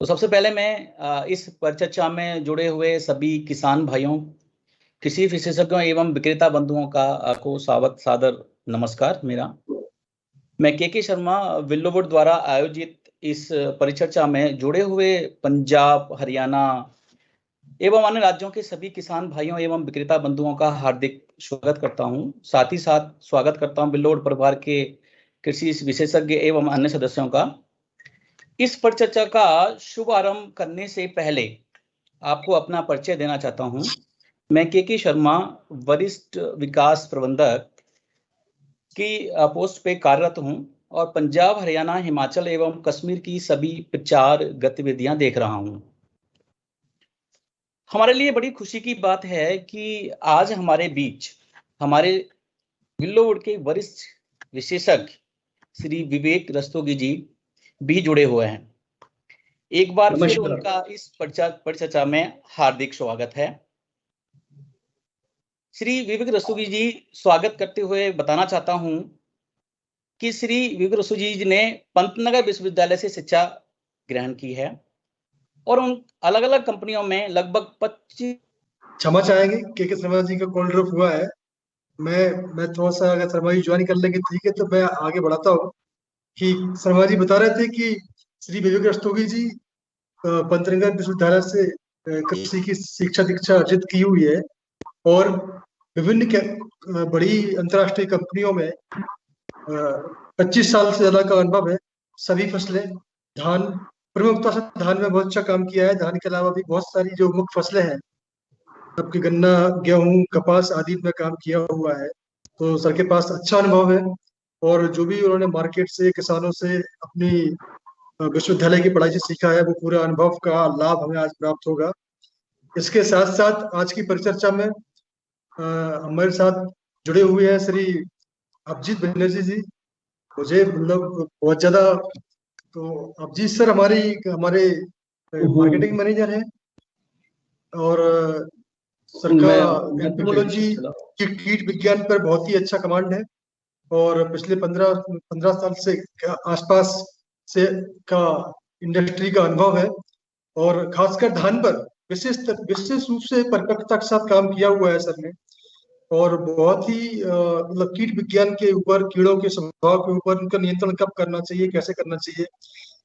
तो सबसे पहले मैं इस परिचर्चा में जुड़े हुए सभी किसान भाइयों, कृषि विशेषज्ञों एवं विक्रेता बंधुओं को सादर नमस्कार। मैं के शर्मा विल्लोवुड द्वारा आयोजित इस परिचर्चा में जुड़े हुए पंजाब, हरियाणा एवं अन्य राज्यों के सभी किसान भाइयों एवं विक्रेता बंधुओं का हार्दिक स्वागत करता हूं। साथ ही साथ स्वागत करता हूं विल्लोवुड परिवार के कृषि विशेषज्ञ एवं अन्य सदस्यों का। इस परिचर्चा का शुभारंभ करने से पहले आपको अपना परिचय देना चाहता हूं। मैं के शर्मा वरिष्ठ विकास प्रबंधक की पोस्ट पे कार्यरत हूं और पंजाब, हरियाणा, हिमाचल एवं कश्मीर की सभी प्रचार गतिविधियां देख रहा हूं। हमारे लिए बड़ी खुशी की बात है कि आज हमारे बीच हमारे विल्लोवुड के वरिष्ठ विशेषज्ञ श्री विवेक रस्तोगी जी भी जुड़े हुए हैं। एक बार फिर उनका इस परिचर्चा में हार्दिक स्वागत है। श्री विवेक रस्तोगी जी, स्वागत करते हुए बताना चाहता हूं कि श्री विवेक रस्तोगी जी ने पंतनगर विश्वविद्यालय से शिक्षा ग्रहण की है और उन अलग अलग कंपनियों में लगभग 25। क्षमा चाहेंगे के शर्मा जी का कॉल ड्रॉप हुआ है। मैं थोड़ा सा, अगर शर्मा जी ज्वाइन कर लेंगे ठीक है, तो मैं आगे बढ़ाता हूँ कि शर्मा जी बता रहे थे कि श्री विवेक रस्तोगी जी पंतनगर विश्वविद्यालय से कृषि की शिक्षा दीक्षा अर्जित की हुई है और विभिन्न बड़ी अंतर्राष्ट्रीय कंपनियों में 25 साल से ज्यादा का अनुभव है। सभी फसलें, धान, प्रमुखता से धान में बहुत अच्छा काम किया है। धान के अलावा भी बहुत सारी जो मुख्य फसलें हैं, आपके गन्ना, गेहूं, कपास आदि में काम किया हुआ है। तो सर के पास अच्छा अनुभव है और जो भी उन्होंने मार्केट से, किसानों से, अपनी विश्वविद्यालय की पढ़ाई से सीखा है, वो पूरा अनुभव का लाभ हमें आज प्राप्त होगा। इसके साथ साथ आज की परिचर्चा में हमारे साथ जुड़े हुए हैं श्री अभिजीत बनर्जी जी। मुझे मतलब बहुत ज्यादा, तो अभिजीत सर हमारे मार्केटिंग मैनेजर हैं और सर का एंटोमोलॉजी की कीट विज्ञान पर बहुत ही अच्छा कमांड है और पिछले 15 साल से आसपास से का इंडस्ट्री का अनुभव है और खासकर धान पर विशेष रूप से परिपक्वता के साथ काम किया हुआ है सर ने। और बहुत ही मतलब कीट विज्ञान के ऊपर, कीड़ों के स्वभाव के ऊपर, उनका नियंत्रण कब करना चाहिए, कैसे करना चाहिए,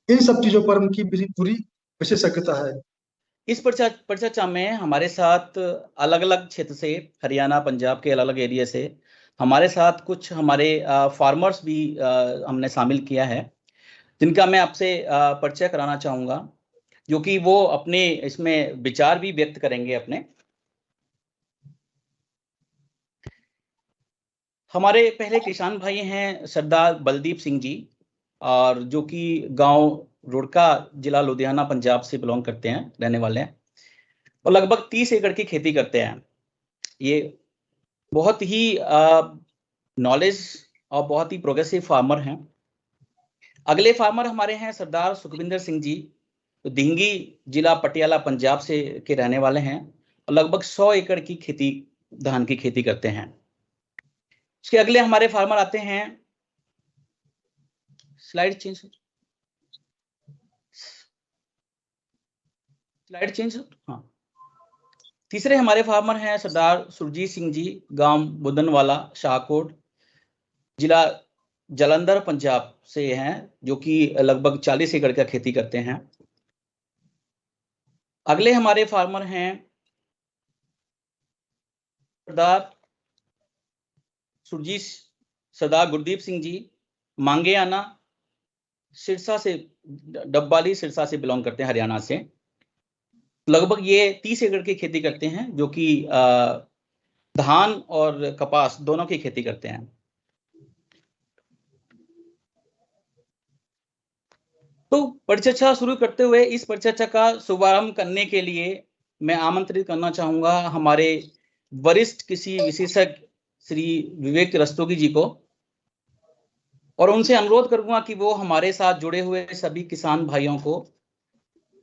इन सब चीजों पर उनकी पूरी विशेषज्ञता है। इस परिचर्चा में हमारे साथ अलग अलग क्षेत्र से, हरियाणा, पंजाब के अलग अलग एरिया से हमारे साथ कुछ हमारे फार्मर्स भी हमने शामिल किया है, जिनका मैं आपसे परिचय कराना चाहूँगा, जो कि वो अपने इसमें विचार भी व्यक्त करेंगे अपने। हमारे पहले किसान भाई हैं सरदार बलदीप सिंह जी, और जो कि गांव रुड़का, जिला लुधियाना, पंजाब से बिलोंग करते हैं, रहने वाले हैं और लगभग 30 एकड़ की खेती करते हैं। ये बहुत ही नॉलेज और बहुत ही प्रोग्रेसिव फार्मर हैं। अगले फार्मर हमारे हैं सरदार सुखविंदर सिंह जी, तो दिंगी, जिला पटियाला, पंजाब से के रहने वाले हैं और लगभग 100 एकड़ की खेती, धान की खेती करते हैं। इसके अगले हमारे फार्मर आते हैं, स्लाइड चेंज, हाँ। तीसरे हमारे फार्मर हैं सरदार सुरजीत सिंह जी, गांव बुदनवाला, शाहकोट, जिला जालंधर, पंजाब से हैं, जो कि लगभग 40 एकड़ का खेती करते हैं। अगले हमारे फार्मर हैं सरदार गुरदीप सिंह जी, मांगेआना, सिरसा से, डब्बाली, सिरसा से बिलोंग करते हैं, हरियाणा से। लगभग ये 30 एकड़ की खेती करते हैं, जो कि धान और कपास दोनों की खेती करते हैं। तो परिचर्चा शुरू करते हुए इस परिचर्चा का शुभारंभ करने के लिए मैं आमंत्रित करना चाहूंगा हमारे वरिष्ठ कृषि विशेषज्ञ श्री विवेक रस्तोगी जी को, और उनसे अनुरोध करूंगा कि वो हमारे साथ जुड़े हुए सभी किसान भाइयों को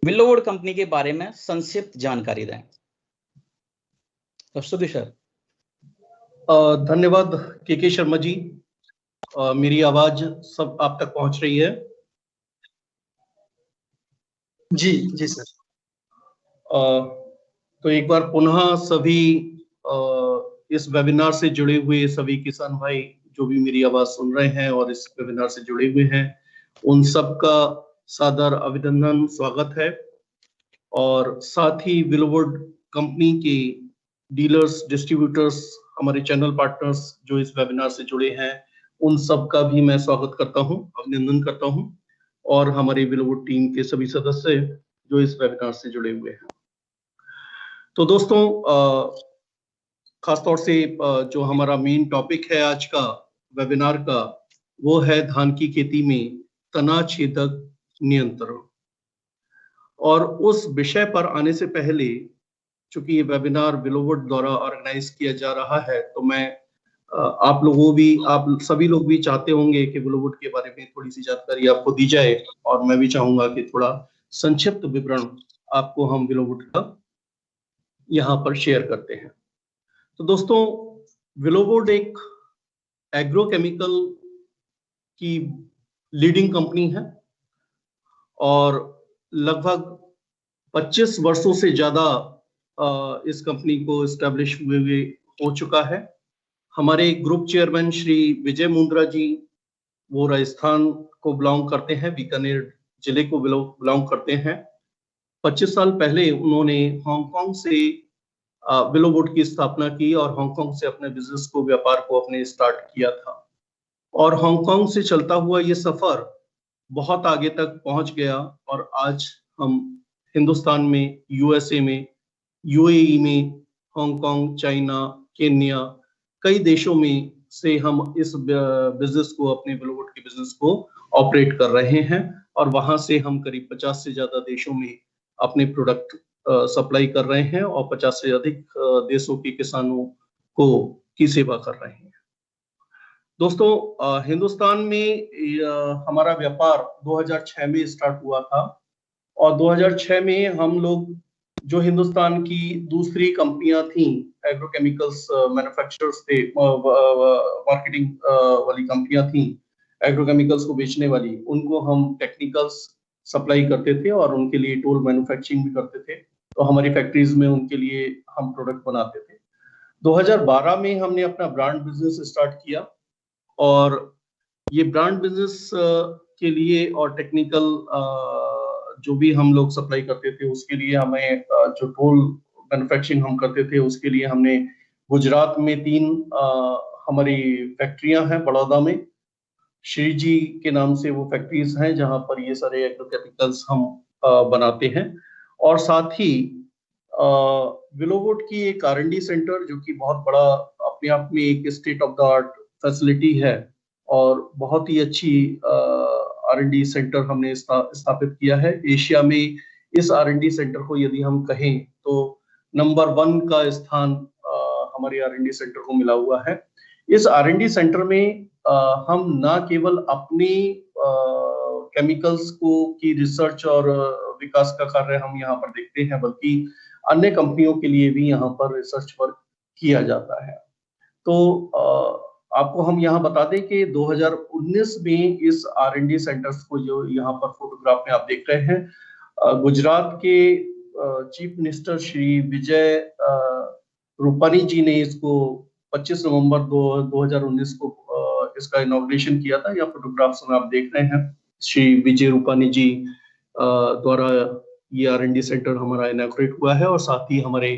विल्लोवुड कंपनी के बारे में संक्षिप्त जानकारी दें। रस्तोगी सर। धन्यवाद के शर्मा जी। मेरी आवाज सब आप तक पहुंच रही है? जी जी सर। तो एक बार पुनः सभी इस वेबिनार से जुड़े हुए सभी किसान भाई जो भी मेरी आवाज सुन रहे हैं और इस वेबिनार से जुड़े हुए हैं, उन सबका सादर अभिनंदन, स्वागत है। और साथ ही विलोवुड कंपनी के डीलर्स, डिस्ट्रीब्यूटर्स, हमारे चैनल पार्टनर्स जो इस वेबिनार से जुड़े हैं, उन सब का भी मैं स्वागत करता हूं, अभिनंदन करता हूं, और हमारे विलोवुड टीम के सभी सदस्य जो इस वेबिनार से जुड़े हुए हैं। तो दोस्तों, खासतौर से जो हमारा मेन टॉपिक है आज का वेबिनार का, वो है धान की खेती में तना छेदक नियंत्रण। और उस विषय पर आने से पहले, चूंकि ये वेबिनार विलोवुड द्वारा ऑर्गेनाइज किया जा रहा है, तो मैं आप सभी लोग भी चाहते होंगे कि विलोवुड के बारे में थोड़ी सी जानकारी आपको दी जाए, और मैं भी चाहूंगा कि थोड़ा संक्षिप्त विवरण आपको हम विलोवुड का यहाँ पर शेयर करते हैं। तो दोस्तों, विलोवुड एक एग्रोकेमिकल की लीडिंग कंपनी है और लगभग 25 वर्षों से ज्यादा इस कंपनी को एस्टेब्लिश हुए हो चुका है। हमारे ग्रुप चेयरमैन श्री विजय मुंद्रा जी, वो राजस्थान को बिलोंग करते हैं, बीकानेर जिले को बिलोंग करते हैं। 25 साल पहले उन्होंने हांगकांग से विलोवुड की स्थापना की और हांगकांग से अपने बिजनेस को, व्यापार को अपने स्टार्ट किया था। और हांगकांग से चलता हुआ ये सफर बहुत आगे तक पहुंच गया और आज हम हिंदुस्तान में, यूएसए में, यूएई में, हांगकांग, चाइना, केन्या, कई देशों में से हम इस बिजनेस को, अपने विलोवुड के बिजनेस को ऑपरेट कर रहे हैं। और वहां से हम करीब 50 से ज्यादा देशों में अपने प्रोडक्ट सप्लाई कर रहे हैं और 50 से अधिक देशों के किसानों को की सेवा कर रहे हैं। दोस्तों, हिंदुस्तान में हमारा व्यापार 2006 में स्टार्ट हुआ था और 2006 में हम लोग, जो हिंदुस्तान की दूसरी कंपनियां थी, एग्रोकेमिकल्स मैन्युफैक्चरर्स थे, मार्केटिंग वाली कंपनियां थी एग्रोकेमिकल्स को बेचने वाली, उनको हम टेक्निकल्स सप्लाई करते थे और उनके लिए टोल मैन्युफैक्चरिंग भी करते थे। तो हमारी फैक्ट्रीज में उनके लिए हम प्रोडक्ट बनाते थे। 2012 में हमने अपना ब्रांड बिजनेस स्टार्ट किया और ये ब्रांड बिजनेस के लिए और टेक्निकल जो भी हम लोग सप्लाई करते थे उसके लिए हमें, जो टोल मैन्युफैक्चरिंग हम करते थे उसके लिए हमने गुजरात में 3 हमारी फैक्ट्रियां हैं। बड़ौदा में श्री जी के नाम से वो फैक्ट्रीज हैं जहां पर ये सारे एग्रोकेमिकल्स हम बनाते हैं। और साथ ही विलोवुड की एक R&D सेंटर, जो कि बहुत बड़ा अपने आप में एक state of the art facility है और बहुत ही अच्छी R&D सेंटर हमने स्थापित किया है। एशिया में इस R&D सेंटर को यदि हम कहें तो नंबर 1 का स्थान हमारे R&D सेंटर को मिला हुआ है। इस R&D सेंटर में हम ना केवल अपनी केमिकल्स को की रिसर्च और विकास का कार्य हम यहाँ पर देखते हैं, बल्कि अन्य कंपनियों के लिए भी यहाँ पर रिसर्च वर्क किया जाता है। तो आपको हम यहाँ बता दें कि 2019 में इस R&D सेंटर्स को, जो यहाँ पर फोटोग्राफ में आप देख रहे हैं, गुजरात के चीफ मिनिस्टर श्री विजय रूपानी जी ने इसको 25 नवंबर 2019 को इसका इनॉग्रेशन किया था। यह फोटोग्राफ्स में आप देख रहे हैं, श्री विजय रूपानी जी द्वारा ये R&D सेंटर हमारा इनॉग्रेट हुआ है। और साथ ही हमारे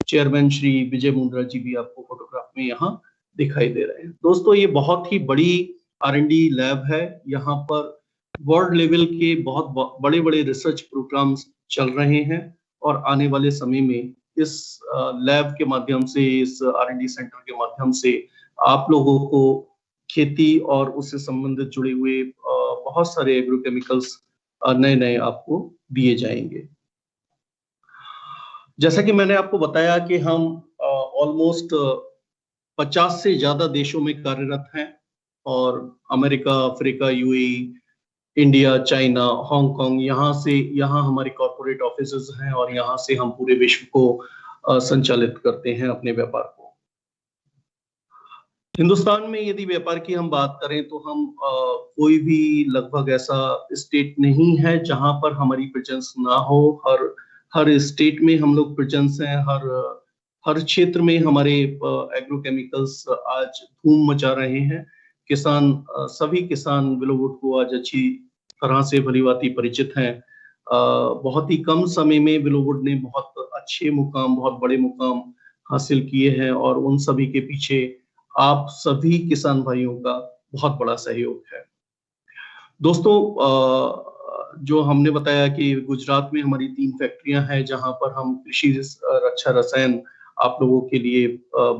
चेयरमैन श्री विजय मुंद्रा जी भी आपको फोटोग्राफ में यहाँ दिखाई दे रहे हैं। दोस्तों, ये बहुत ही बड़ी R&D लैब है। यहाँ पर वर्ल्ड लेवल के बहुत बड़े-बड़े रिसर्च प्रोग्राम्स चल रहे हैं और आने वाले समय में इस लैब के माध्यम से, इस R&D सेंटर के माध्यम से आप लोगों को खेती और उससे संबंधित जुड़े हुए बहुत सारे एग्रोकेमिकल्स नए-नए आपको दिए जाएंगे। जैसा कि मैंने आपको बताया कि हम ऑलमोस्ट 50 से ज्यादा देशों में कार्यरत हैं और America, Africa, UAE, India, China, Hong Kong, यहाँ हमारे कॉर्पोरेट ऑफिसेज हैं और यहाँ से हम पूरे विश्व को संचालित करते हैं अपने व्यापार को। हिंदुस्तान में यदि व्यापार की हम बात करें तो हम कोई भी लगभग ऐसा स्टेट नहीं है जहां पर हमारी प्रेजेंस ना हो। हर स्टेट में हम लोग प्रेजेंस हैं। हर क्षेत्र में हमारे एग्रोकेमिकल्स आज धूम मचा रहे हैं। सभी किसान विलोवुड को आज अच्छी तरह से भलीभांति परिचित हैं। बहुत ही कम समय में विलोवुड ने बहुत अच्छे मुकाम, बहुत बड़े मुकाम हासिल किए हैं और उन सभी के पीछे आप सभी किसान भाइयों का बहुत बड़ा सहयोग है। दोस्तों, जो हमने बताया कि गुजरात में हमारी 3 फैक्ट्रियां हैं जहां पर हम कृषि रक्षा रसायन आप लोगों के लिए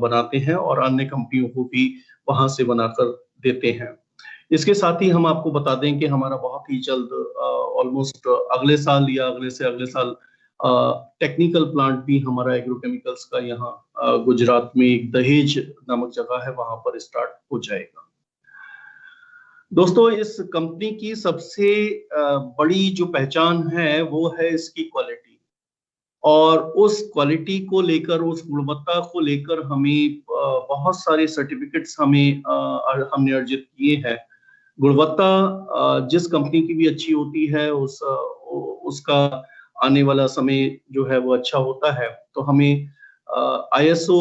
बनाते हैं और अन्य कंपनियों को भी वहां से बनाकर देते हैं। इसके साथ ही हम आपको बता दें कि हमारा बहुत ही जल्द ऑलमोस्ट अगले साल या अगले से अगले साल टेक्निकल प्लांट भी हमारा एग्रोकेमिकल्स का यहाँ गुजरात में एक दहेज नामक जगह है, वहां पर स्टार्ट हो जाएगा। दोस्तों, इस कंपनी की सबसे बड़ी जो पहचान है वो है इसकी क्वालिटी, और उस क्वालिटी को लेकर, उस गुणवत्ता को लेकर हमें बहुत सारे सर्टिफिकेट्स हमने अर्जित किए हैं। गुणवत्ता जिस कंपनी की भी अच्छी होती है उसका आने वाला समय जो है वो अच्छा होता है। तो हमें ISO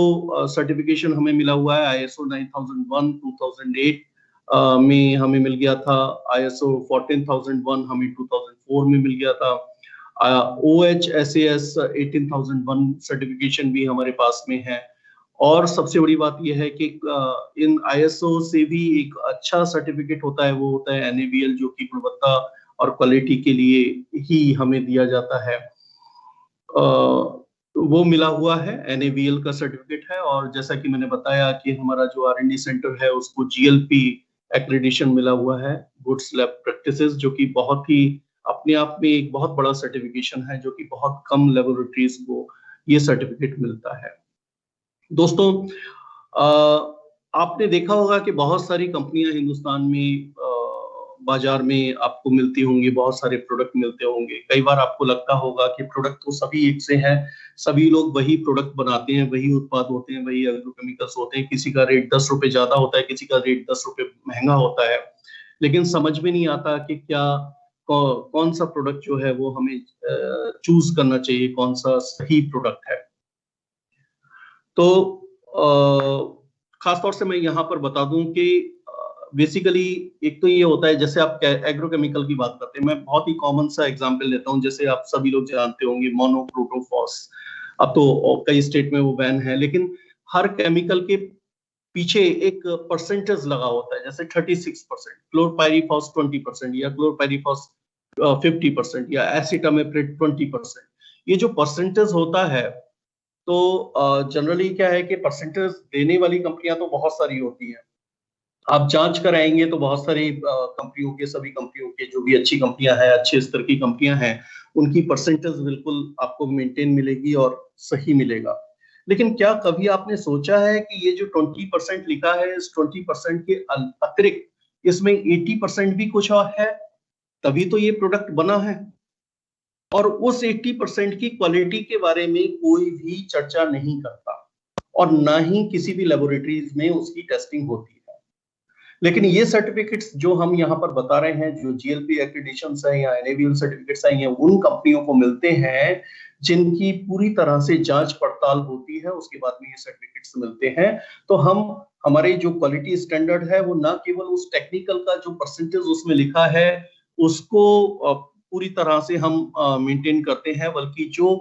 सर्टिफिकेशन हमें मिला हुआ है। ISO 9001 2008 में हमें मिल गया था। ISO 14001 हमें 2004 में मिल गया था। OHSAS 18001 सर्टिफिकेशन भी हमारे पास में है। और सबसे बड़ी बात यह है कि इन ISO से भी एक अच्छा सर्टिफिकेट होता है, वो होता है NABL, जो कि गुणवत्ता और क्वालिटी के लिए ही हमें दिया जाता है। वो मिला हुआ है, NABL का सर्टिफिकेट है। और जैसा कि मैंने बताया कि हमारा जो R&D सेंटर है उसको GLP एक्रेडिशन मिला हुआ है, गुड्स लैब प्रैक्टिसेस, जो कि बहुत ही अपने आप में एक बहुत बड़ा सर्टिफिकेशन है, जो कि बहुत कम लेबोरेटरीज को ये सर्टिफिकेट मिलता है। दोस्तों, आपने देखा होगा कि बहुत सारी कंपनियां हिंदुस्तान में बाजार में आपको मिलती होंगी, बहुत सारे प्रोडक्ट मिलते होंगे। कई बार आपको लगता होगा कि प्रोडक्ट तो सभी एक से हैं, सभी लोग वही प्रोडक्ट बनाते हैं, वही उत्पाद होते हैं, वही एग्रोकेमिकल्स होते हैं। किसी का रेट 10 रुपए ज्यादा होता है, किसी का रेट 10 रुपए महंगा होता है, लेकिन समझ में नहीं आता कि कौन सा प्रोडक्ट जो है वो हमें चूज करना चाहिए, कौन सा सही प्रोडक्ट है। तो खासतौर से मैं यहाँ पर बता दूं कि बेसिकली एक तो ये होता है, जैसे आप एग्रोकेमिकल की बात करते हैं, मैं बहुत ही कॉमन सा एग्जांपल लेता हूँ। जैसे आप सभी लोग जानते होंगे मोनोक्रोटोफॉस, अब तो कई स्टेट में वो बैन है, लेकिन हर केमिकल के पीछे एक परसेंटेज लगा होता है। जैसे 36%, क्लोरपाइरीफॉस 20%, या क्लोरपाइरीफॉस 50%, या एसिटामेप्रिड 20%। ये जो परसेंटेज होता है, तो जनरली क्या है कि परसेंटेज देने वाली कंपनियां तो बहुत सारी होती हैं। आप जांच कराएंगे तो बहुत सारी कंपनियों के, सभी कंपनियों के, जो भी अच्छी कंपनियां हैं, अच्छे स्तर की कंपनियां हैं, उनकी परसेंटेज बिल्कुल आपको मेंटेन मिलेगी और सही मिलेगा। लेकिन क्या कभी आपने सोचा है कि ये जो 20% लिखा है, इस 20% के अतिरिक्त इसमें 80% भी कुछ और है, तभी तो ये प्रोडक्ट बना है। और उस 80% की क्वालिटी के बारे में कोई भी चर्चा नहीं करता, और ना ही किसी भी लेबोरेटरीज में उसकी टेस्टिंग होती है। लेकिन ये सर्टिफिकेट्स जो हम यहाँ पर बता रहे हैं, जो GLP एक्रेडिशंस है या NABL सर्टिफिकेट्स हैं, ये उन कंपनियों को मिलते हैं जिनकी पूरी तरह से जांच पड़ताल होती है, उसके बाद में ये सर्टिफिकेट्स मिलते हैं। तो हमारे जो क्वालिटी स्टैंडर्ड है, वो ना केवल उस टेक्निकल का जो परसेंटेज उसमें लिखा है उसको पूरी तरह से हम मेंटेन करते हैं, बल्कि जो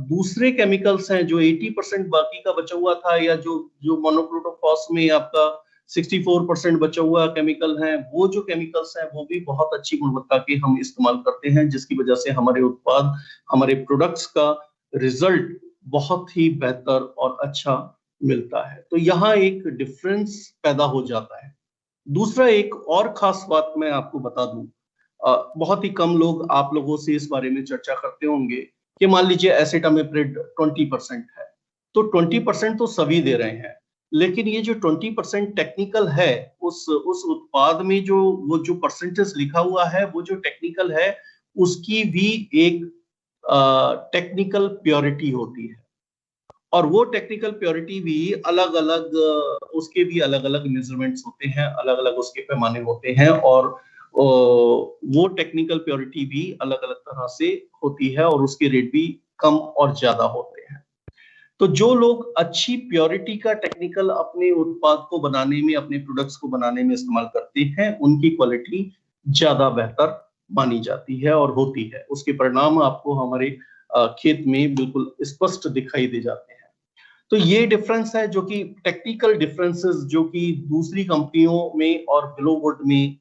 दूसरे केमिकल्स हैं, जो 80% बाकी का बचा हुआ था, या जो मोनोक्रोटोफॉस में आपका 64% बचा हुआ केमिकल है, वो जो केमिकल्स हैं वो भी बहुत अच्छी गुणवत्ता के हम इस्तेमाल करते हैं, जिसकी वजह से हमारे उत्पाद, हमारे प्रोडक्ट्स का रिजल्ट बहुत ही बेहतर और अच्छा मिलता है। तो यहाँ एक डिफरेंस पैदा हो जाता है। दूसरा, एक और खास बात मैं आपको बता दूं, बहुत ही कम लोग आप लोगों से इस बारे में चर्चा करते होंगे कि मान लीजिए एसिटामेप्रिड 20% है, तो 20% तो सभी दे रहे हैं, लेकिन ये जो 20% टेक्निकल है, उस उत्पाद में वो जो परसेंटेज लिखा हुआ है, वो जो टेक्निकल है, उसकी भी एक टेक्निकल प्योरिटी होती है। और वो टेक्निकल प्योरिटी भी अलग अलग, उसके भी अलग अलग मेजरमेंट्स होते हैं, अलग अलग उसके पैमाने होते हैं, और वो टेक्निकल प्योरिटी भी अलग अलग तरह से होती है और उसके रेट भी कम और ज्यादा होते हैं। तो जो लोग अच्छी प्योरिटी का टेक्निकल अपने उत्पाद को बनाने में, अपने प्रोडक्ट्स को बनाने में इस्तेमाल करते हैं, उनकी क्वालिटी ज्यादा बेहतर मानी जाती है और होती है। उसके परिणाम आपको हमारे खेत में बिल्कुल स्पष्ट दिखाई दे जाते हैं। तो ये डिफरेंस है, जो कि टेक्निकल डिफरेंसेस जो कि दूसरी कंपनियों में और बिलोवुड में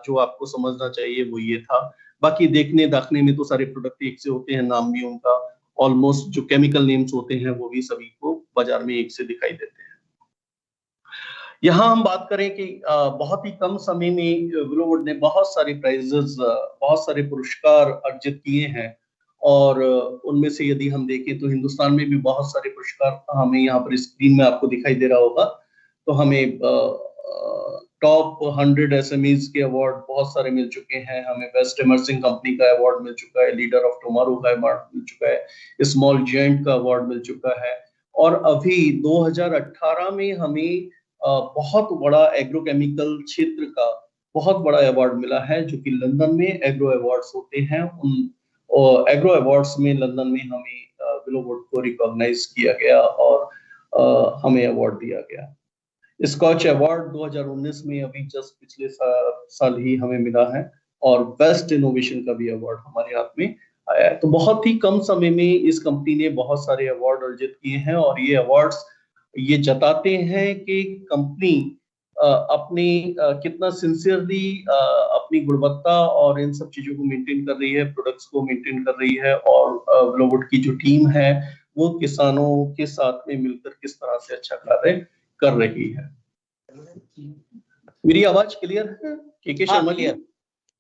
जो आपको समझना चाहिए वो ये था। बाकी देखने दाखने में तो सारे प्रोडक्ट एक से होते हैं, नाम भी उनका ऑलमोस्ट जो केमिकल नेम्स होते हैं वो भी सभी को बाजार में एक से दिखाई देते हैं। यहाँ हम बात करें कि बहुत ही कम समय में बिलोवुड ने बहुत सारे प्राइजेस, बहुत सारे पुरस्कार अर्जित किए हैं, और उनमें से यदि हम देखें तो हिंदुस्तान में भी बहुत सारे पुरस्कार हमें यहाँ पर स्क्रीन में आपको दिखाई दे रहा होगा। तो हमें टॉप 100 एसएमईज के अवार्ड बहुत सारे मिल चुके हैं, हमें बेस्ट इमर्जिंग कंपनी का अवार्ड मिल चुका है, लीडर ऑफ टुमारो का अवार्ड मिल चुका है, स्मॉल जायंट का अवार्ड मिल चुका है, और अभी 2018 में हमें बहुत बड़ा एग्रोकेमिकल क्षेत्र का बहुत बड़ा अवार्ड मिला है, जो कि लंदन में एग्रो अवार्ड्स होते हैं। उन एग्रो अवार्ड्स में लंदन में हमें बिलोवुड को रिकॉग्नाइज किया गया और हमें अवार्ड दिया गया। स्कॉच अवार्ड 2019 में अभी जस्ट पिछले साल ही हमें मिला है, और बेस्ट इनोवेशन का भी अवार्ड हमारे हाथ में आया है। तो बहुत ही कम समय में इस कंपनी ने बहुत सारे अवार्ड अर्जित किए हैं, और ये अवार्ड्स ये जताते हैं कि कंपनी अपनी कितना सिंसियरली अपनी गुणवत्ता और इन सब चीजों को मेंटेन कर रही है, प्रोडक्ट्स को मेंटेन कर रही है, और बिलोवुड की जो टीम है वो किसानों के साथ में मिलकर किस तरह से अच्छा कार्य कर रही है। मेरी आवाज क्लियर है के शर्मा जी?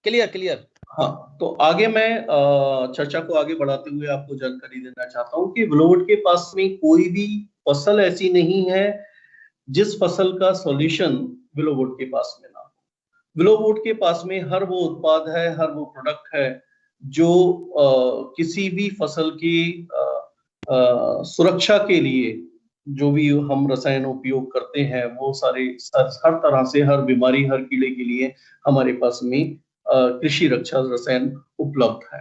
क्लियर। हाँ, तो आगे मैं चर्चा को आगे बढ़ाते हुए आपको जानकारी देना चाहता हूँ कि बिलोवुड के पास में कोई भी फसल ऐसी नहीं है जिस फसल का सॉल्यूशन बिलोवुड के पास में ना हो। बिलोवुड के पास में हर वो उत्पाद है, हर वो प्रोडक्ट है जो किसी भी फसल की सुरक्षा के लिए जो भी हम रसायन उपयोग करते हैं वो सारे हर तरह से, हर बीमारी, हर कीड़े के लिए हमारे पास में कृषि रक्षा रसायन उपलब्ध है।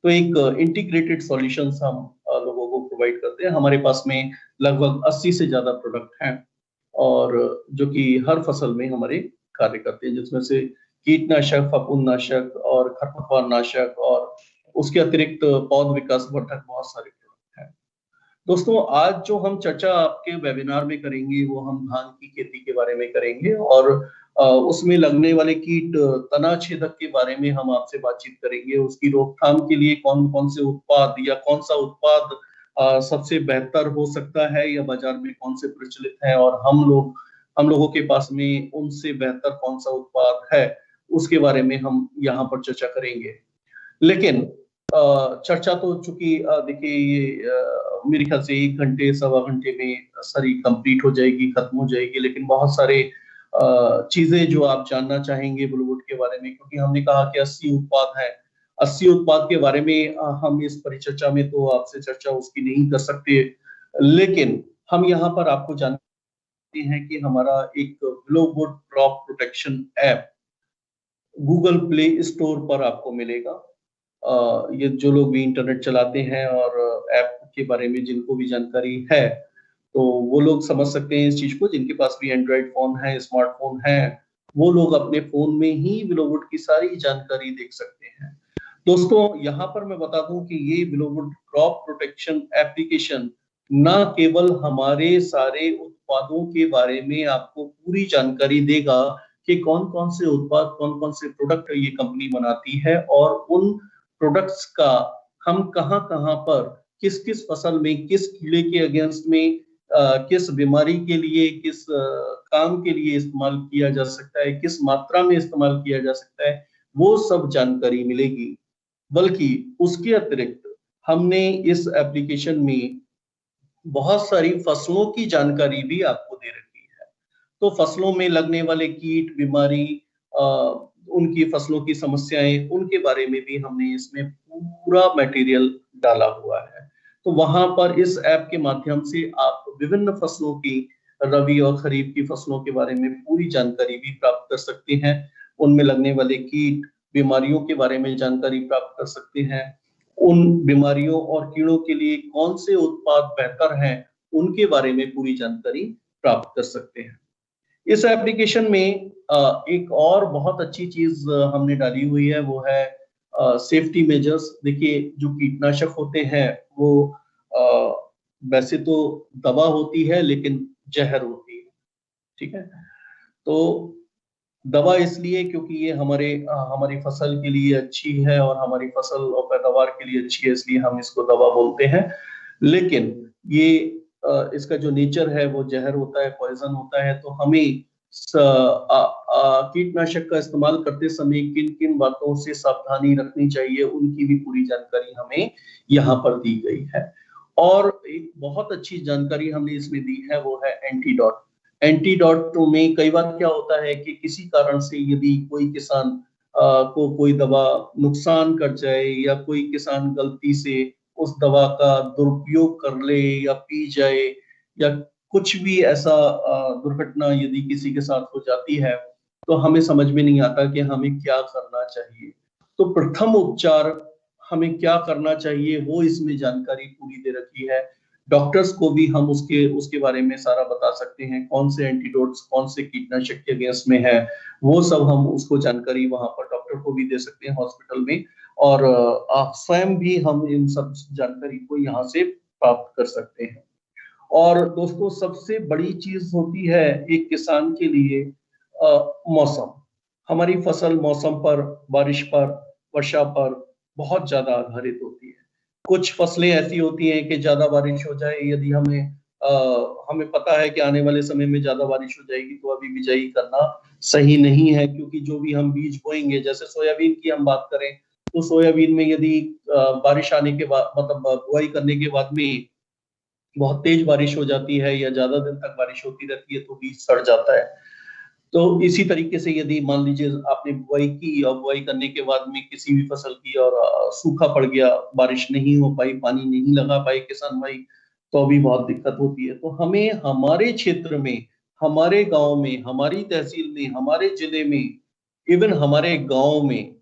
तो एक इंटीग्रेटेड सॉल्यूशंस हम लोगों को प्रोवाइड करते हैं। हमारे पास में लगभग 80 से ज्यादा प्रोडक्ट हैं, और जो कि हर फसल में हमारे कार्य करते हैं, जिसमें से कीटनाशक, फफूंदनाशक और खरपतवार नाशक, और उसके अतिरिक्त पौध विकास वर्धक बहुत सारे प्रोडक्ट हैं। दोस्तों, आज जो हम चर्चा आपके वेबिनार में करेंगे वो हम धान की खेती के बारे में करेंगे, और उसमें लगने वाले कीट, तना छेदक के बारे में हम आपसे बातचीत करेंगे। उसकी रोकथाम के लिए कौन कौन से उत्पाद या कौन सा उत्पाद सबसे बेहतर हो सकता है, या बाजार में कौन से प्रचलित हैं, और हम लोगों के पास में उनसे बेहतर कौन सा उत्पाद है, उसके बारे में हम यहाँ पर चर्चा करेंगे। लेकिन चर्चा तो चूंकि देखिए ये मेरे ख्याल से 1 घंटे, सवा घंटे में सारी कंप्लीट हो जाएगी, खत्म हो जाएगी, लेकिन बहुत सारे चीजें जो आप जानना चाहेंगे बिलोवुड के बारे में, क्योंकि हमने कहा कि 80 उत्पाद हैं, 80 उत्पाद के बारे में हम इस परिचर्चा में तो आपसे चर्चा उसकी नहीं कर सकते, लेकिन हम यहाँ पर आपको जानते हैं कि हमारा एक बिलोवुड crop protection app Google Play Store पर आपको मिलेगा। ये जो लोग भी इंटरनेट चलाते हैं और ऐप के बारे में जिनको भी जानकारी है, तो वो लोग समझ सकते हैं इस चीज को। जिनके पास भी एंड्रॉइड फोन है, स्मार्टफोन है, वो लोग अपने फोन में ही बिलोवुड की सारी जानकारी देख सकते हैं। दोस्तों, यहाँ पर मैं बता दूं कि ये बिलोवुड क्रॉप प्रोटेक्शन एप्लीकेशन ना केवल हमारे सारे उत्पादों के बारे में आपको पूरी जानकारी देगा कि कौन कौन से उत्पाद, कौन कौन से प्रोडक्ट ये कंपनी बनाती है, और उन प्रोडक्ट्स का हम कहां कहां पर किस किस फसल में, किस कीड़े के अगेंस्ट में, किस बीमारी के लिए, किस काम के लिए इस्तेमाल किया जा सकता है, किस मात्रा में इस्तेमाल किया जा सकता है, वो सब जानकारी मिलेगी। बल्कि उसके अतिरिक्त हमने इस एप्लीकेशन में बहुत सारी फसलों की जानकारी भी आपको दे रखी है। तो फसलों में लगने वाले कीट, बीमारी, उनकी फसलों की समस्याएं, उनके बारे में भी हमने इसमें पूरा मटेरियल डाला हुआ है। तो वहां पर इस ऐप के माध्यम से आप विभिन्न फसलों की, रबी और खरीफ की फसलों के बारे में पूरी जानकारी भी प्राप्त कर सकते हैं। उनमें लगने वाले कीट, बीमारियों के बारे में जानकारी प्राप्त कर सकते हैं। उन बीमारियों और कीड़ों के लिए कौन से उत्पाद बेहतर हैं, उनके बारे में पूरी जानकारी प्राप्त कर सकते हैं। इस एप्लीकेशन में एक और बहुत अच्छी चीज हमने डाली हुई है, वो है सेफ्टी मेजर्स। देखिए, जो कीटनाशक होते हैं वो वैसे तो दवा होती है लेकिन जहर होती है, ठीक है। तो दवा इसलिए क्योंकि ये हमारी फसल के लिए अच्छी है और हमारी फसल और पैदावार के लिए अच्छी है, इसलिए हम इसको दवा बोलते हैं। लेकिन ये इसका जो नेचर है वो जहर होता है, पॉइजन होता है। तो हमें कीटनाशक का इस्तेमाल करते समय किन किन बातों से सावधानी रखनी चाहिए, उनकी भी पूरी जानकारी हमें यहाँ पर दी गई है। और एक बहुत अच्छी जानकारी हमने इसमें दी है, वो है एंटीडोट। एंटीडोट में कई बार क्या होता है कि किसी कारण से यदि कोई किसान को कोई दवा नुकसान कर जाए, या कोई किसान गलती से उस दवा का दुरुपयोग कर ले या पी जाए, या कुछ भी ऐसा दुर्घटना यदि किसी के साथ हो जाती है, तो हमें समझ में नहीं आता कि हमें क्या करना चाहिए। तो प्रथम उपचार हमें क्या करना चाहिए, वो इसमें जानकारी पूरी दे रखी है। डॉक्टर्स को भी हम उसके बारे में सारा बता सकते हैं, कौन से एंटीडोट्स, कौन से कीटनाशक के अगेंस्ट में है, वो सब हम उसको जानकारी वहां पर डॉक्टर को भी दे सकते हैं हॉस्पिटल में। और स्वयं भी हम इन सब जानकारी को यहाँ से प्राप्त कर सकते हैं। और दोस्तों, सबसे बड़ी चीज होती है एक किसान के लिए मौसम। हमारी फसल मौसम पर, बारिश पर, वर्षा पर बहुत ज्यादा आधारित होती है। कुछ फसलें ऐसी होती हैं कि ज्यादा बारिश हो जाए, यदि हमें पता है कि आने वाले समय में ज्यादा बारिश हो जाएगी, तो अभी बिजाई करना सही नहीं है, क्योंकि जो भी हम बीज बोएंगे, जैसे सोयाबीन की हम बात करें, तो सोयाबीन में यदि बारिश आने के बाद, मतलब बुआई करने के बाद में बहुत तेज बारिश हो जाती है या ज्यादा दिन तक बारिश होती रहती है, तो बीज सड़ जाता है। तो इसी तरीके से यदि मान लीजिए आपने बुआई की और बुआई करने के बाद में किसी भी फसल की और सूखा पड़ गया, बारिश नहीं हो पाई, पानी नहीं लगा पाए किसान भाई, तो भी बहुत दिक्कत होती है। तो हमें हमारे क्षेत्र में, हमारे गांव में, हमारी तहसील में, हमारे जिले में, इवन हमारे गांव में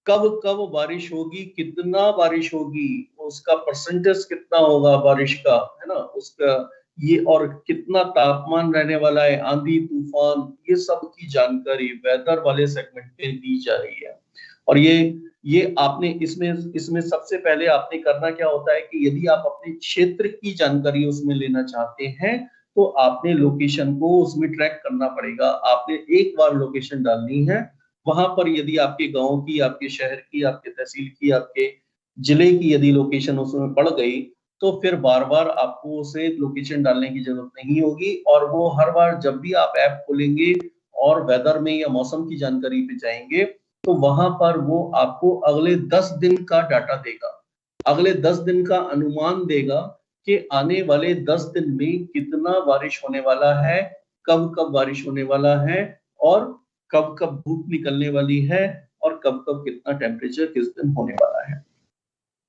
कब कब बारिश होगी, कितना बारिश होगी, उसका परसेंटेज कितना होगा बारिश का, है ना, उसका ये, और कितना तापमान रहने वाला है, आंधी तूफान, ये सब की जानकारी वेदर वाले सेगमेंट में दी जा रही है। और ये आपने इसमें सबसे पहले आपने करना क्या होता है कि यदि आप अपने क्षेत्र की जानकारी उसमें लेना चाहते हैं, तो आपने लोकेशन को उसमें ट्रैक करना पड़ेगा। आपने एक बार लोकेशन डालनी है, वहां पर यदि आपके गांव की, आपके शहर की, आपके तहसील की, आपके जिले की यदि लोकेशन उसमें पड़ गई, तो फिर बार बार आपको उसे लोकेशन डालने की जरूरत नहीं होगी। और वो हर बार जब भी आप ऐप खोलेंगे और वेदर में या मौसम की जानकारी पे जाएंगे, तो वहां पर वो आपको अगले 10 दिन का डाटा देगा, अगले 10 दिन का अनुमान देगा कि आने वाले 10 दिन में कितना बारिश होने वाला है, कब कब बारिश होने वाला है, और कब कब धूप निकलने वाली है, और कब कब कितना टेम्परेचर किस दिन होने वाला है।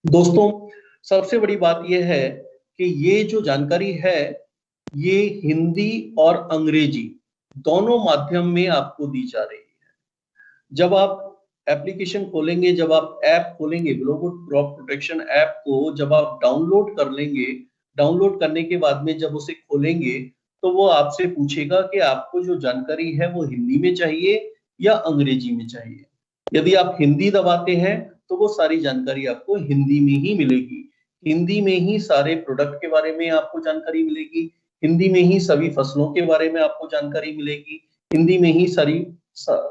दोस्तों, सबसे बड़ी बात यह है कि ये जो जानकारी है, ये हिंदी और अंग्रेजी दोनों माध्यम में आपको दी जा रही है। जब आप एप्लीकेशन खोलेंगे, जब आप ऐप खोलेंगे, ग्लोबल क्रॉप प्रोटेक्शन ऐप को जब आप डाउनलोड कर लेंगे, डाउनलोड करने के बाद में जब उसे खोलेंगे, तो वो आपसे पूछेगा कि आपको जो जानकारी है वो हिंदी में चाहिए या अंग्रेजी में चाहिए। यदि आप हिंदी दबाते हैं, तो वो सारी जानकारी आपको हिंदी में ही मिलेगी। हिंदी में ही सारे प्रोडक्ट के बारे में आपको जानकारी मिलेगी, हिंदी में ही सभी फसलों के बारे में आपको जानकारी मिलेगी, हिंदी में ही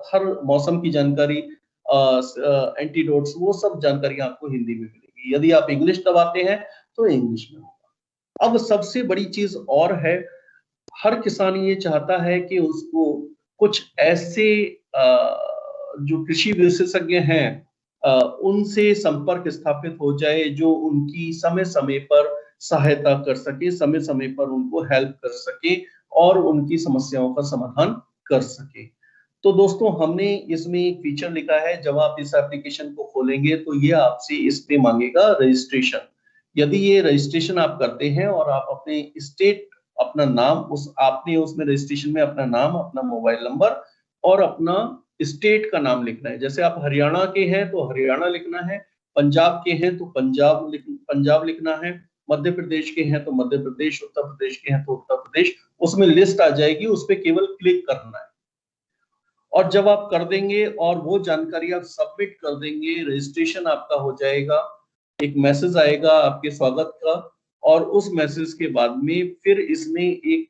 हर मौसम की जानकारी, एंटीडोट्स, वो सब जानकारी आपको हिंदी में मिलेगी। यदि आप इंग्लिश दबाते हैं, तो इंग्लिश में होगा। अब सबसे बड़ी चीज और है, हर किसान ये चाहता है कि उसको कुछ ऐसे जो कृषि विशेषज्ञ हैं उनसे संपर्क स्थापित हो जाए, जो उनकी समय समय पर सहायता कर सके, समय समय पर उनको हेल्प कर सके और उनकी समस्याओं का समाधान कर सके। तो दोस्तों, हमने इसमें एक फीचर लिखा है, जब आप इस एप्लीकेशन को खोलेंगे तो ये आपसे इस पे मांगेगा रजिस्ट्रेशन, यदि ये रजिस्ट्रेशन आप करते हैं और आप अपने स्टेट, अपना नाम, आपने उसमें रजिस्ट्रेशन में अपना नाम, अपना मोबाइल नंबर और अपना स्टेट का नाम लिखना है। जैसे आप हरियाणा के हैं तो हरियाणा लिखना है, पंजाब के हैं तो पंजाब लिखना है, मध्य प्रदेश के हैं तो मध्य प्रदेश, उत्तर प्रदेश के हैं तो उत्तर प्रदेश, उसमें लिस्ट आ जाएगी, उस पर केवल क्लिक करना है। और जब आप कर देंगे और वो जानकारी आप सबमिट कर देंगे, रजिस्ट्रेशन आपका हो जाएगा, एक मैसेज आएगा आपके स्वागत का, और उस मैसेज के बाद में फिर इसमें एक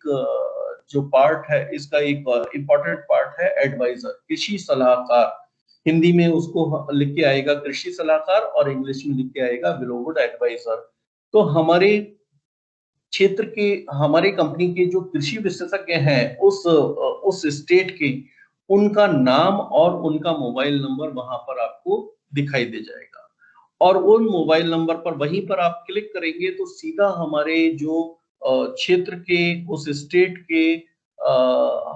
जो पार्ट है, इसका एक इम्पोर्टेंट पार्ट है एडवाइजर, कृषि सलाहकार। हिंदी में उसको लिख के आएगा कृषि सलाहकार और इंग्लिश में लिख के आएगा बिलोवुड एडवाइजर। तो हमारे क्षेत्र के, हमारी कंपनी के जो कृषि विशेषज्ञ हैं उस स्टेट के, उनका नाम और उनका मोबाइल नंबर वहां पर आपको दिखाई दे जाएगा। और उन मोबाइल नंबर पर, वहीं पर आप क्लिक करेंगे तो सीधा हमारे जो क्षेत्र के, उस स्टेट के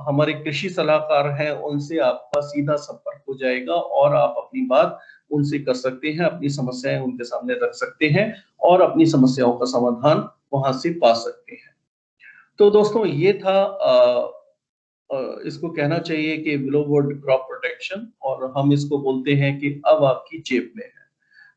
हमारे कृषि सलाहकार हैं, उनसे आपका सीधा संपर्क हो जाएगा और आप अपनी बात उनसे कर सकते हैं, अपनी समस्याएं उनके सामने रख सकते हैं और अपनी समस्याओं का समाधान वहां से पा सकते हैं। तो दोस्तों ये था इसको कहना चाहिए कि बिलोवुड क्रॉप प्रोटेक्शन, और हम इसको बोलते हैं कि अब आपकी जेब में है,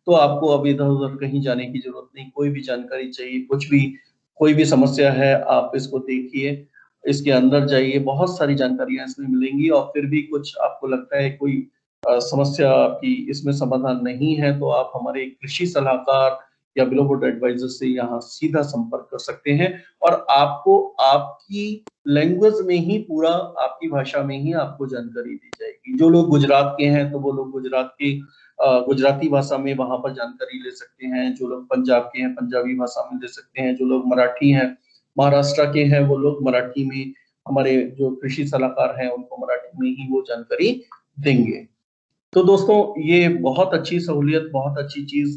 तो आपको अब इधर उधर कहीं जाने की जरूरत नहीं। कोई भी जानकारी चाहिए, कुछ भी, कोई भी समस्या है, आप इसको देखिए, इसके अंदर जाइए, बहुत सारी जानकारियां इसमें मिलेंगी। और फिर भी कुछ आपको लगता है कोई समस्या की इसमें समाधान नहीं है, तो आप हमारे कृषि सलाहकार या बिलोवुड एडवाइजर से यहाँ सीधा संपर्क कर सकते हैं, और आपको आपकी लैंग्वेज में ही, पूरा आपकी भाषा में ही आपको जानकारी दी जाएगी। जो लोग गुजरात के हैं तो वो लोग गुजरात की गुजराती भाषा में वहां पर जानकारी ले सकते हैं, जो लोग पंजाब के हैं पंजाबी भाषा में ले सकते हैं, जो लोग मराठी हैं, महाराष्ट्र के हैं, वो लोग मराठी में, हमारे जो कृषि सलाहकार हैं उनको मराठी में ही वो जानकारी देंगे। तो दोस्तों ये बहुत अच्छी सहूलियत, बहुत अच्छी चीज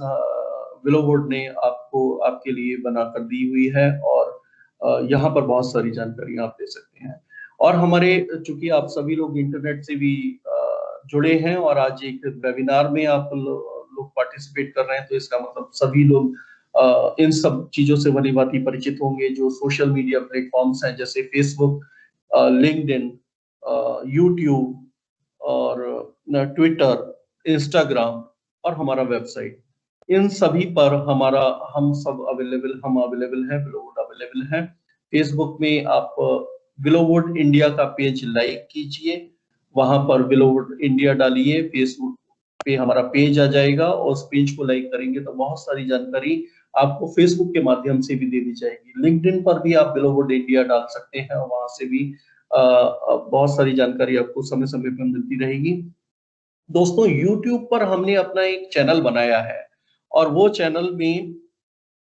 बिलोवुड ने आपको, आपके लिए बना कर दी हुई है, और यहाँ पर बहुत सारी जानकारी आप ले सकते हैं। और हमारे, चूंकि आप सभी लोग इंटरनेट से भी जुड़े हैं और आज एक वेबिनार में आप लोग पार्टिसिपेट कर रहे हैं, तो इसका मतलब सभी लोग इन सब चीजों से भली भांति परिचित होंगे। जो सोशल मीडिया प्लेटफॉर्म्स हैं जैसे फेसबुक, लिंक्डइन, यूट्यूब और ट्विटर, इंस्टाग्राम और हमारा वेबसाइट, इन सभी पर हम अवेलेबल हैं, बिलोवुड अवेलेबल है। फेसबुक में आप बिलोवुड इंडिया का पेज लाइक कीजिए, वहां पर बिलोवुड इंडिया डालिए, फेसबुक पे हमारा पेज आ जाएगा, और उस पेज को लाइक करेंगे तो बहुत सारी जानकारी आपको फेसबुक के माध्यम से भी दे दी जाएगी। लिंक्डइन पर भी आप बिलोवुड इंडिया डाल सकते हैं, और वहां से भी बहुत सारी जानकारी आपको समय समय पर मिलती रहेगी। दोस्तों YouTube पर हमने अपना एक चैनल बनाया है, और वो चैनल में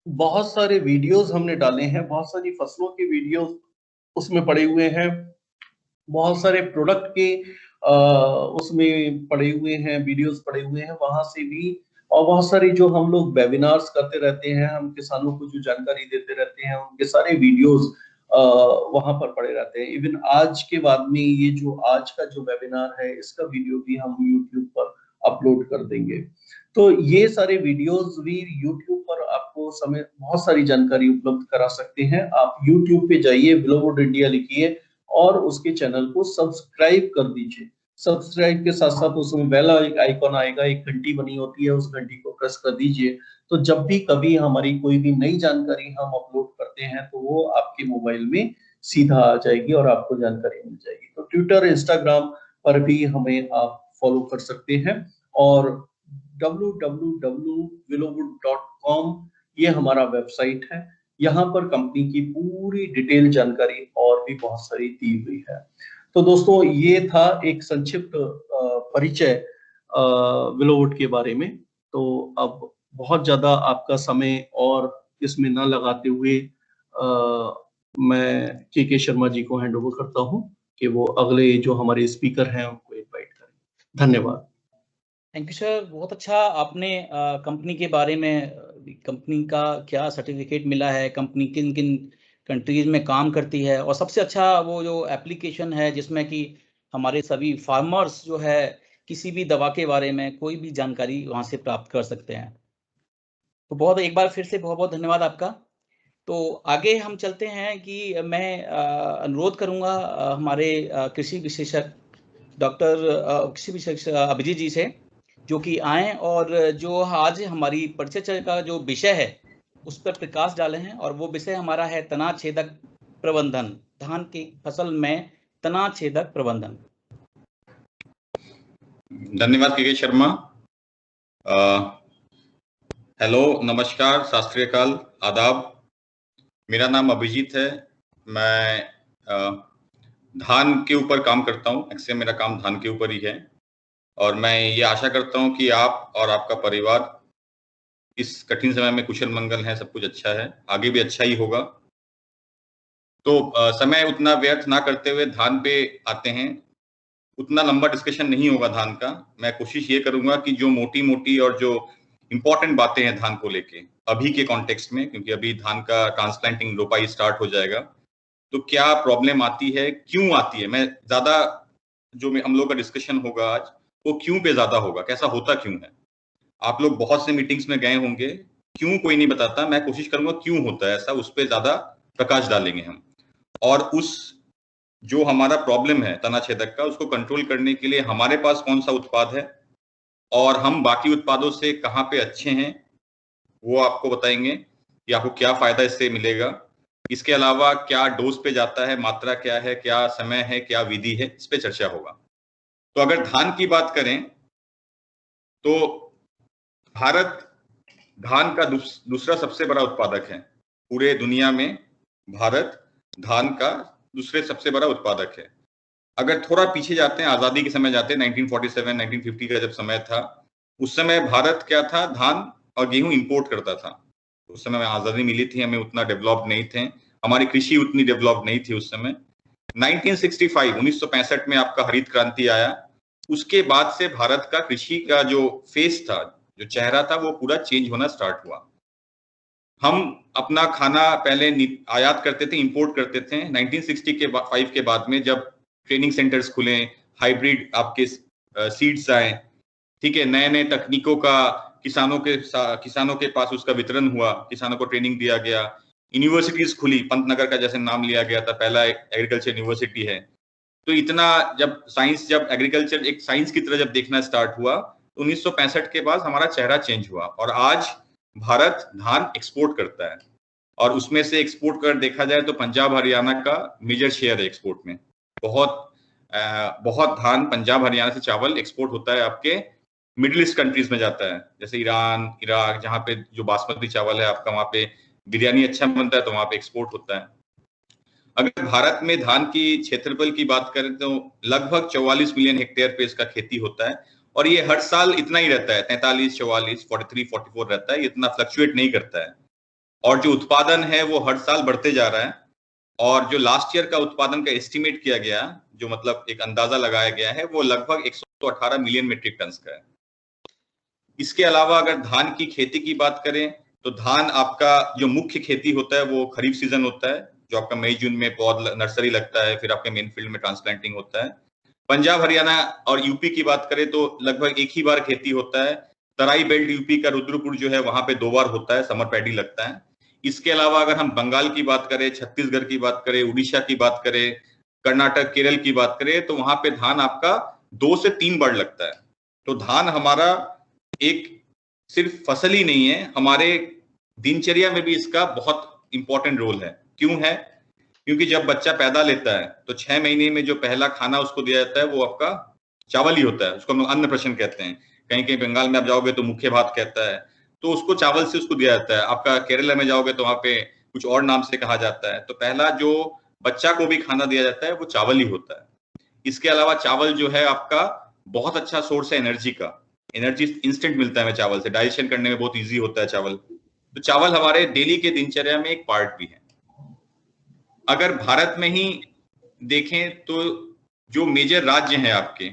बहुत सारे वीडियोस हमने डाले हैं, बहुत सारी फसलों के वीडियोस उसमें पड़े हुए हैं, बहुत सारे प्रोडक्ट के उसमें पड़े हुए हैं, वीडियोस पड़े हुए हैं वहां से भी, और बहुत सारी जो हम लोग वेबिनार्स करते रहते हैं, हम किसानों को जो जानकारी देते रहते हैं, उनके सारे वीडियोस वहां पर पड़े रहते हैं। इवन आज के बाद में ये जो आज का जो वेबिनार है, इसका वीडियो भी हम YouTube पर अपलोड कर देंगे। तो ये सारे वीडियोस भी YouTube पर आपको समय बहुत सारी जानकारी उपलब्ध करा सकते हैं। आप YouTube पे जाइए, बिलोवुड इंडिया लिखिए और उसके चैनल को सब्सक्राइब कर दीजिए। सब्सक्राइब के साथ साथ उसमें बेल आइकॉन आएगा, एक घंटी बनी होती है, उस घंटी को प्रेस कर दीजिए, तो जब भी कभी हमारी कोई भी नई जानकारी हम अपलोड करते हैं तो वो आपके मोबाइल में सीधा आ जाएगी और आपको जानकारी मिल जाएगी। तो ट्विटर, इंस्टाग्राम पर भी हमें आप फॉलो कर सकते हैं, और www.billowwood.com ये हमारा वेबसाइट है। यहाँ पर कंपनी की पूरी डिटेल जानकारी और भी बहुत सारी दी हुई है। तो दोस्तों ये था एक संक्षिप्त परिचय बिलोवुड के बारे में। तो अब बहुत ज्यादा आपका समय और इसमें न लगाते हुए मैं के शर्मा जी को हैंड ओवर करता हूं कि वो अगले जो हमारे स्पीकर हैं उनको इनवाइट करें। धन्यवाद। थैंक यू सर, बहुत अच्छा आपने कंपनी के बारे में, कंपनी का क्या सर्टिफिकेट मिला है, कंपनी किन किन कंट्रीज में काम करती है, और सबसे अच्छा वो जो एप्लीकेशन है जिसमें कि हमारे सभी फार्मर्स जो है किसी भी दवा के बारे में कोई भी जानकारी वहां से प्राप्त कर सकते हैं। तो बहुत एक बार फिर से बहुत बहुत धन्यवाद आपका। तो आगे हम चलते हैं कि मैं अनुरोध करूंगा हमारे कृषि विशेषज्ञ डॉक्टर कृषि विशेषज्ञ अभिजीत जी से, जो कि आए और जो आज हमारी परिचर्चा का जो विषय है उस पर प्रकाश डाले हैं, और वो विषय हमारा है तना छेदक प्रबंधन, धान की फसल में तना छेदक प्रबंधन। धन्यवाद के शर्मा। हेलो, नमस्कार, सत श्री अकाल, आदाब। मेरा नाम अभिजीत है। मैं धान के ऊपर काम करता हूँ। एक्चुअली मेरा काम धान के ऊपर ही है, और मैं ये आशा करता हूँ कि आप और आपका परिवार इस कठिन समय में कुशल मंगल है, सब कुछ अच्छा है, आगे भी अच्छा ही होगा। तो समय उतना व्यर्थ ना करते हुए धान पे आते हैं। उतना लंबा डिस्कशन नहीं होगा धान का। मैं कोशिश ये करूंगा कि जो मोटी मोटी और जो इंपॉर्टेंट बातें हैं धान को लेके अभी के कॉन्टेक्स्ट में, क्योंकि अभी धान का ट्रांसप्लांटिंग रोपाई स्टार्ट हो जाएगा, तो क्या प्रॉब्लम आती है, क्यों आती है। मैं ज्यादा जो हम लोग का डिस्कशन होगा आज वो क्यों पे ज्यादा होगा, कैसा होता क्यों है। आप लोग बहुत से मीटिंग्स में गए होंगे, क्यों कोई नहीं बताता। मैं कोशिश करूंगा क्यों होता है ऐसा, उस पर ज्यादा प्रकाश डालेंगे हम। और उस जो हमारा प्रॉब्लम है तना छेदक का, उसको कंट्रोल करने के लिए हमारे पास कौन सा उत्पाद है और हम बाकी उत्पादों से कहाँ पे अच्छे हैं, वो आपको बताएंगे कि आपको क्या फायदा इससे मिलेगा। इसके अलावा क्या डोज पे जाता है, मात्रा क्या है, क्या समय है, क्या विधि है, इस पे चर्चा होगा। तो अगर धान की बात करें तो भारत धान का दूसरा सबसे बड़ा उत्पादक है पूरे दुनिया में। भारत धान का दूसरे सबसे बड़ा उत्पादक है। अगर थोड़ा पीछे जाते हैं, आजादी के समय जाते हैं, 1947 1950 का जब समय था, उस समय भारत क्या था, धान और गेहूं इंपोर्ट करता था। उस समय आजादी मिली थी, हमें उतना डेवलप नहीं थे, हमारी कृषि उतनी डेवलप नहीं थी उस समय। 1965 में आपका हरित क्रांति आया। उसके बाद से भारत का कृषि का जो फेस था, जो चेहरा था, वो पूरा चेंज होना स्टार्ट हुआ। हम अपना खाना पहले आयात करते थे, इंपोर्ट करते थे। 1965 के बाद में जब ट्रेनिंग सेंटर्स खुले, हाइब्रिड आपके सीड्स आए, ठीक है, नए नए तकनीकों का किसानों के पास उसका वितरण हुआ, किसानों को ट्रेनिंग दिया गया, यूनिवर्सिटीज खुली, पंतनगर का जैसे नाम लिया गया था, पहला एग्रीकल्चर यूनिवर्सिटी है। तो इतना जब एग्रीकल्चर एक साइंस की तरह जब देखना स्टार्ट हुआ, तो 1965 के बाद हमारा चेहरा चेंज हुआ, और आज भारत धान एक्सपोर्ट करता है। और उसमें से एक्सपोर्ट कर देखा जाए तो पंजाब हरियाणा का मेजर शेयर है एक्सपोर्ट में। बहुत धान पंजाब हरियाणा से चावल एक्सपोर्ट होता है, आपके मिडिल ईस्ट कंट्रीज में जाता है, जैसे ईरान, इराक, जहाँ पे जो बासमती चावल है आपका, वहां पे बिरयानी अच्छा बनता है, तो वहां पे एक्सपोर्ट होता है। अगर भारत में धान की क्षेत्रफल की बात करें तो लगभग 44 मिलियन हेक्टेयर पे इसका खेती होता है, और ये हर साल इतना ही रहता है, 43, 44, 43, 44 रहता है, इतना फ्लक्चुएट नहीं करता है। और जो उत्पादन है वो हर साल बढ़ते जा रहा है, और जो लास्ट ईयर का उत्पादन का एस्टिमेट किया गया, जो मतलब एक अंदाजा लगाया गया है, वो लगभग 118 मिलियन मीट्रिक टन का है। इसके अलावा अगर धान की खेती की बात करें तो धान आपका जो मुख्य खेती होता है वो खरीफ सीजन होता है, जो आपका मई जून में पौध नर्सरी लगता है, फिर आपके मेन फील्ड में ट्रांसप्लांटिंग होता है। पंजाब हरियाणा और यूपी की बात करें तो लगभग एक ही बार खेती होता है। तराई बेल्ट यूपी का रुद्रपुर जो है वहां पे 2 बार होता है, समर पैडी लगता है। इसके अलावा अगर हम बंगाल की बात करें, छत्तीसगढ़ की बात करें, उड़ीसा की बात करें, कर्नाटक, केरल की बात करें, तो वहां पे धान आपका 2 से 3 बार लगता है। तो धान हमारा एक सिर्फ फसल ही नहीं है, हमारे दिनचर्या में भी इसका बहुत इंपॉर्टेंट रोल है। क्यों है? क्योंकि जब बच्चा पैदा लेता है तो 6 महीने में जो पहला खाना उसको दिया जाता है वो आपका चावल ही होता है, उसको हम लोग अन्न प्राशन कहते हैं। कहीं कहीं बंगाल में आप जाओगे तो मुख्य भात कहता है, तो उसको चावल से उसको दिया जाता है। आपका केरला में जाओगे तो वहां पे कुछ और नाम से कहा जाता है। तो पहला जो बच्चा को भी खाना दिया जाता है वो चावल ही होता है। इसके अलावा चावल जो है आपका बहुत अच्छा सोर्स है एनर्जी का, एनर्जी इंस्टेंट मिलता है हमें चावल से, डाइजेशन करने में बहुत इजी होता है चावल। तो चावल हमारे डेली के दिनचर्या में एक पार्ट भी है। अगर भारत में ही देखें तो जो मेजर राज्य हैं आपके,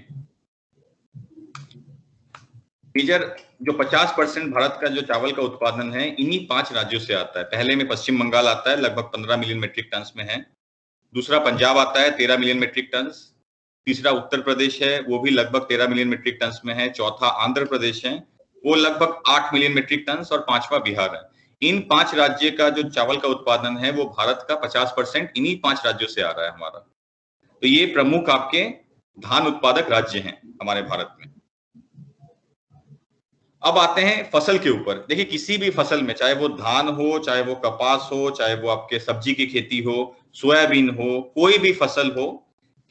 मेजर जो 50% भारत का जो चावल का उत्पादन है इन्हीं 5 राज्यों से आता है। पहले में पश्चिम बंगाल आता है, लगभग 15 मिलियन मीट्रिक टन में है। दूसरा पंजाब आता है, 13 मिलियन मीट्रिक टन। तीसरा उत्तर प्रदेश है, वो भी लगभग 13 मिलियन मीट्रिक टन में है। चौथा आंध्र प्रदेश है, वो लगभग 8 मिलियन मेट्रिक टन और 5वां बिहार है। इन 5 राज्य का जो चावल का उत्पादन है वो भारत का 50% इन्हीं 5 राज्यों से आ रहा है हमारा। तो ये प्रमुख आपके धान उत्पादक राज्य हैं हमारे भारत में। अब आते हैं फसल के ऊपर। देखिए किसी भी फसल में, चाहे वो धान हो, चाहे वो कपास हो, चाहे वो आपके सब्जी की खेती हो, सोयाबीन हो, कोई भी फसल हो,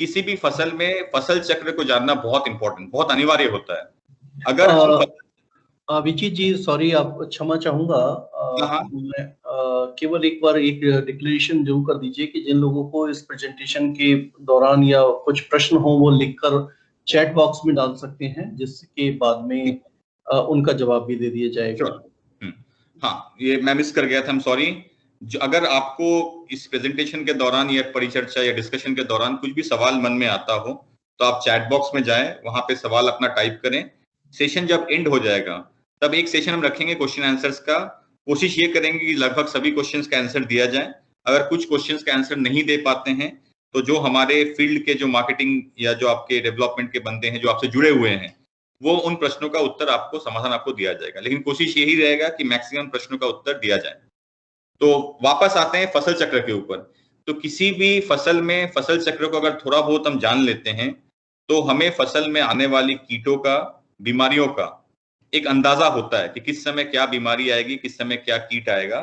किसी भी फसल में फसल चक्र को जानना बहुत इंपॉर्टेंट, बहुत अनिवार्य होता है। अगर हम अभिजीत जी, सॉरी, आप क्षमा चाहूंगा, मैं केवल एक बार एक डिक्लेरेशन जरूर कर दीजिए कि जिन लोगों को इस प्रेजेंटेशन के दौरान या कुछ प्रश्न हो वो लिखकर चैट बॉक्स में डाल सकते हैं, जिसके बाद में उनका जवाब भी दे दिया जाएगा। हाँ, ये मैं मिस कर गया था, I'm सॉरी। अगर आपको इस प्रेजेंटेशन के दौरान या परिचर्चा या डिस्कशन के दौरान कुछ भी सवाल मन में आता हो तो आप चैट बॉक्स में जाएं, वहां पे सवाल अपना टाइप करें। सेशन जब एंड हो जाएगा तब एक सेशन हम रखेंगे क्वेश्चन आंसर्स का। कोशिश ये करेंगे कि लगभग सभी क्वेश्चंस का आंसर दिया जाए। अगर कुछ क्वेश्चंस का आंसर नहीं दे पाते हैं तो जो हमारे फील्ड के जो मार्केटिंग या जो आपके डेवलपमेंट के बंदे हैं जो आपसे जुड़े हुए हैं, वो उन प्रश्नों का उत्तर आपको, समाधान आपको दिया जाएगा। लेकिन कोशिश यही रहेगा कि मैक्सिमम प्रश्नों का उत्तर दिया जाए। तो वापस आते हैं फसल चक्र के ऊपर। तो किसी भी फसल में फसल चक्र को अगर थोड़ा बहुत हम जान लेते हैं तो हमें फसल में आने वाली कीटों का, बीमारियों का एक अंदाजा होता है कि किस समय क्या बीमारी आएगी, किस समय क्या कीट आएगा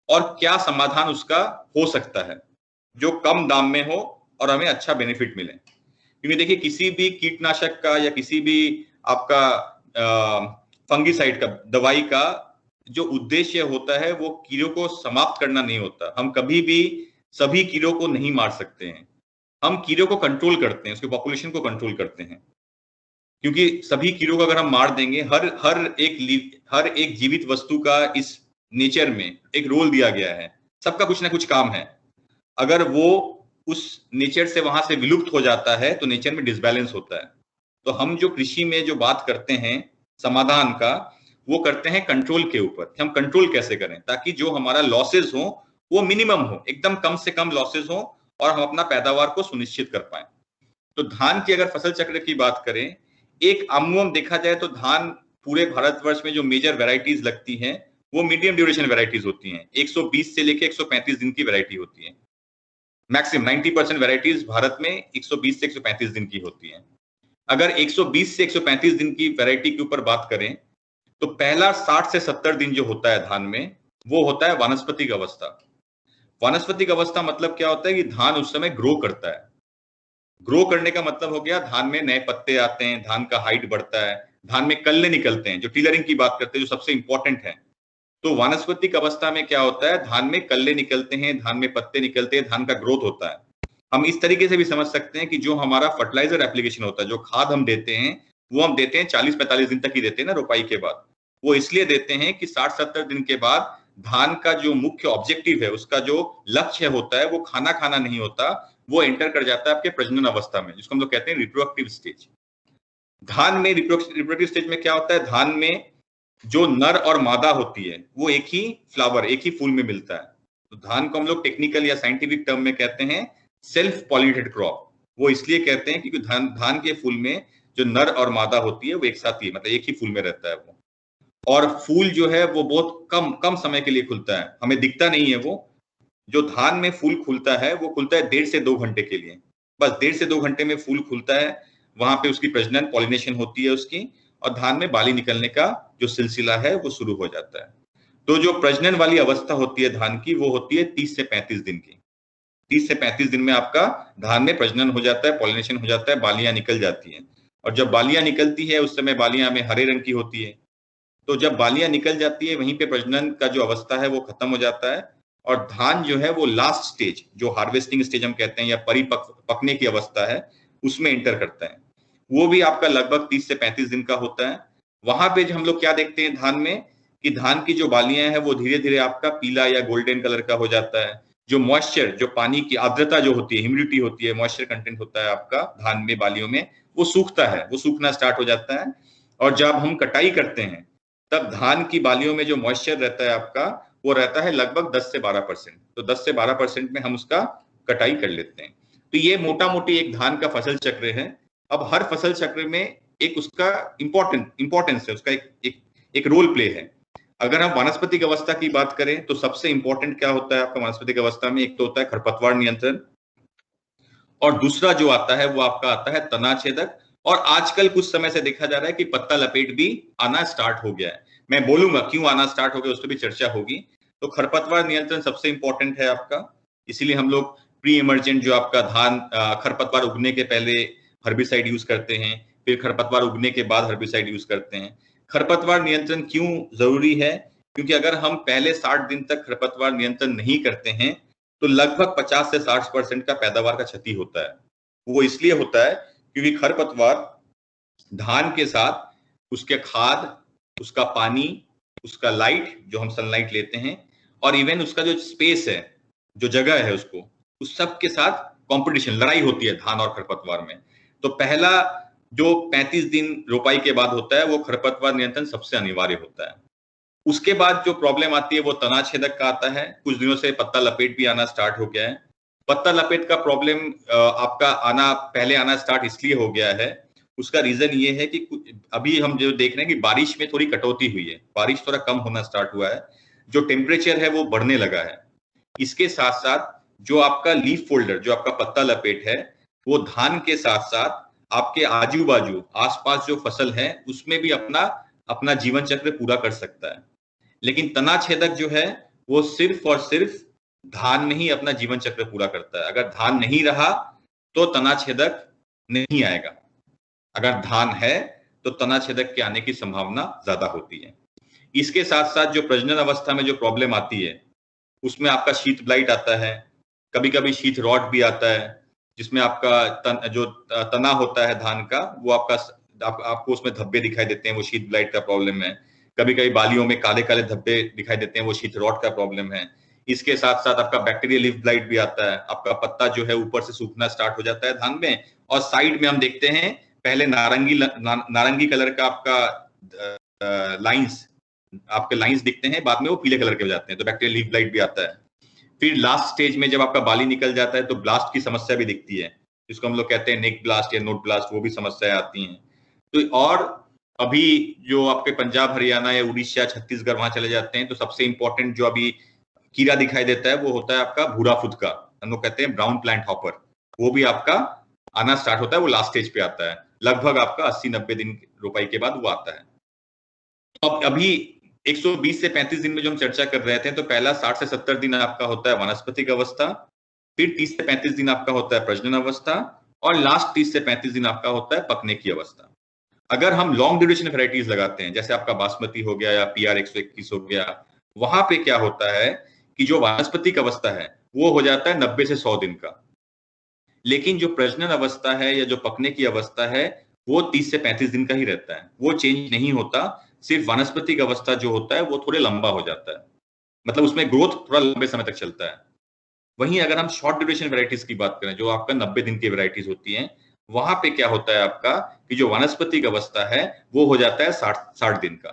और क्या समाधान उसका हो सकता है जो कम दाम में हो और हमें अच्छा बेनिफिट मिले। क्योंकि देखिए किसी भी कीटनाशक का या किसी भी आपका फंगीसाइड का, दवाई का जो उद्देश्य होता है वो कीड़ों को समाप्त करना नहीं होता। हम कभी भी सभी कीड़ों को नहीं मार सकते हैं, हम कीड़ों को कंट्रोल करते हैं, उसके पॉपुलेशन को कंट्रोल करते हैं। क्योंकि सभी कीड़ों को अगर हम मार देंगे, हर एक जीवित वस्तु का इस नेचर में एक रोल दिया गया है, सबका कुछ ना कुछ काम है। अगर वो उस नेचर से वहां से विलुप्त हो जाता है तो नेचर में डिसबैलेंस होता है। तो हम जो कृषि में जो बात करते हैं समाधान का, वो करते हैं कंट्रोल के ऊपर। हम कंट्रोल कैसे करें ताकि जो हमारा लॉसेस हो वो मिनिमम हो, एकदम कम से कम लॉसेस हो और हम अपना पैदावार को सुनिश्चित कर पाए। तो धान की अगर फसल चक्र की बात करें, एक अमूमन देखा जाए तो धान पूरे भारतवर्ष में जो मेजर वेराइटीज लगती हैं वो मीडियम ड्यूरेशन वेराइटीज होती हैं। 120 से लेके 135 दिन की वेराइटी होती है। मैक्सिमम 90% वेराइटीज भारत में 120 से 135 दिन की होती हैं। अगर 120 से 135 दिन की वेराइटी के ऊपर बात करें तो पहला 60 से 70 दिन जो होता है धान में, वो होता है वानस्पतिक अवस्था। वानस्पतिक अवस्था मतलब क्या होता है कि धान उस समय ग्रो करता है। ग्रो करने का मतलब हो गया धान में नए पत्ते आते हैं, धान का हाइट बढ़ता है, धान में कल्ले निकलते हैं, जो टिलरिंग की बात करते हैं जो सबसे इंपॉर्टेंट है। तो वानस्पतिक अवस्था में क्या होता है, धान में कल्ले निकलते हैं, धान में पत्ते निकलते हैं, धान का ग्रोथ होता है। हम इस तरीके से भी समझ सकते हैं कि जो हमारा फर्टिलाइजर एप्लीकेशन होता है, जो खाद हम देते हैं, वो हम देते हैं 40-45 दिन तक ही देते हैं ना रोपाई के बाद। वो इसलिए देते हैं कि 60-70 दिन के बाद धान का जो मुख्य ऑब्जेक्टिव है, उसका जो लक्ष्य होता है वो खाना खाना नहीं होता, वो एंटर कर जाता है आपके प्रजनन अवस्था में, जिसको हम लोग कहते हैं रिप्रोडक्टिव स्टेज। धान में रिप्रोडक्टिव स्टेज में क्या होता है, धान में जो नर और मादा होती है वो एक ही फ्लावर, एक ही फूल में मिलता है। तो धान को हम लोग टेक्निकल या साइंटिफिक टर्म में कहते हैं सेल्फ पॉलिनेटेड क्रॉप। वो इसलिए कहते हैं क्योंकि धान के फूल में जो नर और मादा होती है वो एक साथ ही, मतलब एक ही फूल में रहता है वो। और फूल जो है वो बहुत कम समय के लिए खुलता है, हमें दिखता नहीं है। वो जो धान में फूल खुलता है वो खुलता है 1.5 से 2 घंटे के लिए, बस 1.5 से 2 घंटे में फूल खुलता है। वहां पे उसकी प्रजनन, पॉलिनेशन होती है उसकी, और धान में बाली निकलने का जो सिलसिला है वो शुरू हो जाता है। तो जो प्रजनन वाली अवस्था होती है धान की, वो होती है 30 से 35 दिन की। 30 से 35 दिन में आपका धान में प्रजनन हो जाता है, पॉलिनेशन हो जाता है, बालियां निकल जाती हैं। और जब बालियां निकलती है उस समय बालियां हमें हरे रंग की होती है। तो जब बालियां निकल जाती है वहीं पे प्रजनन का जो अवस्था है वो खत्म हो जाता है और धान जो है वो लास्ट स्टेज, जो हार्वेस्टिंग स्टेज हम कहते हैं या पकने की अवस्था है, उसमें एंटर करता है। वो भी आपका लगभग 30 से 35 दिन का होता है। वहां पे जो हम लोग क्या देखते हैं धान में, कि धान की जो बालियां हैं वो धीरे धीरे आपका पीला या गोल्डन कलर का हो जाता है। जो मॉइस्चर, जो पानी की आर्द्रता जो होती है, ह्यूमिडिटी होती है, मॉइस्चर कंटेंट होता है आपका धान में, बालियों में, वो सूखता है, वो सूखना स्टार्ट हो जाता है। और जब हम कटाई करते हैं तब धान की बालियों में जो मॉइस्चर रहता है आपका, वो रहता है लगभग 10 से 12%। तो 10 से 12% में हम उसका कटाई कर लेते हैं। तो ये मोटा मोटी एक धान का फसल चक्र है। अब हर फसल चक्र में एक उसका इंपॉर्टेंस है, उसका एक रोल प्ले है। अगर हम वानस्पतिक अवस्था की बात करें तो सबसे इंपॉर्टेंट क्या होता है आपका वानस्पतिक अवस्था में, एक तो होता है खरपतवार नियंत्रण, और दूसरा जो आता है वो आपका आता है तनाछेदक। और आजकल कुछ समय से देखा जा रहा है कि पत्ता लपेट भी आना स्टार्ट हो गया है। मैं बोलूंगा क्यों आना स्टार्ट हो गया, उस पर भी चर्चा होगी। तो खरपतवार नियंत्रण सबसे इंपॉर्टेंट है आपका, इसीलिए हम लोग प्री इमर्जेंट जो आपका धान खरपतवार उगने के पहले हर्बिसाइड यूज करते हैं, फिर खरपतवार उगने के बाद हर्बिसाइड यूज करते हैं। खरपतवार नियंत्रण क्यों जरूरी है? क्योंकि अगर हम पहले 60 दिन तक खरपतवार नियंत्रण नहीं करते हैं तो लगभग 50 से 60% का पैदावार का क्षति होता है। वो इसलिए होता है क्योंकि खरपतवार धान के साथ उसके खाद, उसका पानी, उसका लाइट जो हम सनलाइट लेते हैं, और इवन उसका जो स्पेस है, जो जगह है उसको, उस सब के साथ कंपटीशन, लड़ाई होती है धान और खरपतवार में। तो पहला जो 35 दिन रोपाई के बाद होता है वो खरपतवार नियंत्रण सबसे अनिवार्य होता है। उसके बाद जो प्रॉब्लम आती है वो तनाछेदक का आता है। कुछ दिनों से पत्ता लपेट भी आना स्टार्ट हो गया है। पत्ता लपेट का प्रॉब्लम आपका आना पहले आना स्टार्ट इसलिए हो गया है, उसका रीजन ये है कि अभी हम जो देख रहे हैं कि बारिश में थोड़ी कटौती हुई है, बारिश थोड़ा कम होना स्टार्ट हुआ है, जो टेम्परेचर है वो बढ़ने लगा है। इसके साथ साथ जो आपका लीफ फोल्डर, जो आपका पत्ता लपेट है, वो धान के साथ साथ आपके आजू बाजू आसपास जो फसल है उसमें भी अपना जीवन चक्र पूरा कर सकता है। लेकिन तनाछेदक जो है वो सिर्फ और सिर्फ धान में ही अपना जीवन चक्र पूरा करता है। अगर धान नहीं रहा तो तनाछेदक नहीं आएगा, अगर धान है तो तनाछेदक के आने की संभावना ज्यादा होती है। इसके साथ साथ जो प्रजनन अवस्था में जो प्रॉब्लम आती है उसमें आपका शीथ ब्लाइट आता है, कभी कभी शीथ रॉट भी आता है, जिसमें आपका जो तना होता है धान का वो आपको उसमें धब्बे दिखाई देते हैं, वो शीथ ब्लाइट का प्रॉब्लम है। कभी कभी बालियों में काले काले धब्बे दिखाई देते हैं, वो शीथ रॉट का प्रॉब्लम है। इसके साथ साथ आपका बैक्टीरियल लीफ ब्लाइट भी आता है, आपका पत्ता जो है ऊपर से सूखना स्टार्ट हो जाता है धान में, और साइड में हम देखते हैं पहले नारंगी कलर का आपका लाइंस दिखते हैं, बाद में वो पीले कलर के हो जाते हैं, तो बैक्टीरियल लीफ ब्लाइट भी आता है। फिर लास्ट स्टेज में जब आपका बाली निकल जाता है तो ब्लास्ट की समस्या भी दिखती है, जिसको हम लोग कहते हैं नेक ब्लास्ट या नोट ब्लास्ट, वो भी समस्याएं आती हैं। तो और अभी जो आपके पंजाब, हरियाणा या उड़ीसा, छत्तीसगढ़ वहां चले जाते हैं तो सबसे इंपॉर्टेंट जो अभी कीड़ा दिखाई देता है वो होता है आपका भूरा फुदका, हम लोग कहते हैं ब्राउन प्लांट हॉपर। वो भी आपका आना स्टार्ट होता है, वो लास्ट स्टेज पे आता है, लगभग आपका 80-90 दिन रोपाई के बाद वो आता है। अब अभी 120 से 35 दिन में जो हम चर्चा कर रहे थे, तो पहला 60 से 70 दिन आपका होता है वानस्पतिक अवस्था, फिर 30 से 35 दिन आपका होता है प्रजनन अवस्था, और लास्ट 30 से 35 दिन आपका होता है पकने की अवस्था। अगर हम लॉन्ग ड्यूरेशन वैरायटीज लगाते हैं, जैसे आपका बासमती हो गया या PR 121 हो गया, वहां पे क्या होता है कि जो वानस्पतिक अवस्था है वो हो जाता है 90 से 100 दिन का, लेकिन जो प्रजनन अवस्था है या जो पकने की अवस्था है वो 30 से 35 दिन का ही रहता है, वो चेंज नहीं होता। सिर्फ वानस्पतिक अवस्था जो होता है वो थोड़े लंबा हो जाता है, मतलब उसमें ग्रोथ थोड़ा लंबे समय तक चलता है। वहीं अगर हम शॉर्ट ड्यूरेशन वैरायटीज की बात करें, जो आपका 90 दिन की वैरायटीज होती हैं, वहां पे क्या होता है आपका कि जो वानस्पतिक अवस्था है वो हो जाता है 60 दिन का,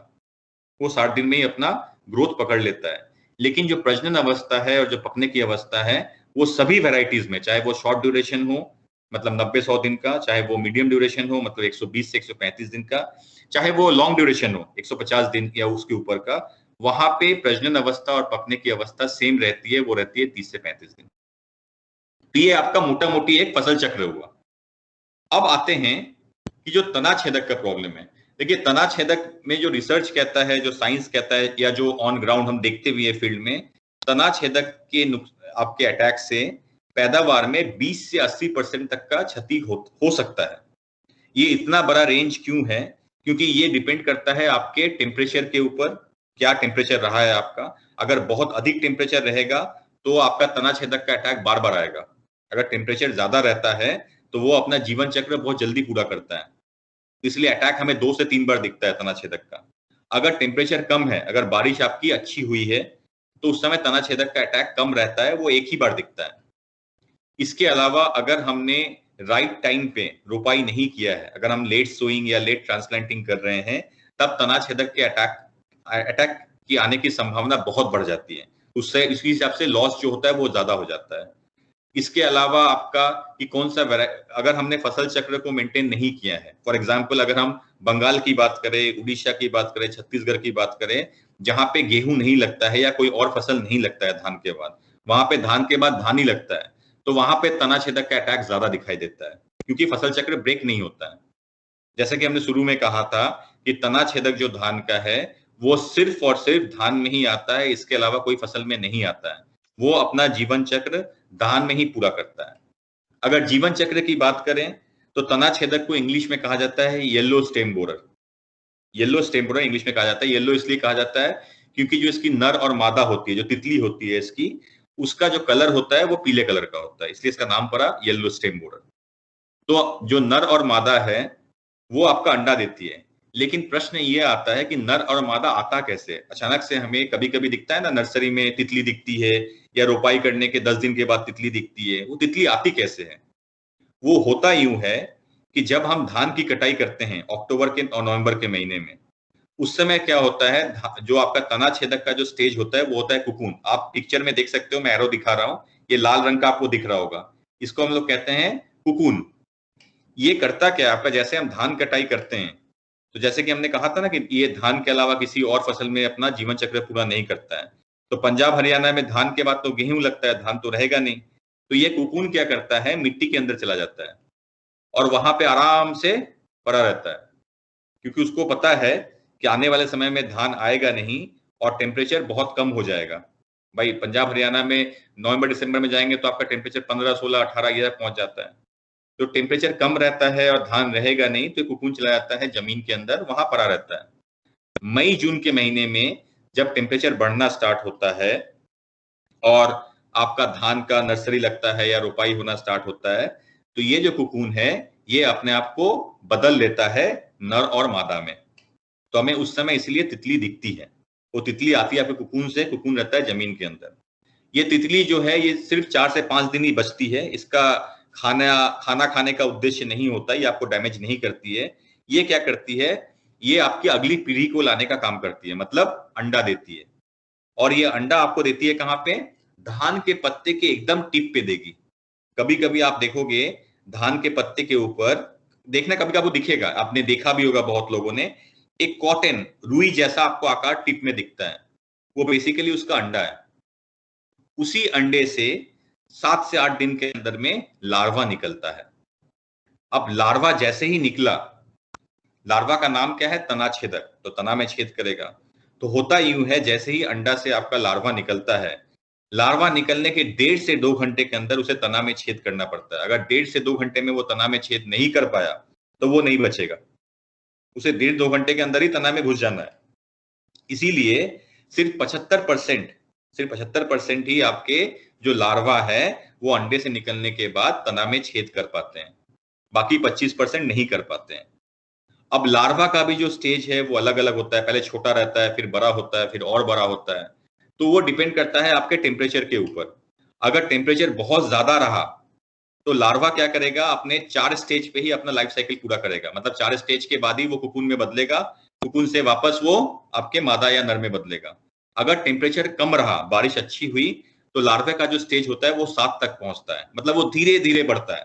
वो 60 दिन में ही अपना ग्रोथ पकड़ लेता है। लेकिन जो प्रजनन अवस्था है और जो पकने की अवस्था है वो सभी वैरायटीज में, चाहे वो शॉर्ट ड्यूरेशन हो मतलब 90-100 दिन का, चाहे वो मीडियम ड्यूरेशन हो मतलब 120 से 135 दिन का, चाहे वो लॉन्ग ड्यूरेशन हो 150 दिन या उसके ऊपर का, वहां पे प्रजनन अवस्था और पकने की अवस्था सेम रहती है, वो रहती है 30 से 35 दिन। तो ये आपका मोटा मोटी एक फसल चक्र हुआ। अब आते हैं कि जो तना छेदक का प्रॉब्लम है। देखिए, तना छेदक में जो रिसर्च कहता है, जो साइंस कहता है, या जो ऑन ग्राउंड हम देखते हुए है फील्ड में, तना छेदक के आपके अटैक से पैदावार में 20 से 80% तक का क्षति हो सकता है। ये इतना बड़ा रेंज क्यों है? क्योंकि ये डिपेंड करता है आपके टेम्परेचर के ऊपर, क्या टेम्परेचर रहा है आपका। अगर बहुत अधिक टेम्परेचर रहेगा तो आपका तना छेदक का अटैक बार बार आएगा। अगर टेम्परेचर ज्यादा रहता है तो वो अपना जीवन चक्र बहुत जल्दी पूरा करता है, इसलिए अटैक हमें 2 से 3 बार दिखता है तना छेदक का। अगर टेम्परेचर कम है, अगर बारिश आपकी अच्छी हुई है, तो उस समय तना छेदक का अटैक कम रहता है, वो एक ही बार दिखता है। इसके अलावा अगर हमने राइट टाइम पे रोपाई नहीं किया है, अगर हम लेट सोइंग या लेट ट्रांसप्लांटिंग कर रहे हैं, तब तना छेदक के अटैक की आने की संभावना बहुत बढ़ जाती है। उससे इसी हिसाब से लॉस जो होता है वो ज्यादा हो जाता है। इसके अलावा आपका कि कौन सा अगर हमने फसल चक्र को मेंटेन नहीं किया है, फॉर एग्जांपल अगर हम बंगाल की बात करें, उड़ीसा की बात करें, छत्तीसगढ़ की बात करें, जहां पे गेहूं नहीं लगता है या कोई और फसल नहीं लगता है धान के बाद, वहां पे धान के बाद धान ही लगता है, तो वहां पे तनाछेदक का अटैक ज्यादा दिखाई देता है क्योंकि फसल चक्र ब्रेक नहीं होता है। जैसे कि हमने शुरू में कहा था कि तनाछेदक जो धान का है वो सिर्फ और सिर्फ धान में ही आता है, इसके अलावा कोई फसल में नहीं आता है। वो अपना जीवन चक्र धान में ही पूरा करता है। अगर जीवन चक्र की बात करें तो तनाछेदक को इंग्लिश में कहा जाता है yellow stem borer. Yellow stem borer English में कहा जाता है। येलो इसलिए कहा जाता है क्योंकि जो इसकी नर और मादा होती है, जो तितली होती है इसकी, उसका जो कलर होता है वो पीले कलर का होता है, इसलिए इसका नाम पड़ा येलो स्टेम बोरर। तो जो नर और मादा है वो आपका अंडा देती है, लेकिन प्रश्न ये आता है कि नर और मादा आता कैसे? अचानक से हमें कभी कभी दिखता है ना, नर्सरी में तितली दिखती है या रोपाई करने के 10 दिन के बाद तितली दिखती है, वो तितली आती कैसे है? वो होता यूं है कि जब हम धान की कटाई करते हैं अक्टूबर के और नवंबर के महीने में, उस समय क्या होता है, जो आपका तनाछेदक का जो स्टेज होता है वो होता है कुकून। आप पिक्चर में देख सकते हो, मैं एरो दिखा रहा हूं, ये लाल रंग का आपको दिख रहा होगा, इसको हम लोग कहते हैं कुकून। ये करता क्या आपका, जैसे हम धान कटाई करते हैं तो जैसे कि हमने कहा था ना कि ये धान के अलावा किसी और फसल में अपना जीवन चक्र पूरा नहीं करता है, तो पंजाब हरियाणा में धान के बाद तो गेहूं लगता है, धान तो रहेगा नहीं, तो ये कुकून क्या करता है, मिट्टी के अंदर चला जाता है और वहां पे आराम से पड़ा रहता है, क्योंकि उसको पता है कि आने वाले समय में धान आएगा नहीं और टेम्परेचर बहुत कम हो जाएगा। भाई पंजाब हरियाणा में नवंबर दिसंबर में जाएंगे तो आपका टेम्परेचर 15, 16, 18 ये पहुंच जाता है, तो टेम्परेचर कम रहता है और धान रहेगा नहीं, तो कुकून चला जाता है जमीन के अंदर, वहां पड़ा रहता है। मई जून के महीने में जब टेम्परेचर बढ़ना स्टार्ट होता है और आपका धान का नर्सरी लगता है या रोपाई होना स्टार्ट होता है, तो ये जो कुकून है ये अपने आप को बदल लेता है नर और मादा में। तो हमें उस समय इसलिए तितली दिखती है, वो तितली आती है आपके कुकून से, कुकून रहता है जमीन के अंदर। ये तितली जो है ये सिर्फ 4 से 5 दिन ही बचती है, इसका खाना खाने का उद्देश्य नहीं होता, ये आपको डैमेज नहीं करती है। ये क्या करती है, ये आपकी अगली पीढ़ी को लाने का काम करती है, मतलब अंडा देती है। और ये अंडा आपको देती है कहां पे, धान के पत्ते के एकदम टिप पे देगी। कभी कभी आप देखोगे धान के पत्ते के ऊपर, देखना कभी कभी दिखेगा, आपने देखा भी होगा बहुत लोगों ने, एक कॉटन रुई जैसा आपको आकार टिप में दिखता है, वो बेसिकली उसका अंडा है। उसी अंडे से 7 से 8 दिन के अंदर में लार्वा निकलता है। अब लार्वा जैसे ही निकला, लार्वा का नाम क्या है, तनाछेदक, तो तना में छेद करेगा। तो होता यूं है, जैसे ही अंडा से आपका लार्वा निकलता है, लार्वा निकलने के 1.5 से 2 घंटे के अंदर उसे तना में छेद करना पड़ता है। अगर 1.5 से 2 घंटे में वो तना में छेद नहीं कर पाया तो वो नहीं बचेगा, उसे 1.5-2 घंटे के अंदर ही तना में घुस जाना है। इसीलिए सिर्फ 75% ही आपके जो लार्वा है वो अंडे से निकलने के बाद तना में छेद कर पाते हैं, बाकी 25% नहीं कर पाते हैं। अब लार्वा का भी जो स्टेज है वो अलग अलग होता है, पहले छोटा रहता है, फिर बड़ा होता है, फिर और बड़ा होता है। तो वो डिपेंड करता है आपके टेम्परेचर के ऊपर। अगर टेम्परेचर बहुत ज्यादा रहा तो लार्वा क्या करेगा, अपने 4 स्टेज पे ही अपना लाइफ साइकिल पूरा करेगा, मतलब 4 स्टेज के बाद ही वो कुकून में बदलेगा, कुकून से वापस वो आपके मादा या नर में बदलेगा। अगर टेम्परेचर कम रहा, बारिश अच्छी हुई, तो लार्वे का जो स्टेज होता है वो 7 तक पहुंचता है, मतलब वो धीरे धीरे बढ़ता है।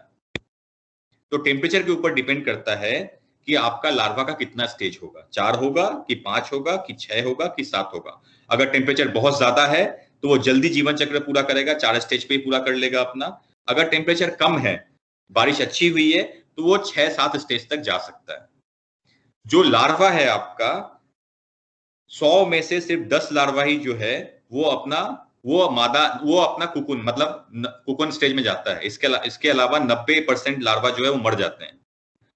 तो टेम्परेचर के ऊपर डिपेंड करता है कि आपका लार्वा का कितना स्टेज होगा, 4 होगा कि 5 होगा कि 6 होगा कि 7 होगा। अगर टेम्परेचर बहुत ज्यादा है तो वो जल्दी जीवन चक्र पूरा करेगा, 4 स्टेज पे ही पूरा कर लेगा अपना। अगर टेम्परेचर कम है, बारिश अच्छी हुई है, तो वो 6-7 स्टेज तक जा सकता है। जो लार्वा है आपका, 100 में से सिर्फ 10 लार्वा ही जो है वो अपना कुकुन, मतलब कुकुन स्टेज में जाता है। इसके अलावा 90% लार्वा जो है वो मर जाते हैं।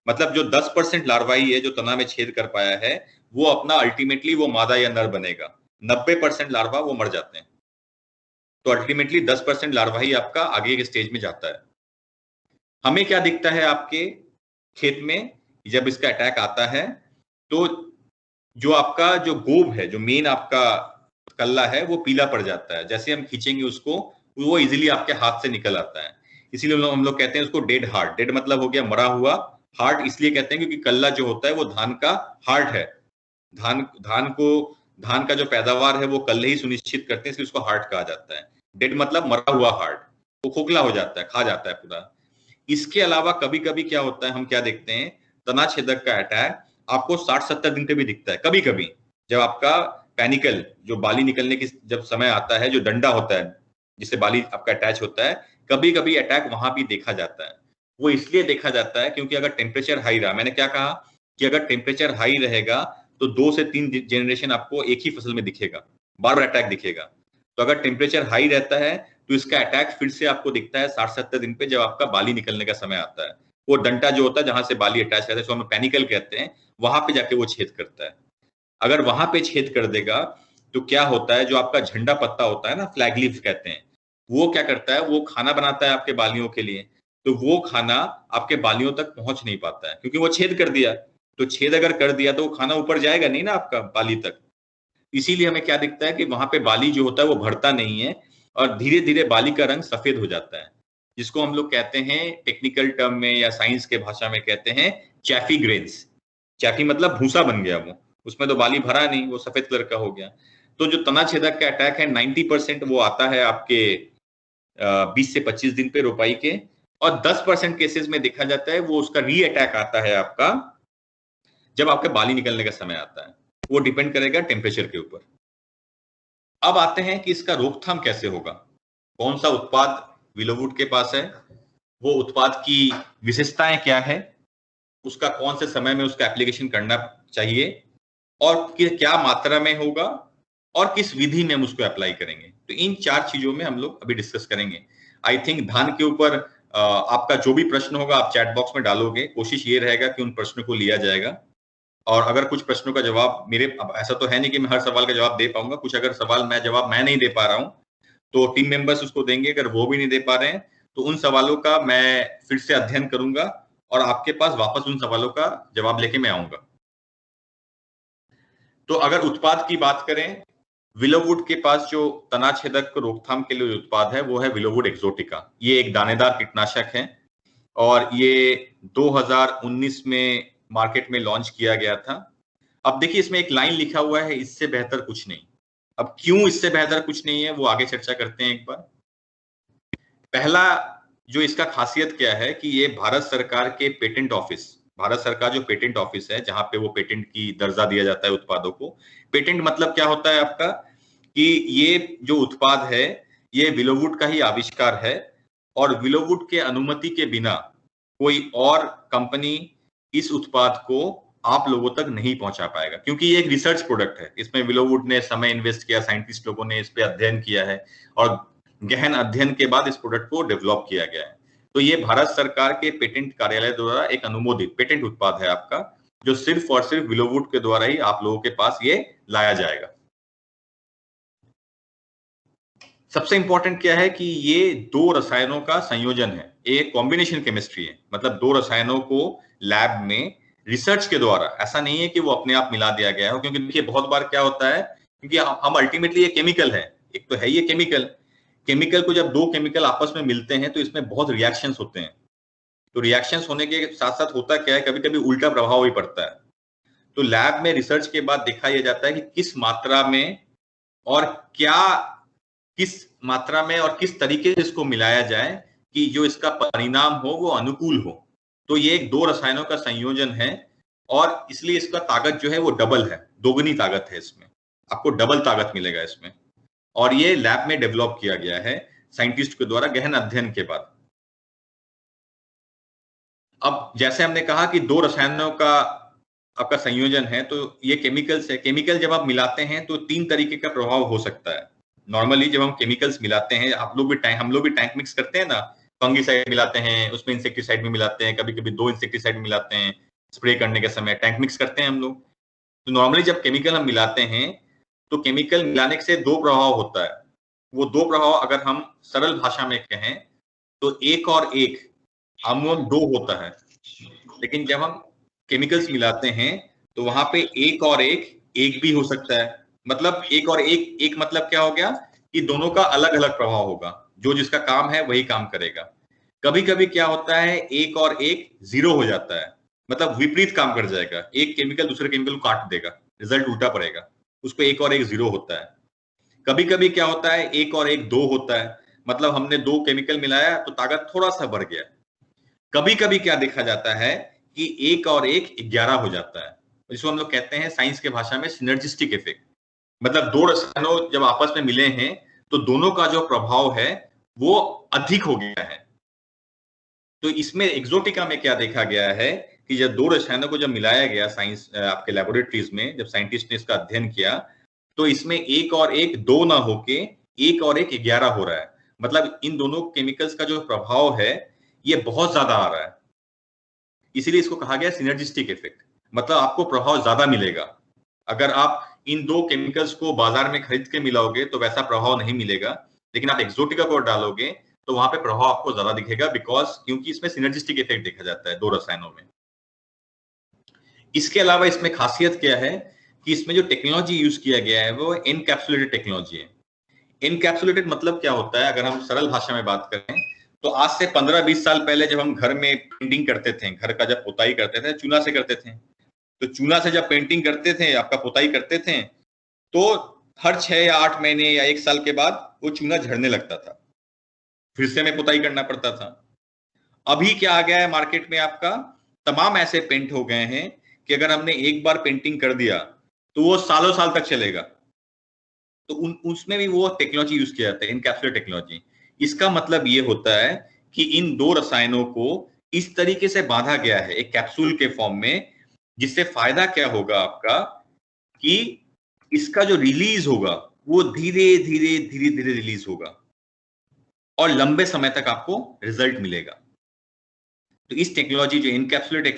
मतलब जो 10% लार्वा ही है जो तना में छेद कर पाया है, वो अपना अल्टीमेटली वो मादा या नर बनेगा। 90% लार्वा वो मर जाते हैं, तो अल्टीमेटली 10% लार्वा ही आपका आगे के स्टेज में जाता है। हमें क्या दिखता है आपके खेत में जब इसका अटैक आता है, तो जो आपका जो गोब है, जो मेन आपका कल्ला है, वो पीला पड़ जाता है। जैसे हम खींचेंगे उसको, वो इजीली आपके हाथ से निकल आता है। इसीलिए हम लोग कहते हैं उसको डेड हार्ट। डेड मतलब हो गया मरा हुआ, हार्ट इसलिए कहते हैं क्योंकि कल्ला जो होता है वो धान का हार्ट है। धान का जो पैदावार है वो कल्ले ही सुनिश्चित करते हैं, इसलिए उसको हार्ट कहा जाता है। डेड मतलब मरा हुआ हार्ट। वो खोखला हो जाता है, खा जाता है पूरा। इसके अलावा कभी कभी क्या होता है, हम क्या देखते हैं, तना छेदक का अटैक आपको 60-70 दिन पे भी दिखता है कभी कभी, जब आपका पैनिकल जो बाली निकलने की जब समय आता है, जो डंडा होता है जिससे बाली आपका अटैच होता है, कभी कभी अटैक वहां भी देखा जाता है। वो इसलिए देखा जाता है क्योंकि अगर टेम्परेचर हाई रहा, मैंने क्या कहा कि अगर टेम्परेचर हाई रहेगा तो 2 से 3 जनरेशन आपको एक ही फसल में दिखेगा, बार बार अटैक दिखेगा। तो अगर टेम्परेचर हाई रहता है तो इसका अटैक फिर से आपको दिखता है 60-70 दिन पे, जब आपका बाली निकलने का समय आता है। वो डंटा जो होता है जहां से बाली अटैच रहता है, इसको हम पैनिकल कहते हैं, वहां पे जाके वो छेद करता है। अगर वहां पे छेद कर देगा तो क्या होता है, जो आपका झंडा पत्ता होता है ना, फ्लैग लीफ कहते हैं, वो क्या करता है, वो खाना बनाता है आपके बालियों के लिए। तो वो खाना आपके बालियों तक पहुंच नहीं पाता है क्योंकि वो छेद कर दिया। तो छेद अगर कर दिया तो वो खाना ऊपर जाएगा नहीं ना आपका बाली तक। इसीलिए हमें क्या दिखता है कि वहां पे बाली जो होता है वो भरता नहीं है और धीरे धीरे बाली का रंग सफेद हो जाता है, जिसको हम लोग कहते हैं टेक्निकल टर्म में या साइंस के भाषा में कहते हैं चैफी ग्रेन्स। चैफी मतलब भूसा बन गया वो, उसमें तो बाली भरा नहीं, वो सफेद कलर का हो गया। तो जो तना छेदक का अटैक है 90% वो आता है आपके 20 से 25 दिन पे रोपाई के, और 10% केसेस में देखा जाता है वो उसका री अटैक आता है आपका जब आपके बाली निकलने का समय आता है। वो डिपेंड करेगा टेम्परेचर के ऊपर। अब आते हैं कि इसका रोकथाम कैसे होगा, कौन सा उत्पाद विलोवुड के पास है, वो उत्पाद की विशेषताएं क्या है, उसका कौन से समय में उसका एप्लीकेशन करना चाहिए, और क्या मात्रा में होगा, और किस विधि में हम उसको अप्लाई करेंगे। तो इन 4 चीजों में हम लोग अभी डिस्कस करेंगे। आई थिंक धान के ऊपर आपका जो भी प्रश्न होगा आप चैट बॉक्स में डालोगे, कोशिश ये रहेगा कि उन प्रश्नों को लिया जाएगा। और अगर कुछ प्रश्नों का जवाब मेरे, अब ऐसा तो है नहीं कि मैं हर सवाल का जवाब दे पाऊंगा, कुछ अगर सवाल मैं नहीं दे पा रहा हूं तो टीम मेंबर्स उसको देंगे, अगर वो भी नहीं दे पा रहे हैं तो उन सवालों का मैं फिर से अध्ययन करूंगा और आपके पास वापस उन सवालों का जवाब लेके मैं आऊंगा। तो अगर उत्पाद की बात करें, विलोवुड के पास जो तना छेदक रोकथाम के लिए उत्पाद है वो है विलोवुड एक्सोटिका। ये एक दानेदार कीटनाशक है और ये 2019 में मार्केट में लॉन्च किया गया था। अब देखिए इसमें एक लाइन लिखा हुआ है, इससे बेहतर कुछ नहीं। अब क्यों इससे बेहतर कुछ नहीं है वो आगे चर्चा करते हैं एक बार। पहला जो इसका खासियत क्या है कि ये भारत सरकार के पेटेंट ऑफिस, भारत सरकार जो पेटेंट ऑफिस है जहां पे वो पेटेंट की दर्जा दिया जाता है उत्पादों को। पेटेंट मतलब क्या होता है आपका, कि ये जो उत्पाद है ये विलोवुड का ही आविष्कार है और विलोवुड के अनुमति के बिना कोई और कंपनी इस उत्पाद को आप लोगों तक नहीं पहुंचा पाएगा, क्योंकि ये एक रिसर्च प्रोडक्ट है। इसमें विलोवुड ने समय इन्वेस्ट किया, साइंटिस्ट लोगों ने इस पे अध्ययन किया है और गहन अध्ययन के बाद इस प्रोडक्ट को डेवलप किया गया है। तो ये भारत सरकार के पेटेंट कार्यालय द्वारा एक अनुमोदित पेटेंट उत्पाद है आपका, जो सिर्फ और सिर्फ विलोवुड के द्वारा ही आप लोगों के पास ये लाया जाएगा। सबसे इंपॉर्टेंट क्या है कि ये 2 रसायनों का संयोजन है, एक कॉम्बिनेशन केमिस्ट्री है, मतलब 2 रसायनों को लैब में रिसर्च के द्वारा, ऐसा नहीं है कि वो अपने आप मिला दिया गया हो, क्योंकि देखिए बहुत बार क्या होता है, क्योंकि हम अल्टीमेटली ये केमिकल है, एक तो है ये केमिकल को जब 2 केमिकल आपस में मिलते हैं तो इसमें बहुत रिएक्शंस होते हैं। तो रिएक्शंस होने के साथ साथ होता क्या है, कभी कभी उल्टा प्रभाव भी पड़ता है। तो लैब में रिसर्च के बाद देखा यह जाता है कि किस मात्रा में और किस मात्रा में और किस तरीके से इसको मिलाया जाए कि जो इसका परिणाम हो वो अनुकूल हो। तो ये एक 2 रसायनों का संयोजन है और इसलिए इसका ताकत जो है वो डबल है, दोगुनी ताकत है इसमें, आपको डबल ताकत मिलेगा इसमें। और ये लैब में डेवलप किया गया है साइंटिस्ट के द्वारा गहन अध्ययन के बाद। अब जैसे हमने कहा कि 2 रसायनों का आपका संयोजन है, तो ये केमिकल्स है। केमिकल जब आप मिलाते हैं तो 3 तरीके का प्रभाव हो सकता है। नॉर्मली जब हम केमिकल्स मिलाते हैं, हम लोग भी टैंक मिक्स करते हैं ना, फंगीसाइड मिलाते हैं, उसमें इंसेक्टिसाइड में मिलाते हैं, कभी कभी 2 इंसेक्टिसाइड मिलाते हैं स्प्रे करने के समय, टैंक मिक्स करते हैं हम लोग। तो नॉर्मली जब केमिकल हम मिलाते हैं तो केमिकल मिलाने से 2 प्रभाव होता है। वो 2 प्रभाव अगर हम सरल भाषा में कहें तो 1 और 1 अमूमन 2 होता है, लेकिन जब हम केमिकल्स मिलाते हैं तो वहां पे 1 और 1 भी हो सकता है। मतलब 1 और 1 मतलब क्या हो गया कि दोनों का अलग अलग प्रभाव होगा, जो जिसका काम है वही काम करेगा। कभी कभी क्या होता है 1 और 1 0 हो जाता है, मतलब विपरीत काम कर जाएगा, एक केमिकल दूसरे केमिकल को काट देगा, रिजल्ट उल्टा पड़ेगा, उसको 1 और 1 0 होता है। कभी कभी क्या होता है 1 और 1 2 होता है, मतलब हमने 2 केमिकल मिलाया तो ताकत थोड़ा सा बढ़ गया। कभी कभी क्या देखा जाता है कि 1 और 1 11 हो जाता है, जिसको हम लोग कहते हैं साइंस के भाषा में सिनर्जिस्टिक इफेक्ट। मतलब 2 रसायनों जब आपस में मिले हैं तो दोनों का जो प्रभाव है वो अधिक हो गया है। तो इसमें एक्सोटिका में क्या देखा गया है कि जब 2 रसायनों को जब मिलाया गया साइंस आपके लेबोरेटरीज में, जब साइंटिस्ट ने इसका अध्ययन किया, तो इसमें 1 और 1 2 ना होके 1 और 1 11 हो रहा है। मतलब इन दोनों केमिकल्स का जो प्रभाव है ये बहुत ज्यादा आ रहा है, इसीलिए इसको कहा गया सिनर्जिस्टिक इफेक्ट। मतलब आपको प्रभाव ज्यादा मिलेगा। अगर आप इन 2 केमिकल्स को बाजार में खरीद के मिलाओगे तो वैसा प्रभाव नहीं मिलेगा, लेकिन आप एक्सोटिका को डालोगे तो वहां पे प्रभाव आपको ज्यादा दिखेगा, क्योंकि इसमें सिनर्जिस्टिक इफेक्ट देखा जाता है 2 रसायनों में। इसके अलावा इसमें खासियत क्या है कि इसमें जो टेक्नोलॉजी यूज किया गया है वो एनकैप्सुलेटेड टेक्नोलॉजी है। एनकैप्सुलेटेड मतलब क्या होता है, अगर हम सरल भाषा में बात करें तो आज से 15-20 साल पहले जब हम घर में पेंटिंग करते थे, घर का जब पुताई करते थे, चूना से करते थे, तो चूना से जब पेंटिंग करते थे, आपका पुताई करते थे, तो हर 6 या 8 महीने या 1 साल के बाद वो चूना झड़ने लगता था, फिर से हमें पुताई करना पड़ता था। अभी क्या आ गया है मार्केट में, आपका तमाम ऐसे पेंट हो गए हैं कि अगर हमने एक बार पेंटिंग कर दिया तो वो सालों साल तक चलेगा। तो उसमें भी वो टेक्नोलॉजी यूज किया जाता है, एनकैप्सुलेट टेक्नोलॉजी। इसका मतलब ये होता है कि इन 2 रसायनों को इस तरीके से बांधा गया है एक कैप्सूल के फॉर्म में, जिससे फायदा क्या होगा आपका कि इसका जो रिलीज होगा वो धीरे धीरे धीरे धीरे रिलीज होगा और लंबे समय तक आपको रिजल्ट मिलेगा। तो इस टेक्नोलॉजी जो इनकैप्सुलेटेड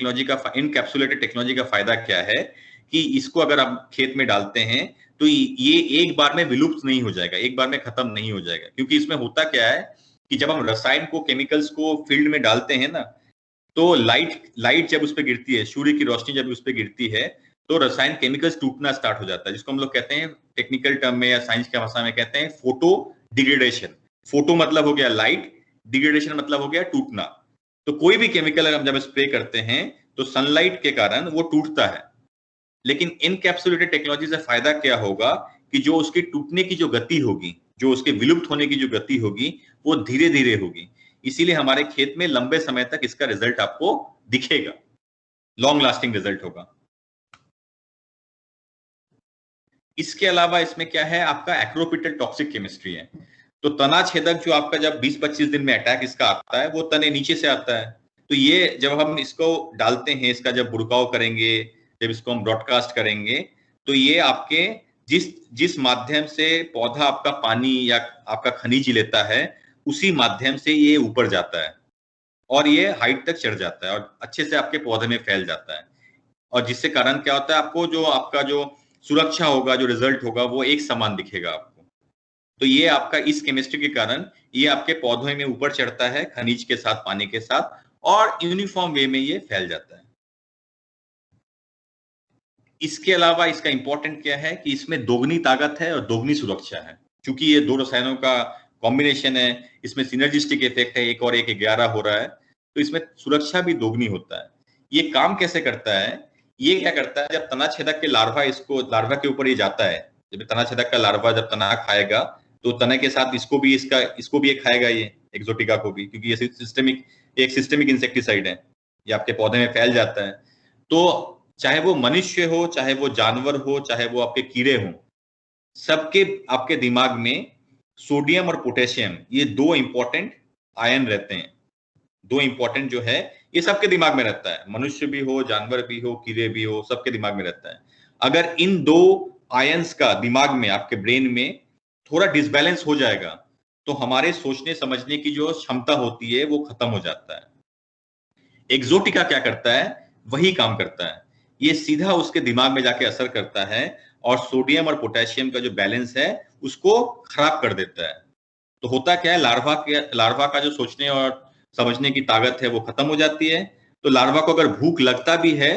टेक्नोलॉजी का फायदा क्या है कि इसको अगर आप खेत में डालते हैं तो ये एक बार में विलुप्त नहीं हो जाएगा, एक बार में खत्म नहीं हो जाएगा। क्योंकि इसमें होता क्या है कि जब हम रसायन को, केमिकल्स को फील्ड में डालते हैं ना, तो लाइट जब उस पर गिरती है, सूर्य की रोशनी जब उस पर गिरती है, तो रसायन केमिकल्स टूटना स्टार्ट हो जाता है, जिसको हम लोग कहते हैं टेक्निकल टर्म में या साइंस की भाषा में कहते हैं फोटो डिग्रेडेशन। फोटो मतलब हो गया लाइट, डिग्रेडेशन मतलब हो गया टूटना। तो कोई भी केमिकल अगर हम जब स्प्रे करते हैं तो सनलाइट के कारण वो टूटता है, लेकिन इनकैप्सुलेटेड टेक्नोलॉजी से फायदा क्या होगा कि जो उसके टूटने की जो गति होगी, जो उसके विलुप्त होने की जो गति होगी, वो धीरे धीरे होगी। इसीलिए हमारे खेत में लंबे समय तक इसका रिजल्ट आपको दिखेगा, लॉन्ग लास्टिंग रिजल्ट होगा। इसके अलावा इसमें क्या है, आपका एक्रोपिटल टॉक्सिक केमिस्ट्री है। तो तना छेदक जो आपका जब 20-25 दिन में अटैक इसका आता है, वो तने नीचे से आता है। तो ये जब हम इसको डालते हैं, इसका जब बुड़काव करेंगे, जब इसको हम ब्रॉडकास्ट करेंगे, तो ये आपके जिस माध्यम से पौधा आपका पानी या आपका खनिज लेता है, उसी माध्यम से ये ऊपर जाता है और ये हाइट तक चढ़ जाता है और अच्छे से आपके पौधे में फैल जाता है। और जिससे कारण क्या होता है, आपको जो आपका जो सुरक्षा होगा, जो रिजल्ट होगा, वो एक समान दिखेगा आपको। तो ये आपका इस केमिस्ट्री के कारण ये आपके पौधों में ऊपर चढ़ता है, खनिज के साथ, पानी के साथ, और यूनिफॉर्म वे में ये फैल जाता है। इसके अलावा इसका इंपॉर्टेंट क्या है कि इसमें दोगुनी ताकत है और दोगुनी सुरक्षा है। क्योंकि ये 2 रसायनों का कॉम्बिनेशन है, इसमें सिनर्जिस्टिक इफेक्ट है, 1 और 1 11 हो रहा है, तो इसमें सुरक्षा भी दोगुनी होता है। ये काम कैसे करता है, ये क्या करता है, जब तना छेदक के लार्वा के ऊपर ये जाता है, जब तना छेदक का लार्वा जब तना खाएगा तो तना के साथ इसको भी ये खाएगा, ये एक्सोटिका को भी, क्योंकि ये सिस्टेमिक इंसेक्टिसाइड है, ये आपके पौधे में फैल जाता है। तो चाहे वो मनुष्य हो, चाहे वो जानवर हो, चाहे वो आपके कीड़े हो, सबके आपके दिमाग में सोडियम और पोटेशियम, ये 2 इंपॉर्टेंट आयन रहते हैं। 2 इंपॉर्टेंट जो है ये सबके दिमाग में रहता है, मनुष्य भी हो, जानवर भी हो, कीड़े भी हो, सबके दिमाग में रहता है। अगर इन 2 आयंस का दिमाग में, आपके ब्रेन में थोड़ा डिसबैलेंस हो जाएगा तो हमारे सोचने समझने की जो क्षमता होती है वो खत्म हो जाता है। एक्सोटिका क्या करता है, वही काम करता है, ये सीधा उसके दिमाग में जाके असर करता है और सोडियम और पोटेशियम का जो बैलेंस है उसको खराब कर देता है। तो होता क्या है, लार्वा का जो सोचने और समझने की ताकत है वो खत्म हो जाती है। तो लार्वा को अगर भूख लगता भी है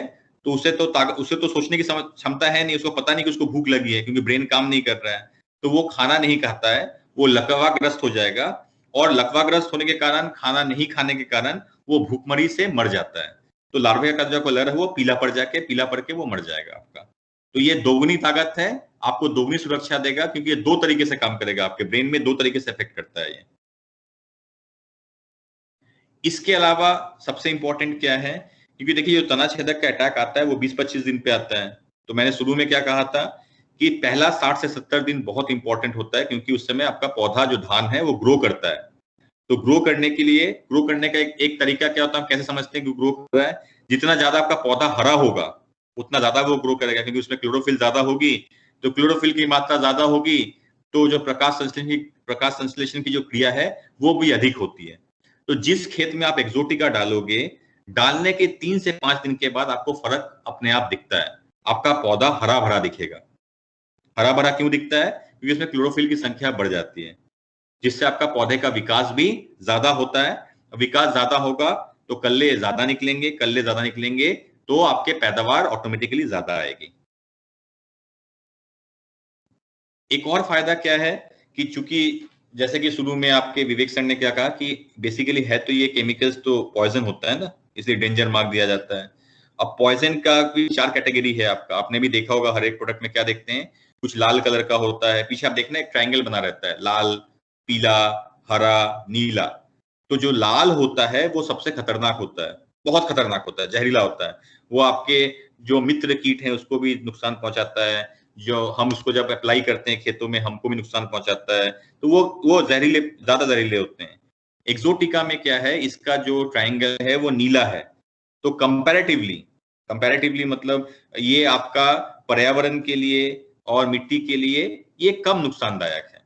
तो उसे तो सोचने की क्षमता है नहीं, उसको पता नहीं कि उसको भूख लगी है, क्योंकि ब्रेन काम नहीं कर रहा है, तो वो खाना नहीं खाता है, वो लकवाग्रस्त हो जाएगा, और लकवाग्रस्त होने के कारण, खाना नहीं खाने के कारण वो भूखमरी से मर जाता है। तो लार्वा का जो कलर है वो पीला पड़ के वो मर जाएगा आपका। तो ये दोगुनी ताकत है, आपको दोगुनी सुरक्षा देगा, क्योंकि ये 2 तरीके से काम करेगा, आपके ब्रेन में 2 तरीके से इफेक्ट करता है ये। इसके अलावा सबसे इंपॉर्टेंट क्या है, क्योंकि देखिए जो तना छेदक का अटैक आता है वो 20-25 दिन पे आता है। तो मैंने शुरू में क्या कहा था कि पहला 60 से 70 दिन बहुत इंपॉर्टेंट होता है, क्योंकि उस समय आपका पौधा जो धान है वो ग्रो करता है। तो ग्रो करने के लिए, ग्रो करने का एक तरीका क्या होता है, हम कैसे समझते हैं कि ग्रो कर रहा है, जितना ज्यादा आपका पौधा हरा होगा उतना ज्यादा वो ग्रो करेगा, क्योंकि उसमें क्लोरोफिल ज्यादा होगी। तो क्लोरोफिल की मात्रा ज्यादा होगी तो जो प्रकाश संश्लेषण की जो क्रिया है वो भी अधिक होती है। तो जिस खेत में आप एक्सोटिका डालोगे, डालने के 3 से 5 दिन के बाद आपको फर्क अपने आप दिखता है, आपका पौधा हरा भरा दिखेगा। हरा भरा क्यों दिखता है? क्योंकि उसमें क्लोरोफिल की संख्या बढ़ जाती है, जिससे आपका पौधे का विकास भी ज्यादा होता है। विकास ज्यादा होगा तो कल्ले ज्यादा निकलेंगे, कल्ले ज्यादा निकलेंगे तो आपके पैदावार ऑटोमेटिकली ज्यादा आएगी। एक और फायदा क्या है कि चूंकि जैसे कि शुरू में आपके विवेक सर ने क्या कहा कि बेसिकली है तो ये केमिकल्स तो पॉइजन होता है ना, इसलिए डेंजर मार्क दिया जाता है। अब पॉइजन का भी 4 कैटेगरी है आपका, आपने भी देखा होगा हर एक प्रोडक्ट में क्या देखते हैं, कुछ लाल कलर का होता है, पीछे आप देखना एक ट्रायंगल बना रहता है, लाल, पीला, हरा, नीला। तो जो लाल होता है वो सबसे खतरनाक होता है, बहुत खतरनाक होता है, जहरीला होता है। वो आपके जो मित्र कीट हैं उसको भी नुकसान पहुंचाता है, जो हम उसको जब अप्लाई करते हैं खेतों में हमको भी नुकसान पहुंचाता है। तो वो जहरीले, ज्यादा जहरीले होते हैं। एक्सोटिका में क्या है, इसका जो ट्रायंगल है वो नीला है। तो कंपैरेटिवली मतलब ये आपका पर्यावरण के लिए और मिट्टी के लिए ये कम नुकसानदायक है,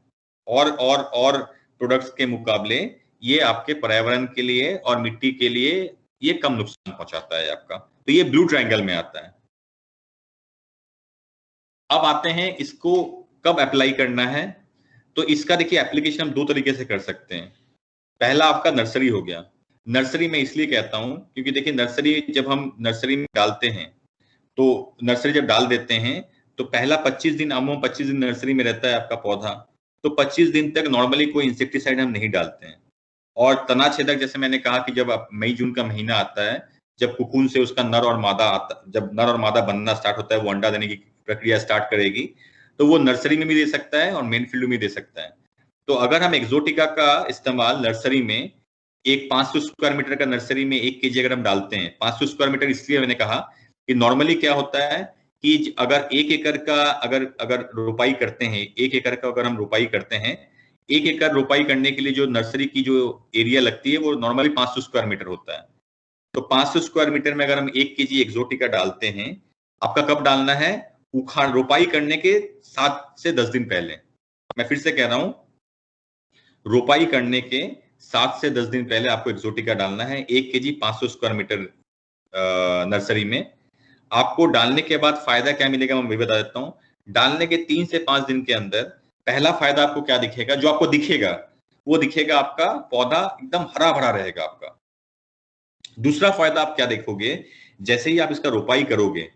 और प्रोडक्ट्स के मुकाबले ये आपके पर्यावरण के लिए और मिट्टी के लिए ये कम नुकसान पहुंचाता है आपका। तो ये ब्लू ट्रायंगल में आता है। अब आते हैं इसको कब अप्लाई करना है। तो इसका देखिए एप्लीकेशन हम 2 तरीके से कर सकते हैं। पहला आपका नर्सरी हो गया। नर्सरी में इसलिए कहता हूं क्योंकि देखिए नर्सरी जब हम नर्सरी में डालते हैं, तो नर्सरी जब डाल देते हैं तो पहला 25 दिन, अमूमन 25 दिन नर्सरी में रहता है आपका पौधा। तो 25 दिन तक नॉर्मली कोई इंसेक्टिसाइड हम नहीं डालते हैं। और तना छेदक जैसे मैंने कहा कि जब मई जून का महीना आता है, जब कुकुन से उसका नर और मादा आता, जब नर और मादा बनना स्टार्ट होता है, वो अंडा देने की प्रक्रिया स्टार्ट करेगी, तो वो नर्सरी में भी दे सकता है और मेन फील्ड में भी दे सकता है। तो अगर हम एक्सोटिका का इस्तेमाल नर्सरी में, एक 500 स्क्वायर मीटर का नर्सरी में 1 kg अगर हम डालते हैं, 500 स्क्वायर मीटर इसलिए मैंने कहा कि नॉर्मली क्या होता है कि अगर 1 एकड़ का अगर रोपाई करते हैं, 1 एकड़ का अगर हम रोपाई करते हैं, 1 एकड़ रोपाई करने के लिए जो नर्सरी की जो एरिया लगती है वो नॉर्मली 500 स्क्वायर मीटर होता है। तो 500 स्क्वायर मीटर में अगर हम 1 kg एक्सोटिका डालते हैं, आपका कब डालना है? उखाड़ रोपाई करने के 7 से 10 दिन पहले। मैं फिर से कह रहा हूं, रोपाई करने के 7 से 10 दिन पहले आपको एक्सोटिका डालना है 1 kg 500 स्क्वायर मीटर नर्सरी में। आपको डालने के बाद फायदा क्या मिलेगा मैं भी बता देता हूं। डालने के 3 से 5 दिन के अंदर पहला फायदा आपको क्या दिखेगा, जो आपको दिखेगा वो दिखेगा आपका पौधा एकदम हरा भरा रहेगा आपका। दूसरा फायदा आप क्या देखोगे, जैसे ही आप इसका रोपाई करोगे,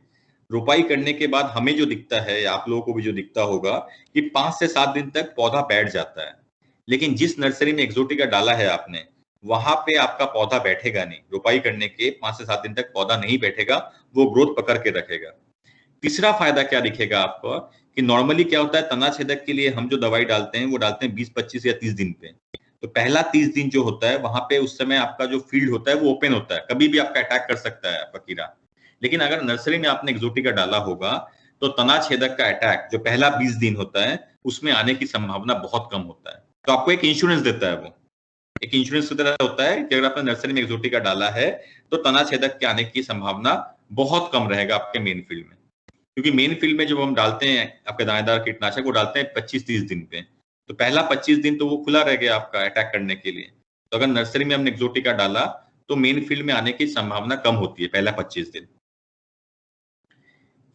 रोपाई करने के बाद हमें जो दिखता है, आप लोगों को भी जो दिखता होगा कि 5 से 7 दिन तक पौधा बैठ जाता है। लेकिन जिस नर्सरी में एक्सोटिका डाला है आपने, वहां पे आपका पौधा बैठेगा नहीं। रोपाई करने के 5 से 7 दिन तक पौधा नहीं बैठेगा, वो ग्रोथ पकड़ के रखेगा। तीसरा फायदा क्या दिखेगा आपको कि नॉर्मली क्या होता है, तना छेदक के लिए हम जो दवाई डालते हैं वो डालते हैं 20, 25 या 30 दिन पे। तो पहला 30 दिन जो होता है वहां पे उस समय आपका जो फील्ड होता है वो ओपन होता है, कभी भी आपका अटैक कर सकता है आपका कीड़ा। लेकिन अगर नर्सरी में आपने एक्सोटिका डाला होगा तो तना छेदक का अटैक जो पहला 20 दिन होता है उसमें आने की संभावना बहुत कम होता है। तो आपको एक इंश्योरेंस देता है, वो एक इंश्योरेंस की तरह होता है कि अगर आपने नर्सरी में एक्सोटिका डाला है तो तना छेदक के आने की संभावना बहुत कम रहेगा आपके मेन फील्ड में। क्योंकि मेन फील्ड में जब हम डालते हैं आपके दानेदार कीटनाशक, वो डालते हैं 25-30 दिन पे। तो पहला 25 दिन तो वो खुला रह गया आपका अटैक करने के लिए। तो अगर नर्सरी में हमने एक्सोटिका डाला तो मेन फील्ड में आने की संभावना कम होती है पहला 25 दिन।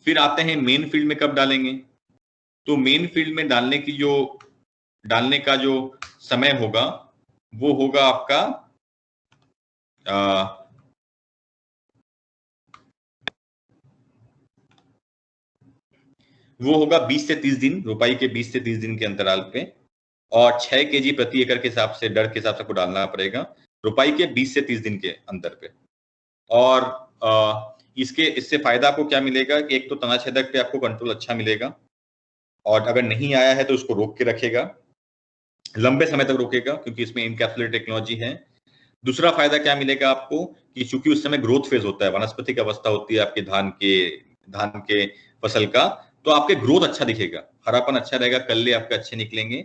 फिर आते हैं मेन फील्ड में कब डालेंगे। तो मेन फील्ड में डालने का जो समय होगा वो होगा आपका वो होगा 20 से 30 दिन, रोपाई के 20 से 30 दिन के अंतराल पे। और 6 kg प्रति एकड़ के हिसाब से, डर के हिसाब से आपको डालना पड़ेगा रोपाई के 20 से 30 दिन के अंतर पे। और इससे फायदा आपको क्या मिलेगा कि एक तो तना छेदक पे आपको कंट्रोल अच्छा मिलेगा, और अगर नहीं आया है तो उसको रोक के रखेगा, लंबे समय तक रोकेगा क्योंकि इसमें इनकैप्सुलेट टेक्नोलॉजी है। दूसरा फायदा क्या मिलेगा आपको कि चूंकि उस समय ग्रोथ फेज होता है, वनस्पतिक अवस्था होती है आपके धान के फसल का, तो आपके ग्रोथ अच्छा दिखेगा, हरापन अच्छा रहेगा, कल्ले आपके अच्छे निकलेंगे।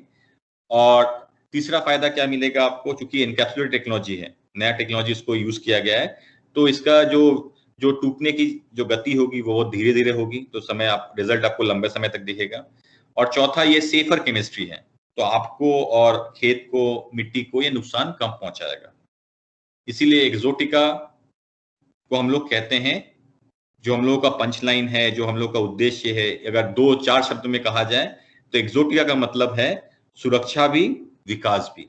और तीसरा फायदा क्या मिलेगा आपको, चूंकि एनकैप्सुलेट टेक्नोलॉजी है, नया टेक्नोलॉजी इसको यूज किया गया है, तो इसका जो टूटने की जो गति होगी वो धीरे धीरे होगी, तो रिजल्ट आपको लंबे समय तक दिखेगा। और चौथा, ये सेफर केमिस्ट्री है, तो आपको और खेत को, मिट्टी को ये नुकसान कम पहुंचाएगा। इसीलिए एक्सोटिका को हम लोग कहते हैं, जो हम लोगों का पंच लाइन है, जो हम लोग का उद्देश्य है, अगर 2-4 शब्द में कहा जाए तो एक्सोटिका का मतलब है सुरक्षा भी, विकास भी।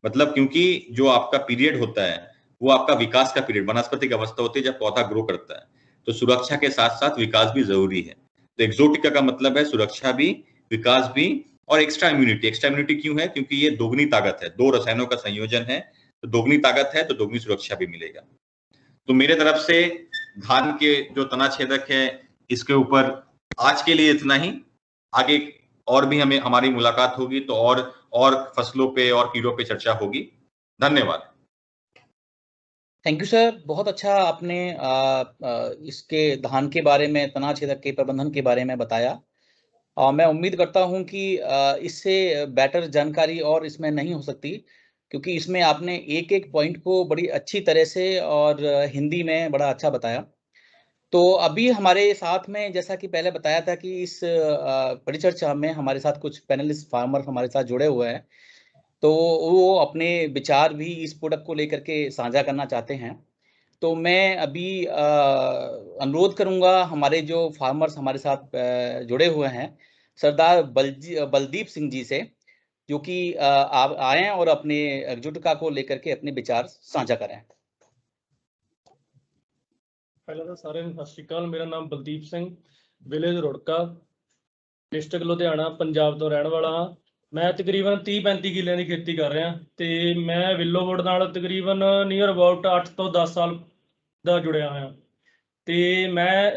मतलब क्योंकि जो आपका पीरियड होता है वो आपका विकास का पीरियड, वनस्पतिक अवस्था होती है जब पौधा ग्रो करता है, तो सुरक्षा के साथ साथ विकास भी जरूरी है। तो एक्सोटिका का मतलब है सुरक्षा भी, विकास भी और एक्स्ट्रा इम्यूनिटी। एक्स्ट्रा इम्यूनिटी क्यों है? क्योंकि ये दोगुनी ताकत है, 2 रसायनों का संयोजन है, तो दोगुनी ताकत है तो दोगुनी सुरक्षा भी मिलेगा। तो मेरे तरफ से धान के जो तना छेदक है इसके ऊपर आज के लिए इतना ही। आगे और भी हमारी मुलाकात होगी तो और फसलों पे और कीड़ों पे चर्चा होगी। धन्यवाद। थैंक यू सर, बहुत अच्छा आपने इसके धान के बारे में, तना छेदक के प्रबंधन के बारे में बताया। मैं उम्मीद करता हूं कि इससे बेटर जानकारी और इसमें नहीं हो सकती, क्योंकि इसमें आपने एक एक पॉइंट को बड़ी अच्छी तरह से और हिंदी में बड़ा अच्छा बताया। तो अभी हमारे साथ में, जैसा कि पहले बताया था कि इस परिचर्चा में हमारे साथ कुछ पैनलिस्ट फार्मर हमारे साथ जुड़े हुए हैं, तो वो अपने विचार भी इस प्रोडक्ट को लेकर के साझा करना चाहते हैं। तो मैं अभी अनुरोध करूंगा हमारे जो फार्मर्स हमारे साथ जुड़े हुए हैं, सरदार बलदीप सिंह जी से, जो कि आप आए और अपने एक्सोटिका को लेकर के अपने विचार साझा करें। ਪਹਿਲਾਂ ਤਾਂ ਸਾਰਿਆਂ ਨੂੰ ਸਤਿ ਸ਼੍ਰੀ ਅਕਾਲ। ਮੇਰਾ ਨਾਮ ਬਲਦੀਪ ਸਿੰਘ, ਵਿਲੇਜ ਰੁੜਕਾ, ਡਿਸਟ੍ਰਿਕਟ ਲੁਧਿਆਣਾ, ਪੰਜਾਬ ਤੋਂ ਰਹਿਣ ਵਾਲਾ ਹਾਂ। ਮੈਂ ਤਕਰੀਬਨ 30-35 ਕਿੱਲਿਆਂ ਦੀ ਖੇਤੀ ਕਰ ਰਿਹਾ ਤੇ ਮੈਂ ਵਿਲੋਵੁੱਡ ਨਾਲ ਤਕਰੀਬਨ ਨੀਅਰ ਅਬਾਊਟ 8 ਤੋਂ 10 ਸਾਲ ਦਾ ਜੁੜਿਆ ਹੋਇਆ ਤੇ ਮੈਂ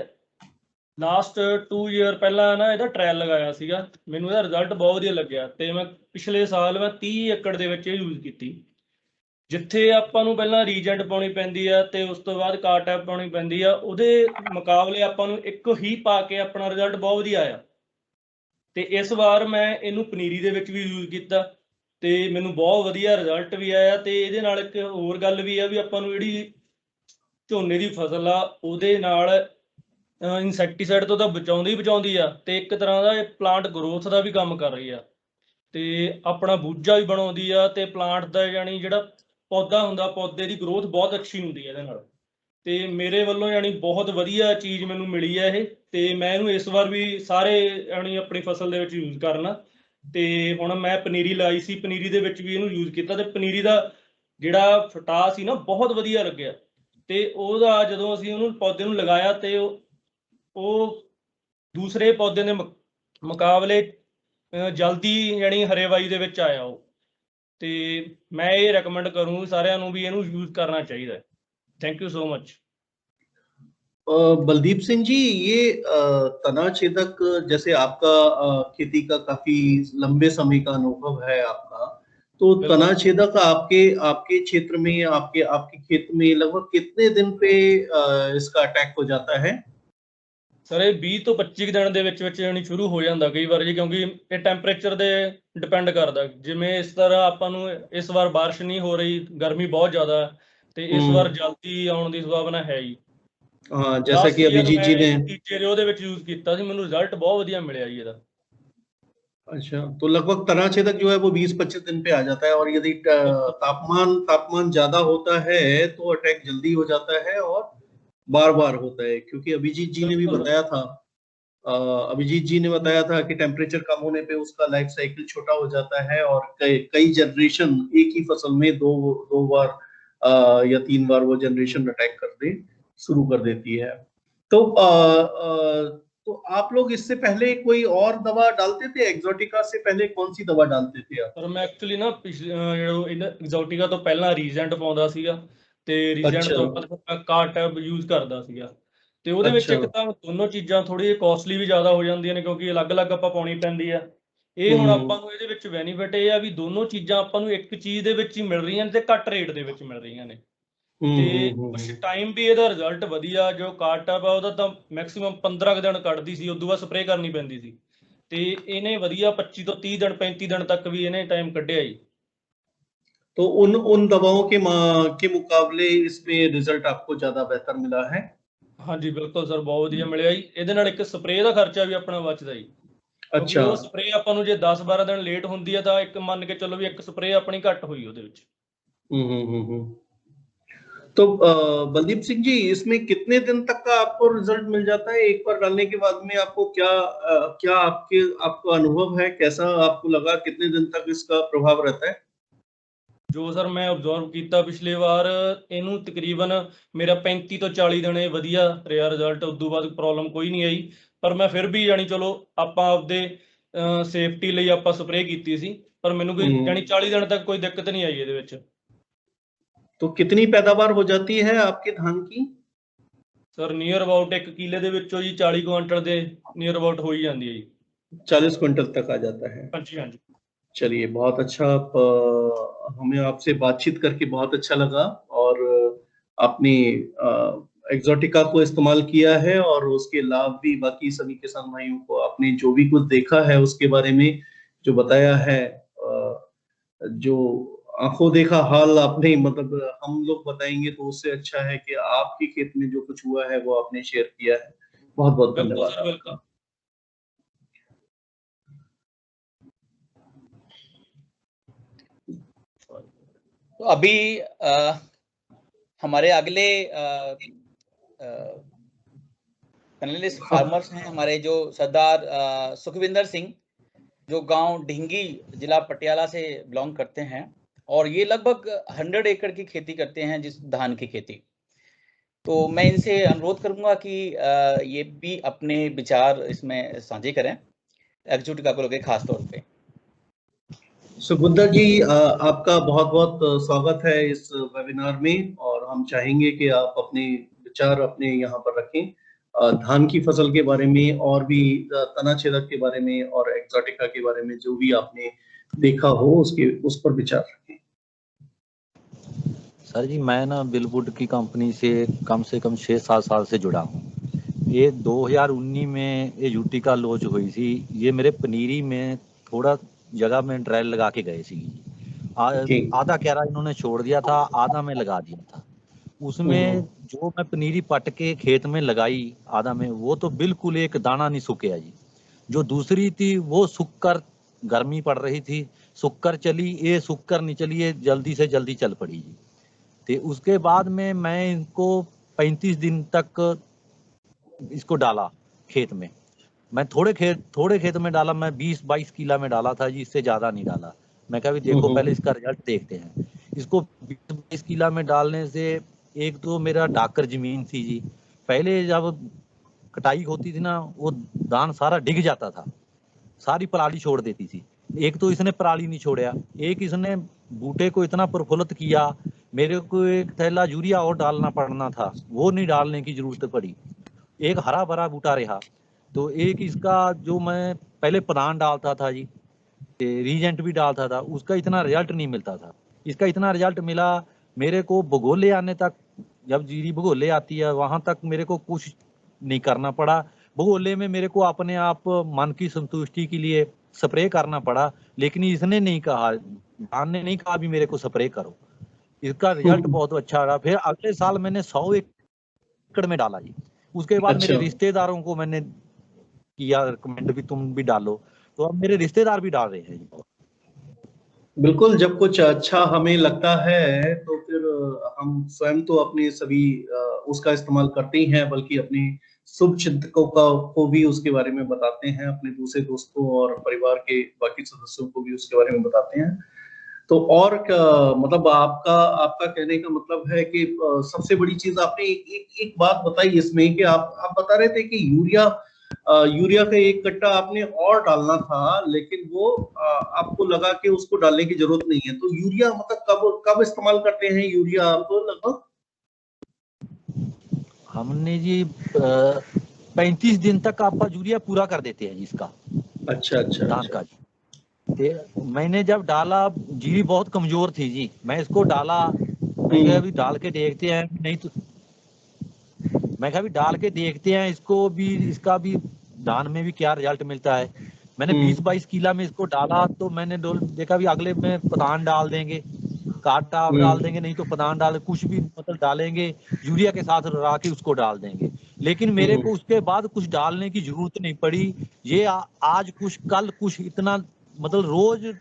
ਲਾਸਟ 2 ਈਅਰ ਪਹਿਲਾਂ ਨਾ ਇਹਦਾ ਟ੍ਰਾਇਲ ਲਗਾਇਆ ਸੀਗਾ। ਮੈਨੂੰ ਇਹਦਾ ਰਿਜ਼ਲਟ ਬਹੁਤ ਵਧੀਆ ਲੱਗਿਆ ਤੇ ਮੈਂ ਪਿਛਲੇ ਸਾਲ ਮੈਂ 30 ਏਕੜ ਦੇ ਵਿੱਚ ਇਹ ਯੂਜ਼ ਕੀਤੀ। ਜਿੱਥੇ ਆਪਾਂ ਨੂੰ ਪਹਿਲਾਂ ਰੀਜੈਂਟ ਪਾਉਣੀ ਪੈਂਦੀ ਆ ਤੇ ਉਸ ਤੋਂ ਬਾਅਦ ਕਾਰਟੈਪ ਪਾਉਣੀ ਪੈਂਦੀ ਆ, ਉਹਦੇ ਮੁਕਾਬਲੇ ਆਪਾਂ ਨੂੰ ਇੱਕ ਹੀ ਪਾ ਕੇ ਆਪਣਾ ਰਿਜ਼ਲਟ ਬਹੁਤ ਵਧੀਆ ਆਇਆ। ਤੇ ਇਸ ਵਾਰ ਮੈਂ ਇਹਨੂੰ ਪਨੀਰੀ ਦੇ ਵਿੱਚ ਵੀ ਯੂਜ਼ ਕੀਤਾ ਤੇ ਮੈਨੂੰ ਬਹੁਤ ਵਧੀਆ ਰਿਜ਼ਲਟ ਵੀ ਆਇਆ। ਤੇ ਇਹਦੇ ਨਾਲ ਇੱਕ ਹੋਰ ਗੱਲ ਵੀ ਆ ਵੀ ਆਪਾਂ ਨੂੰ ਜਿਹੜੀ ਝੋਨੇ ਦੀ ਫਸਲ ਆ ਉਹਦੇ ਨਾਲ ਇਨਸੈਕਟੀਸਾਈਡ ਤੋਂ ਤਾਂ ਬਚਾਉਂਦੀ ਆ ਤੇ ਇੱਕ ਤਰ੍ਹਾਂ ਦਾ ਇਹ ਪਲਾਂਟ ਗਰੋਥ ਦਾ ਵੀ ਕੰਮ ਕਰ ਰਹੀ ਆ ਤੇ ਆਪਣਾ ਬੂਝਾ ਵੀ ਬਣਾਉਂਦੀ ਆ ਤੇ ਪਲਾਂਟ ਦਾ ਯਾਨੀ ਜਿਹੜਾ ਪੌਦਾ ਹੁੰਦਾ, ਪੌਦੇ ਦੀ ਗਰੋਥ ਬਹੁਤ ਅੱਛੀ ਹੁੰਦੀ ਹੈ ਇਹਦੇ ਨਾਲ। ਤੇ ਮੇਰੇ ਵੱਲੋਂ ਯਾਨੀ ਬਹੁਤ ਵਧੀਆ ਚੀਜ਼ ਮੈਨੂੰ ਮਿਲੀ ਹੈ ਇਹ, ਤੇ ਮੈਂ ਇਹਨੂੰ ਇਸ ਵਾਰ ਵੀ ਸਾਰੇ ਯਾਨੀ ਆਪਣੀ ਫਸਲ ਦੇ ਵਿੱਚ ਯੂਜ਼ ਕਰਨਾ। ਤੇ ਹੁਣ ਮੈਂ ਪਨੀਰੀ ਲਾਈ ਸੀ, ਪਨੀਰੀ ਦੇ ਵਿੱਚ ਵੀ ਇਹਨੂੰ ਯੂਜ਼ ਕੀਤਾ ਤੇ ਪਨੀਰੀ ਦਾ ਜਿਹੜਾ ਫਟਾ ਸੀ ਨਾ ਬਹੁਤ ਵਧੀਆ ਲੱਗਿਆ। ਤੇ ਉਹਦਾ ਜਦੋਂ ਅਸੀਂ ਉਹਨੂੰ ਪੌਦੇ ਨੂੰ ਲਗਾਇਆ ਤੇ ਉਹ ਦੂਸਰੇ ਪੌਦੇ ਦੇ ਮੁਕਾਬਲੇ ਜਲਦੀ ਯਾਨੀ ਹਰੇਵਾਈ ਦੇ ਵਿੱਚ ਆਇਆ ਉਹ। ਤੇ मैं ये रेकमेंड करूँ सारिਆਂ ਨੂੰ भी ਇਹਨੂੰ यूज करना चाहिए। Thank you so much. Baldeep Singh ji, ये तना छेदक, जैसे आपका खेती का काफी लंबे समय का अनुभव है आपका, तो तना छेदक आपके क्षेत्र में, आपके खेत में लगभग कितने दिन पे इसका अटैक हो जाता है? ਸਰ ਇਹ 20 ਤੋਂ 25 ਦਿਨ ਦੇ ਵਿੱਚ ਯਾਨੀ ਸ਼ੁਰੂ ਹੋ ਜਾਂਦਾ ਕਈ ਵਾਰ ਜੀ, ਕਿਉਂਕਿ ਇਹ ਟੈਂਪਰੇਚਰ ਦੇ ਡਿਪੈਂਡ ਕਰਦਾ। ਜਿਵੇਂ ਇਸ ਤਰ੍ਹਾਂ ਆਪਾਂ ਨੂੰ ਇਸ ਵਾਰ ਬਾਰਿਸ਼ ਨਹੀਂ ਹੋ ਰਹੀ, ਗਰਮੀ ਬਹੁਤ ਜ਼ਿਆਦਾ ਤੇ ਇਸ ਵਾਰ ਜਲਦੀ ਆਉਣ ਦੀ ਸੰਭਾਵਨਾ ਹੈ ਜੀ। ਹਾਂ, ਜੈਸਾ ਕਿ ਅਭਿਜੀਤ ਜੀ ਨੇ ਟੀਚੇ ਉਹਦੇ ਵਿੱਚ ਯੂਜ਼ ਕੀਤਾ ਸੀ, ਮੈਨੂੰ ਰਿਜ਼ਲਟ ਬਹੁਤ ਵਧੀਆ ਮਿਲਿਆ ਜੀ ਇਹਦਾ। अच्छा, तो लगभग तना छेदक जो है वो 20-25 दिन पे आ जाता है, और यदि तापमान ज्यादा होता है तो अटैक जल्दी हो जाता है और बार बार होता है। क्योंकि अभिजीत जी ने भी बताया था, कि टेम्परेचर कम होने पे उसका लाइफ साइकिल छोटा हो जाता है और कई जनरेशन एक ही फसल में दो बार या 3 बार वो जनरेशन अटैक शुरू कर देती है। तो आप लोग इससे पहले कोई और दवा डालते थे? एक्सोटिका से पहले कौन सी दवा डालते थे आप? सर मैं एक्चुअली ना एक्सोटिका तो पहला रीजेंट ਪਾਉਂਦਾ ਸੀਗਾ ਤੇ ਰੀਜੈਂਟ ਤੋਂ ਬਾਅਦ ਮੈਂ ਕਾਰਟੈਪ ਯੂਜ਼ ਕਰਦਾ ਸੀਗਾ। ਤੇ ਉਹਦੇ ਵਿੱਚ ਇੱਕ ਤਾਂ ਦੋਨੋਂ ਚੀਜ਼ਾਂ ਥੋੜੀ ਜਿਹੀ ਕਾਸਟਲੀ ਵੀ ਜ਼ਿਆਦਾ ਹੋ ਜਾਂਦੀਆਂ ਨੇ, ਕਿਉਂਕਿ ਅਲੱਗ-ਅਲੱਗ ਆਪਾਂ ਪਾਉਣੀ ਪੈਂਦੀ ਆ। ਇਹ ਹੁਣ ਆਪਾਂ ਨੂੰ ਇਹਦੇ ਵਿੱਚ ਬੈਨੀਫਿਟ ਇਹ ਆ ਵੀ ਦੋਨੋਂ ਚੀਜ਼ਾਂ ਆਪਾਂ ਨੂੰ ਇੱਕ ਚੀਜ਼ ਦੇ ਵਿੱਚ ਹੀ ਮਿਲ ਰਹੀਆਂ ਨੇ ਤੇ ਘੱਟ ਰੇਟ ਦੇ ਵਿੱਚ ਮਿਲ ਰਹੀਆਂ ਨੇ ਤੇ ਕੁਛ ਟਾਈਮ ਵੀ ਇਹਦਾ ਰਿਜ਼ਲਟ ਵਧੀਆ। ਜੋ ਕਾਰਟਪ ਆ ਉਹਦਾ ਤਾਂ ਮੈਕਸਿਮਮ 15 ਕੁ ਦਿਨ ਕੱਢਦੀ ਸੀ, ਉਦੋਂ ਬਾਅਦ ਸਪਰੇਅ ਕਰਨੀ ਪੈਂਦੀ ਸੀ ਤੇ ਇਹਨੇ ਵਧੀਆ 25 ਤੋਂ 30 ਦਿਨ 35 ਦਿਨ ਤੱਕ ਵੀ ਇਹਨੇ ਟਾइम ਕੱਢਿਆ ਜੀ। तो उन दवाओं के मुकाबले इसमें रिजल्ट आपको ज्यादा बेहतर मिला है? ਹਾਂਜੀ ਬਿਲਕੁਲ ਸਰ, ਬਹੁਤ ਵਧੀਆ ਮਿਲਿਆ ਜੀ। ਇਹਦੇ ਨਾਲ ਇੱਕ ਸਪਰੇਅ ਦਾ ਖਰਚਾ ਵੀ ਆਪਣਾ ਬਚਦਾ ਜੀ। अच्छा, ਉਹ ਸਪਰੇਅ ਆਪਾਂ ਨੂੰ ਜੇ 10-12 ਦਿਨ ਲੇਟ ਹੁੰਦੀ ਹੈ ਤਾਂ ਇੱਕ ਮੰਨ ਕੇ ਚੱਲੋ ਵੀ ਇੱਕ ਸਪਰੇਅ ਆਪਣੀ ਘੱਟ ਹੋਈ ਉਹਦੇ ਵਿੱਚ। तो बलदीप सिंह जी, इसमें कितने दिन तक का आपको रिजल्ट मिल जाता है? एक बार डालने के बाद में आपको क्या आपका अनुभव है, कैसा आपको लगा, कितने दिन तक इसका प्रभाव रहता है? ਜੋ ਸਰ ਮੈਂ ਅਬਜ਼ਰਵ ਕੀਤਾ ਪਿਛਲੇ ਵਾਰ ਇਹਨੂੰ ਤਕਰੀਬਨ ਮੇਰਾ 35 ਤੋਂ 40 ਦਿਨ ਇਹ ਵਧੀਆ ਰਿਹਾ ਰਿਜ਼ਲਟ। ਉਦੋਂ ਬਾਅਦ ਪ੍ਰੋਬਲਮ ਕੋਈ ਨਹੀਂ ਆਈ, ਪਰ ਮੈਂ ਫਿਰ ਵੀ ਜਾਣੀ ਚਲੋ ਆਪਾਂ ਆਪਦੇ ਸੇਫਟੀ ਲਈ ਆਪਾਂ ਸਪਰੇਅ ਕੀਤੀ ਸੀ, ਪਰ ਮੈਨੂੰ ਕੋਈ ਜਾਣੀ 40 ਦਿਨ ਤੱਕ ਕੋਈ ਦਿੱਕਤ ਨਹੀਂ ਆਈ ਇਹਦੇ ਵਿੱਚ। तो कितनी पैदावार हो जाती है आपके धान की? ਸਰ ਨੀਅਰ ਅਬਾਊਟ 1 ਕਿੱਲੇ ਦੇ ਵਿੱਚੋਂ ਜੀ 40 ਕੁਇੰਟਲ ਦੇ ਨੀਅਰ ਅਬਾਊਟ ਹੋ ਹੀ ਜਾਂਦੀ ਹੈ ਜੀ। 40 क्विंटल तक आ जाता है। ਹਾਂਜੀ ਹਾਂਜੀ। चलिए, बहुत अच्छा। हमें आपसे बातचीत करके बहुत अच्छा लगा और आपने एक्सोटिका को इस्तेमाल किया है और उसके लाभ भी बाकी सभी किसान भाइयों को आपने जो भी कुछ देखा है उसके बारे में जो बताया है, जो आंखों देखा हाल आपने मतलब हम लोग बताएंगे तो उससे अच्छा है कि आपके खेत में जो कुछ हुआ है वो आपने शेयर किया है। बहुत बहुत धन्यवाद आपका। तो अभी हमारे अगले पैनलिस्ट फार्मर्स हैं हमारे जो सरदार सुखविंदर सिंह, जो गांव ढिंगी जिला पटियाला से बिलोंग करते हैं और ये लगभग 100 एकड़ की खेती करते हैं, जिस धान की खेती। तो मैं इनसे अनुरोध करूंगा कि ये भी अपने विचार इसमें साझे करें, एक्सोटिका को लेकर खास तौर पे। सुखविंदर जी, आपका बहुत बहुत स्वागत है इस वेबिनार में और हम चाहेंगे कि आप अपने विचार अपने यहाँ पर रखें धान की फसल के बारे में और भी तना छेदक के बारे में और एक्सोटिका के बारे में जो भी आपने देखा हो उस पर विचार रखें। सर जी, मैं ना बिलवुड की कंपनी से कम 6-7 साल से जुड़ा हूँ। ये 2019 में ये यूटिका लॉन्च हुई थी। ये मेरे पनीरी में थोड़ा जगह में ट्रायल लगा के गए सी। आधा क्यारा इन्होंने छोड़ दिया था, आधा में लगा दिया था। उसमें जो मैं पनीरी पट के खेत में लगाई आधा में, वो तो बिल्कुल एक दाना नहीं सूखा जी। जो दूसरी थी वो सूख कर, गर्मी पड़ रही थी, सूख कर चली, ये सूख कर नहीं चली, ये जल्दी से जल्दी चल पड़ी जी। तो उसके बाद में मैं इनको 35 दिन तक इसको डाला खेत में। मैं थोड़े खेत में डाला, मैं 20-22 किला में डाला था जी, इससे ज्यादा नहीं डाला। मैं कहा भी देखो पहले इसका रिजल्ट देखते हैं। इसको 20-22 किला में डालने से एक तो मेरा डाकर जमीन थी जी, पहले जब कटाई होती थी ना वो धान सारा डिग जाता था, सारी पराली छोड़ देती थी। एक तो इसने पराली नहीं छोड़ा, एक इसने बूटे को इतना प्रफुल्लित किया, मेरे को एक थैला यूरिया और डालना पड़ना था, वो नहीं डालने की जरूरत पड़ी। एक हरा भरा बूटा रहा। तो एक इसका जो मैं पहले प्रधान डालता था जी, रीजेंट भी डालता था, उसका इतना रिजल्ट नहीं मिलता था। इसका इतना रिजल्ट मिला मेरे को भगोले आने तक। जब जीरी भगोले आती है वहां तक मेरे को कुछ नहीं करना पड़ा। भगोले में मेरे को अपने आप मन की संतुष्टि के लिए स्प्रे करना पड़ा, लेकिन इसने नहीं कहा, धान ने नहीं कहा भी मेरे को स्प्रे करो। इसका रिजल्ट बहुत अच्छा रहा। फिर अगले साल मैंने 100 एकड़ में डाला जी। उसके बाद मेरे रिश्तेदारों को मैंने किया रिकमेंड भी तुम भी डालो, तो अब मेरे रिश्तेदार भी डाल रहे हैं जी। बिल्कुल, जब कुछ अच्छा हमें लगता है तो फिर हम स्वयं तो अपने सभी उसका इस्तेमाल करते ही हैं, बल्कि अपने शुभचिंतकों को भी उसके बारे में बताते हैं, अपने दूसरे दोस्तों और परिवार के बाकी सदस्यों को भी उसके बारे में बताते हैं। तो और मतलब आपका कहने का मतलब है कि सबसे बड़ी चीज आपने एक बात बताई इसमें कि आप बता रहे थे कि यूरिया का 1 कट्टा आपने और डालना था, लेकिन वो आपको लगा कि उसको डालने की जरूरत नहीं है। तो यूरिया मतलब कब इस्तेमाल करते हैं यूरिया आप लगभग? हमने जी 35 दिन तक आपका यूरिया पूरा कर देते हैं जी इसका। अच्छा धान का जी। मैंने जब डाला जीरी बहुत कमजोर थी जी, मैं इसको डाला, मैं कहा अभी डाल के देखते हैं, नहीं तो मैं कहा अभी डाल के देखते हैं इसको भी, इसका भी धान में भी क्या रिजल्ट मिलता है। मैंने 20-22 किला में इसको डाला, तो मैंने देखा भी अगले में पदान डाल देंगे, काटा डाल देंगे, नहीं तो पदान डाल, कुछ भी मतलब डालेंगे, यूरिया के साथ रला के उसको डाल देंगे। लेकिन मेरे को उसके बाद कुछ डालने की जरूरत नहीं पड़ी। ये आज कुछ कल कुछ इतना मतलब रोज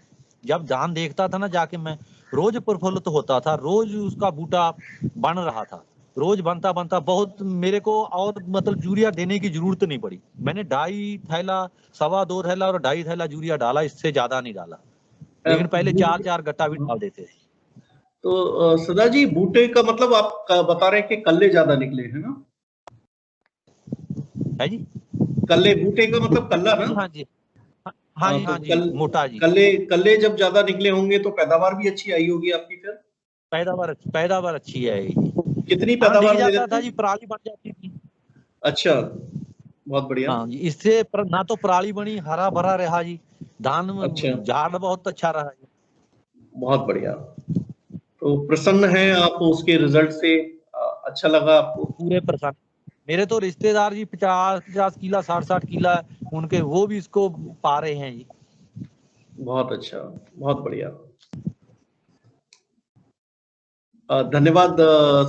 जब धान देखता था ना जाके, मैं रोज प्रफुल्लित होता था, रोज उसका बूटा बन रहा था, रोज बनता बनता बहुत मेरे को, और मतलब यूरिया देने की जरूरत नहीं पड़ी। मैंने 2.5 थैला, 2.25 थैला और 2.5 थैला यूरिया डाला, इससे ज्यादा नहीं डाला। लेकिन पहले 4-4 गट्टा भी डाल देते थे। तो सदा जी, बूटे का मतलब आप बता रहे हैं कि कल्ले ज्यादा निकले है ना? है जी, कल्ले, बूटे का मतलब कल्ला ना? हाँ जी, हाँ जी, हाँ जी, मोटा जी। कल्ले जब ज्यादा निकले होंगे तो पैदावार भी अच्छी आई होगी आपकी फिर? पैदावार अच्छी है। कितनी पैदावार दिख जाता था जी, पराली बन जाती थी। अच्छा, बहुत बढ़िया। हाँ जी, इससे ना तो पराली बनी, हरा भरा रहा जी, धान अच्छा, झाड़ बहुत अच्छा रहा जी। बहुत बढ़िया। तो प्रसन्न हैं आप उसके रिजल्ट से? अच्छा लगा आपको? पूरे प्रसन्न। मेरे तो रिश्तेदार जी 50-50 किला, 60-60 किला उनके, वो भी इसको पा रहे हैं जी। बहुत अच्छा, बहुत बढ़िया। धन्यवाद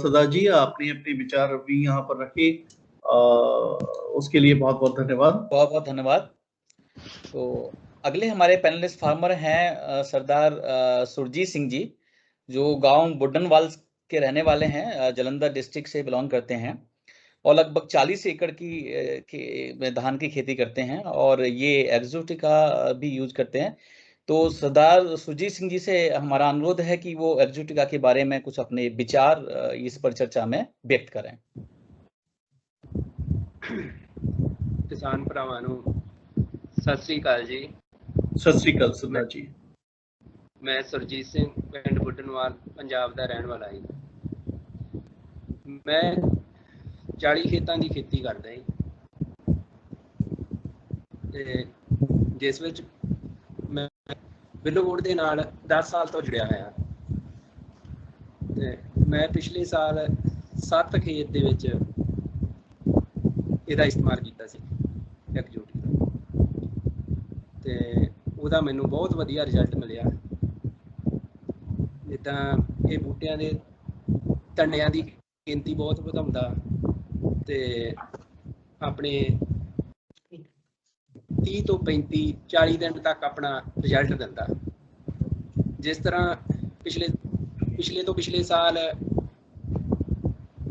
सदा जी, आपने अपने विचार भी यहाँ पर रखे, उसके लिए बहुत बहुत धन्यवाद। बहुत बहुत धन्यवाद। तो अगले हमारे पैनलिस्ट फार्मर हैं सरदार सुरजीत सिंह जी, जो गांव बुड्डनवाल के रहने वाले हैं, जालंधर डिस्ट्रिक्ट से बिलोंग करते हैं, और लगभग 40 एकड़ की धान की खेती करते हैं, और ये एक्सोटिका भी यूज करते हैं। तो सरदार सुरजीत सिंह जी से हमारा अनुरोध है कि वो एक्सोटिका के बारे में कुछ अपने विचार इस पर चर्चा में व्यक्त करें। किसान भरावां नूं सत श्री अकाल जी। सत श्री अकाल सरदार जी। मैं सुरजीत सिंह, पिंड बुड्डनवाल, पंजाब का रहने वाला जी। मैं 40 खेतों की खेती करदा जी, जिस विच मैं बिलोगुड़ दे नाल 10 साल तो जुड़िया है। मैं पिछले साल 7 खेत दे विच ਇਹਦਾ इस्तेमाल ਕੀਤਾ ਸੀ एक्सोटिका, ਤੇ ਉਹਦਾ ਮੈਨੂੰ ਬਹੁਤ ਵਧੀਆ ਰਿਜ਼ਲਟ ਮਿਲਿਆ। ਜਿੱਦਾਂ ਇਹ ਬੂਟਿਆਂ ਦੇ ਤਣਿਆਂ ਦੀ ਗਿਣਤੀ ਬਹੁਤ ਵਧਾਉਂਦਾ, ਤੇ ਆਪਣੇ 30 ਤੋਂ 35 40 ਦਿਨ ਤੱਕ ਆਪਣਾ ਰਿਜ਼ਲਟ ਦਿੰਦਾ। ਜਿਸ ਤਰ੍ਹਾਂ ਪਿਛਲੇ ਤੋਂ ਪਿਛਲੇ ਸਾਲ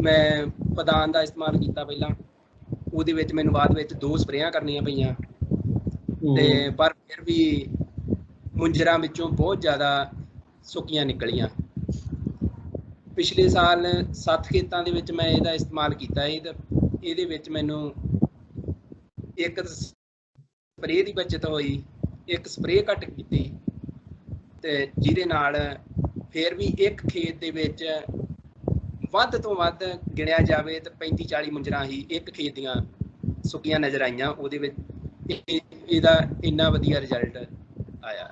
ਮੈਂ ਪਦਾਨ ਦਾ ਇਸਤੇਮਾਲ ਕੀਤਾ ਪਹਿਲਾਂ, ਉਹਦੇ ਵਿੱਚ ਮੈਨੂੰ ਬਾਅਦ ਵਿੱਚ 2 ਸਪਰੇਆਂ ਕਰਨੀਆਂ ਪਈਆਂ, ਤੇ ਪਰ ਫਿਰ ਵੀ ਮੁੰਜਰਾਂ ਵਿੱਚੋਂ ਬਹੁਤ ਜ਼ਿਆਦਾ ਸੁੱਕੀਆਂ ਨਿਕਲੀਆਂ। ਪਿਛਲੇ ਸਾਲ 7 ਖੇਤਾਂ ਦੇ ਵਿੱਚ ਮੈਂ ਇਹਦਾ ਇਸਤੇਮਾਲ ਕੀਤਾ, ਇਹਦੇ ਵਿੱਚ ਮੈਨੂੰ 1 ਸਪਰੇਅ ਦੀ ਬਚਤ ਹੋਈ, 1 ਸਪਰੇਅ ਘੱਟ ਕੀਤੀ, ਤੇ ਜਿਹਦੇ ਨਾਲ ਫਿਰ ਵੀ ਇੱਕ ਖੇਤ ਦੇ ਵਿੱਚ ਵੱਧ ਤੋਂ ਵੱਧ ਗਿਣਿਆ ਜਾਵੇ ਤਾਂ 35-40 ਮੁੰਜਰਾਂ ਹੀ ਇੱਕ ਖੇਤ ਦੀਆਂ ਸੁੱਕੀਆਂ ਨਜ਼ਰ ਆਈਆਂ। ਉਹਦੇ ਵਿੱਚ ਇਹਦਾ ਇੰਨਾ ਵਧੀਆ ਰਿਜ਼ਲਟ ਆਇਆ।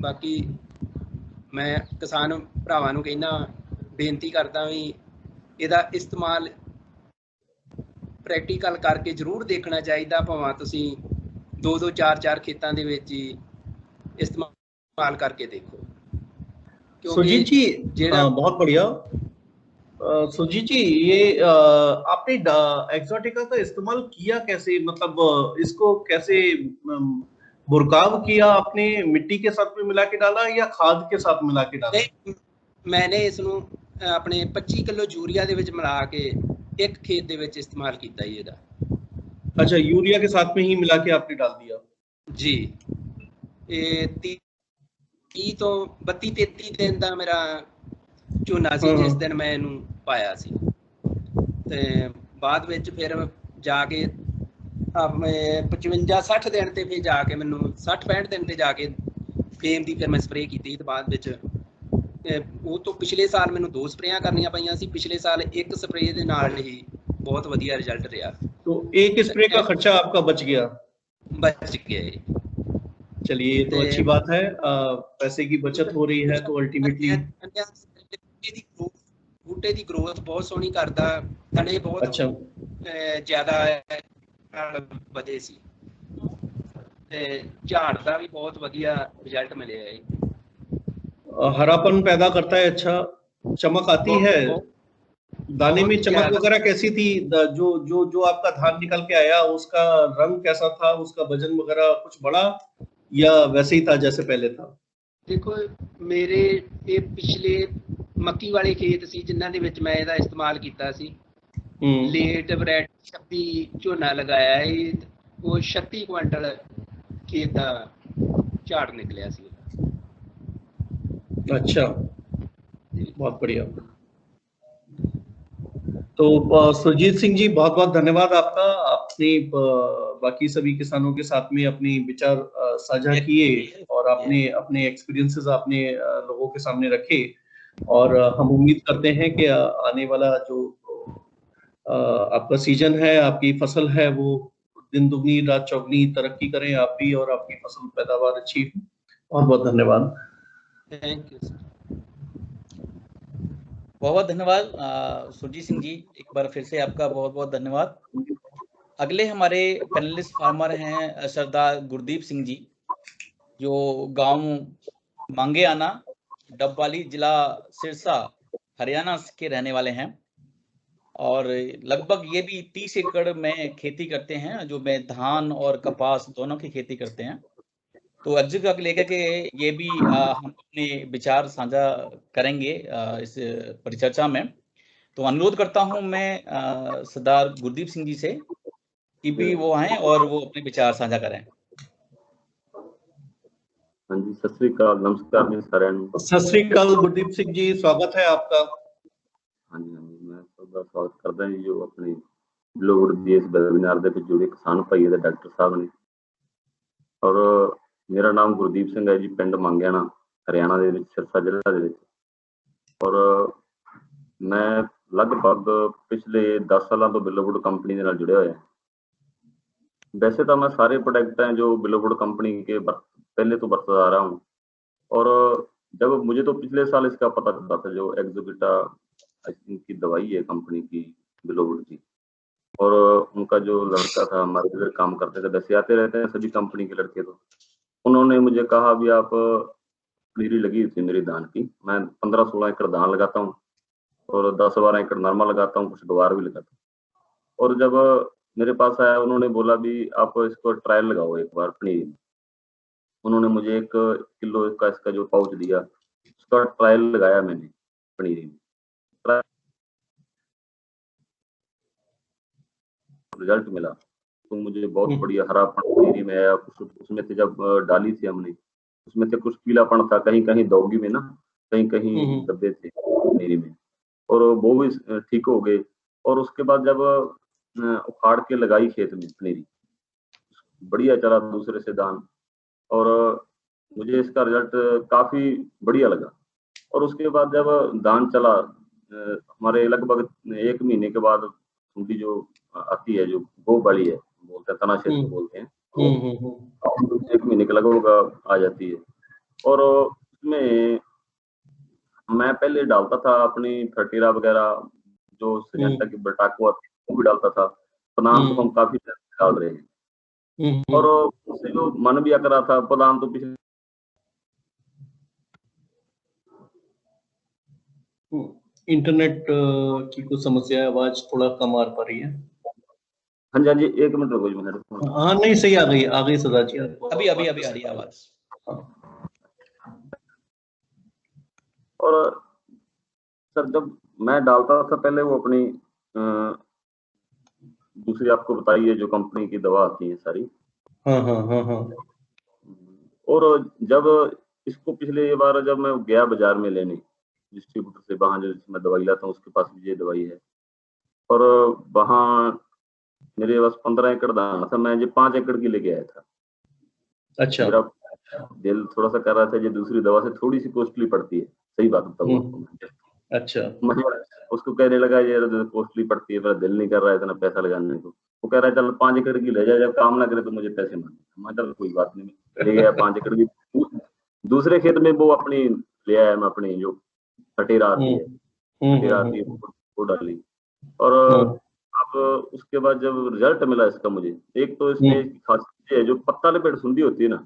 ਬਾਕੀ ਮੈਂ ਕਿਸਾਨ ਭਰਾਵਾਂ ਨੂੰ ਕਹਿਣਾ, ਬੇਨਤੀ ਕਰਦਾ ਵੀ ਇਹਦਾ ਇਸਤੇਮਾਲ ਪ੍ਰੈਕਟੀਕਲ ਕਰਕੇ ਜ਼ਰੂਰ ਦੇਖਣਾ ਚਾਹੀਦਾ, ਭਾਵੇਂ ਤੁਸੀਂ 2-2 4-4 ਖੇਤਾਂ ਦੇ ਵਿੱਚ ਹੀ इस्तेमाल करके देखो। सुजीत जी बहुत बढ़िया। सुजीत जी, ये आपने एक्सोटिका का इस्तेमाल किया कैसे, मतलब इसको कैसे बुरकाव किया आपने? मिट्टी के साथ में मिला के डाला या खाद के साथ मिला के डाला? मैंने इसनू अपने 25 किलो यूरिया दे विच मिला के एक खेत दे विच इस्तेमाल किया ही ਇਹਦਾ। अच्छा, यूरिया के साथ में ही मिला के आपने डाल दिया जी। ਇਹ 30 ਤੋਂ 32-33 ਦਿਨ ਦਾ ਮੇਰਾ ਝੋਨਾ ਸੀ ਜਿਸ ਦਿਨ ਮੈਂ ਇਹਨੂੰ ਪਾਇਆ ਸੀ, ਤੇ ਬਾਅਦ ਵਿੱਚ ਫਿਰ ਜਾ ਕੇ ਆਪਣੇ 55-60 ਦਿਨ ਤੇ ਫਿਰ ਜਾ ਕੇ ਮੈਨੂੰ 60-65 ਦਿਨ ਤੇ ਜਾ ਕੇ ਫੇਮ ਦੀ ਫਿਰ ਮੈਂ ਸਪਰੇਅ ਕੀਤੀ। ਤੇ ਬਾਅਦ ਵਿੱਚ ਉਹ ਤੋਂ ਪਿਛਲੇ ਸਾਲ ਮੈਨੂੰ 2 ਸਪਰੇਆਂ ਕਰਨੀਆਂ ਪਈਆਂ ਸੀ, ਪਿਛਲੇ ਸਾਲ 1 ਸਪਰੇਅ ਦੇ ਨਾਲ ਹੀ ਬਹੁਤ ਵਧੀਆ ਰਿਜ਼ਲਟ ਰਿਹਾ। तो एक स्प्रे का खर्चा आपका बच गया? बच गया। चलिए ये तो अच्छी बात है। पैसे की बचत हो रही है तो अल्टीमेटली बूटे ਦੀ growth ਬਹੁਤ ਸੋਹਣੀ ਕਰਦਾ, ਤਣੇ ਬਹੁਤ अच्छा ਜ਼ਿਆਦਾ ਵਧੇ ਸੀ ਤੇ ਝਾੜ ਦਾ ਵੀ ਬਹੁਤ ਵਧੀਆ ਰਿਜ਼ਲਟ ਮਿਲਿਆ ਹੈ। हरापन पैदा करता है, अच्छा चमक आती है दाने में। चमक वगैरह कैसी थी? जो जो जो आपका धान निकल के आया उसका रंग कैसा था, उसका वजन वगैरह कुछ बढ़ा या वैसे ही था जैसे पहले था? देखो मेरे ये पिछले मक्की वाले खेत सी जिन्हां दे विच मैं ਇਹਦਾ इस्तेमाल ਕੀਤਾ ਸੀ। ਲੇਟ ਵੈਰਾਈਟੀ 26 ਝੋਨਾ ਲਗਾਇਆ ਹੈ, ਉਹ 36 ਕੁਇੰਟਲ खेत ਦਾ ਝਾੜ ਨਿਕਲਿਆ ਸੀ। अच्छा, बहुत बढ़िया। तो सुरजीत सिंह जी बहुत बहुत धन्यवाद आपका। अपनी बाकी सभी किसानों के साथ में अपनी विचार साझा किए और अपने अपने एक्सपीरियंसेस आपने लोगों के सामने रखे, और हम उम्मीद करते हैं कि आने वाला जो आपका सीजन है, आपकी फसल है, वो दिन दुगनी रात चौगनी तरक्की करें आप भी, और आपकी फसल पैदावार अच्छी हो। बहुत बहुत धन्यवाद। Thank you sir. बहुत बहुत धन्यवाद सुरजीत सिंह जी, एक बार फिर से आपका बहुत बहुत धन्यवाद। अगले हमारे पैनलिस्ट फार्मर हैं सरदार गुरदीप सिंह जी, जो गांव मांगे आना डबवाली जिला सिरसा हरियाणा के रहने वाले हैं, और लगभग ये भी 30 एकड़ में खेती करते हैं, जो में धान और कपास दोनों की खेती करते हैं। तो अर्जुन का लेकर के ये भी हम अपने विचार साझा करेंगे इस परिचर्चा में। तो अनुरोध करता हूं मैं सरदार गुरदीप सिंह जी से कि भी वो आए और वो अपने विचार साझा करें। हाँ जी, सत श्री अकाल, नमस्कार जी सारे। सत श्री अकाल गुरदीप सिंह जी, स्वागत है आपका। हाँ जी, मैं सबका स्वागत करता हूँ जो अपने लोग इस वेबिनार के जुड़े किसान भाई है डॉक्टर साहब ने। और मेरा नाम गुरदीप सिंह है जी, पिंड मांगियाना हरियाणा के सिरसा जिला के। और मैं लगभग पिछले 10 सालों तो बिलोवुड कंपनी के नाल जुड़े हुए हैं। वैसे तो मैं सारे प्रोडक्ट हैं जो बिलोवुड कंपनी के पहले तो बरतता आ रहा हूँ, और जब मुझे तो पिछले साल इसका पता चला था, जो एक्सोबिटा की दवाई है कंपनी की बिलोवुड की, और उनका जो लड़का था हमारे इधर काम करते थे, वैसे आते रहते हैं सभी कंपनी के लड़के, तो उन्होंने मुझे कहा भी आप पनीरी लगी थी मेरी धान की, मैं 15-16 एकड़ धान लगाता हूँ और 10-12 एकड़ नरमा लगाता हूँ, कुछ गवार भी लगाता हूँ। और जब मेरे पास आया उन्होंने बोला भी आप इसको ट्रायल लगाओ एक बार पनीरी में। उन्होंने मुझे 1 किलो का इसका जो पाउच दिया, उसका ट्रायल लगाया मैंने पनीरी में। रिजल्ट मिला तो मुझे बहुत बढ़िया हरापन पनीरी में आया। उसमें से जब डाली थी हमने, उसमें से कुछ पीलापन था, कहीं कहीं दौगी में ना, कहीं कहीं धब्बे थे पनीरी में, और वो भी ठीक हो गए। और उसके बाद जब उखाड़ के लगाई खेत में पनीरी, बढ़िया चला दूसरे से दान, और मुझे इसका रिजल्ट काफी बढ़िया लगा। और उसके बाद जब दान चला, हमारे लगभग 1 महीने के बाद उनकी जो आती है, जो गोब वाली है बोलते हैं, तना क्षेत्र बोलते हैं, 1 महीने के लगभग आ जाती है। और उसमें मैं पहले डालता था अपनी फर्टीरा वगैरह, जो सिजेंटा की बटाको आती है वो भी डालता था। प्रधान तो हम काफी डाल रहे हैं, और उससे जो मन भी आ रहा था। प्रधान तो पिछले इंटरनेट की कुछ समस्या है, आवाज थोड़ा कम आ पा रही है। हाँ जी, हाँ जी, 1 मिनट रुको जी। हाँ नहीं, सही आ गई सदा जी, अभी आ रही है आवाज। और सर जब मैं डालता था पहले वो अपनी दूसरी आपको बताइए जो कंपनी की दवा आती है सारी। हाँ। और जब इसको पिछले बार जब मैं गया बाजार में लेने डिस्ट्रीब्यूटर से, वहां जो मैं दवाई लाता हूँ उसके पास भी ये दवाई है, और वहां मेरे पास 15 एकड़ दाना था, मैं ये 5 एकड़ की लेके आया था। अच्छा। मेरा दिल थोड़ा सा कर रहा था, ये दूसरी दवा से थोड़ी सी कॉस्टली पड़ती है, सही बात बताऊँ आपको। अच्छा। मैं उसको कहने लगा ये कॉस्टली पड़ती है, मेरा दिल नहीं कर रहा है इतना पैसा लगाने को। वो कह रहा है चल 5 एकड़ की ले जा, जब काम ना करे तो मुझे पैसे मत दे। मैं चल कोई बात नहीं, ले गया 5 एकड़ की। दूसरे खेत में वो अपनी ले आया, मैं अपनी जो फटेरा आती है, फटेरा आती है वो डाली। और अब उसके बाद जब रिजल्ट मिला इसका मुझे, एक तो इसमें खासियत है जो पत्ता लपेट सुंडी होती है ना,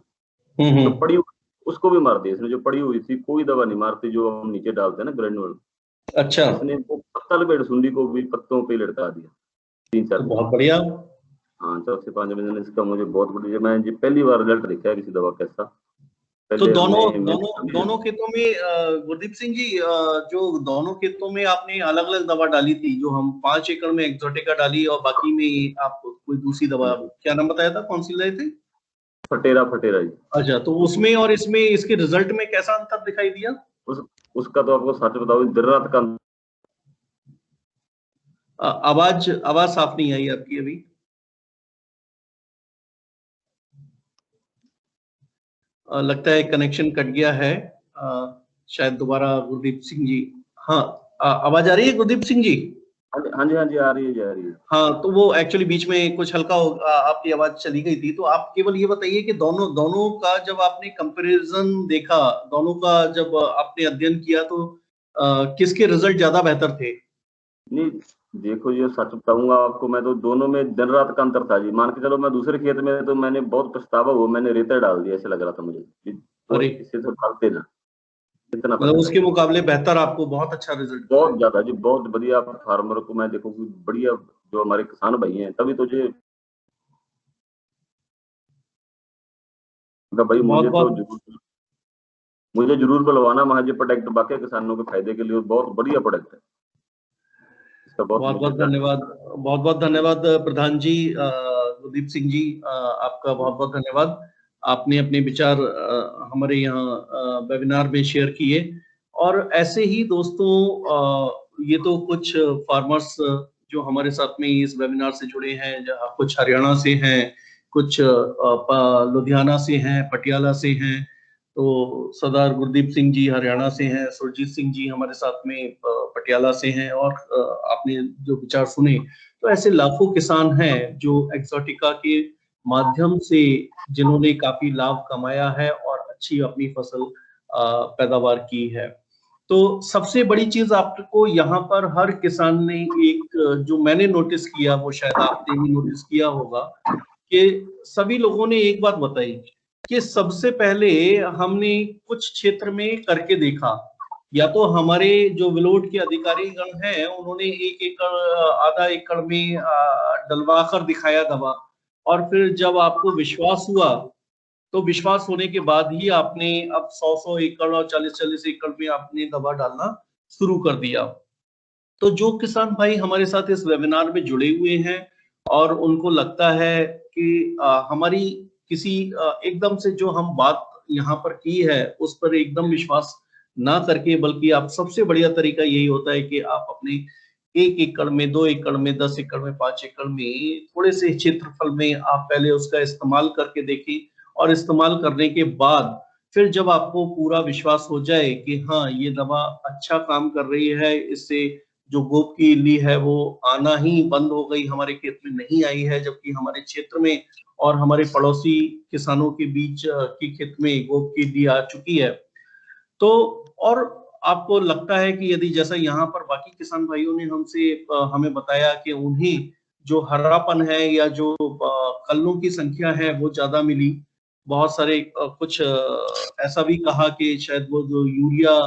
तो पड़ी उसको भी मार दिया इसने, जो पड़ी हुई थी। कोई दवा नहीं मारती जो हम नीचे डालते हैं ना ग्रेन्यूल। अच्छा, इसने वो पत्ता लपेट सुंडी को भी पत्तों पे लटका दिया 3-4 दिन। बहुत बढ़िया। हाँ, 4 से 5 महीने इसका मुझे बहुत बढ़िया, मैं जी पहली बार रिजल्ट देखा है किसी दवा का ऐसा। तो दोनों खेतों में गुरदीप सिंह जी, जो दोनों खेतों में आपने अलग अलग दवा डाली थी, जो हम 5 एकड़ में एक्सोटिका डाली और बाकी में आप कोई दूसरी दवा, क्या नाम बताया था, कौन सी लाई थी? फटेरा जी। अच्छा, तो उसमें और इसमें इसके रिजल्ट में कैसा अंतर दिखाई दिया? उसका तो आपको सच बताओ, दिन रात का। आवाज साफ नहीं आई आपकी अभी। लगता है कनेक्शन कट गया है, शायद दोबारा गुरदीप सिंह जी। हाँ, आवाज आ रही है गुरदीप सिंह जी? हाँ जी आ रही है। हाँ, तो वो एक्चुअली बीच में कुछ हल्का आपकी आवाज चली गई थी। तो आप केवल ये बताइए कि दोनों का जब आपने कंपैरिजन देखा, दोनों का जब आपने अध्ययन किया, तो किसके रिजल्ट ज्यादा बेहतर थे? नहीं देखो, ये सच बताऊंगा आपको, मैं तो दोनों में दिन रात का अंतर था जी। मान के चलो मैं दूसरे खेत में तो मैंने बहुत पछतावा हुआ, मैंने रेता डाल दिया, ऐसे लग रहा था मुझे। अरे इससे तो डालते ना इतना, मतलब उसके मुकाबले बेहतर, आपको बहुत अच्छा रिजल्ट? बहुत ज्यादा जी, बहुत बढ़िया। फार्मर को मैं देखो बढ़िया, जो हमारे किसान भाई हैं, तभी तो जी भाई मुझे जरूर बुलवाना वहां। जो प्रोडक्ट बाकी किसानों के फायदे के लिए बहुत बढ़िया प्रोडक्ट है। बहुत धन्यवाद प्रधान जी, गुरदीप सिंह जी, आपका बहुत धन्यवाद। आपने अपने विचार हमारे यहाँ वेबिनार में शेयर किए। और ऐसे ही दोस्तों, ये तो कुछ फार्मर्स जो हमारे साथ में इस वेबिनार से जुड़े हैं, जहाँ कुछ हरियाणा से हैं, कुछ लुधियाना से हैं, पटियाला से हैं। तो सरदार गुरदीप सिंह जी हरियाणा से हैं, सुरजीत सिंह जी हमारे साथ में पटियाला से हैं। और आपने जो विचार सुने, तो ऐसे लाखों किसान हैं जो एक्सोटिका के माध्यम से जिन्होंने काफी लाभ कमाया है और अच्छी अपनी फसल पैदावार की है। तो सबसे बड़ी चीज आपको यहाँ पर हर किसान ने एक जो मैंने नोटिस किया, वो शायद आपने भी नोटिस किया होगा, कि सभी लोगों ने एक बात बताई कि सबसे पहले हमने कुछ क्षेत्र में करके देखा। या तो हमारे जो विलोट के अधिकारी गण हैं, उन्होंने 1 एकड़ आधा एकड़ में डलवा कर दिखाया दवा, और फिर जब आपको विश्वास हुआ, तो विश्वास होने के बाद ही आपने अब 100 एकड़ और 40 एकड़ में आपने दवा डालना शुरू कर दिया। तो जो किसान भाई हमारे साथ इस वेबिनार में जुड़े हुए हैं और उनको लगता है कि हमारी किसी एकदम से जो हम बात यहाँ पर की है उस पर एकदम विश्वास ना करके, बल्कि आप सबसे बढ़िया तरीका यही होता है कि आप अपने 1 एकड़ में, 2 एकड़ में, 10 एकड़ में, 5 एकड़ में, थोड़े से क्षेत्रफल में आप पहले उसका इस्तेमाल करके देखें। और इस्तेमाल करने के बाद फिर जब आपको पूरा विश्वास हो जाए कि हाँ, ये दवा अच्छा काम कर रही है, इससे जो गोप की इल्ली है वो आना ही बंद हो गई, हमारे खेत में नहीं आई है, जबकि हमारे क्षेत्र में और हमारे पड़ोसी किसानों के बीच की खेत में गोप की इल्ली आ चुकी है। तो और आपको लगता है कि यदि जैसा यहाँ पर बाकी किसान भाइयों ने हमें बताया कि उन्हें जो हरापन है या जो कल्लों की संख्या है वो ज्यादा मिली, बहुत सारे कुछ ऐसा भी कहा कि शायद वो जो यूरिया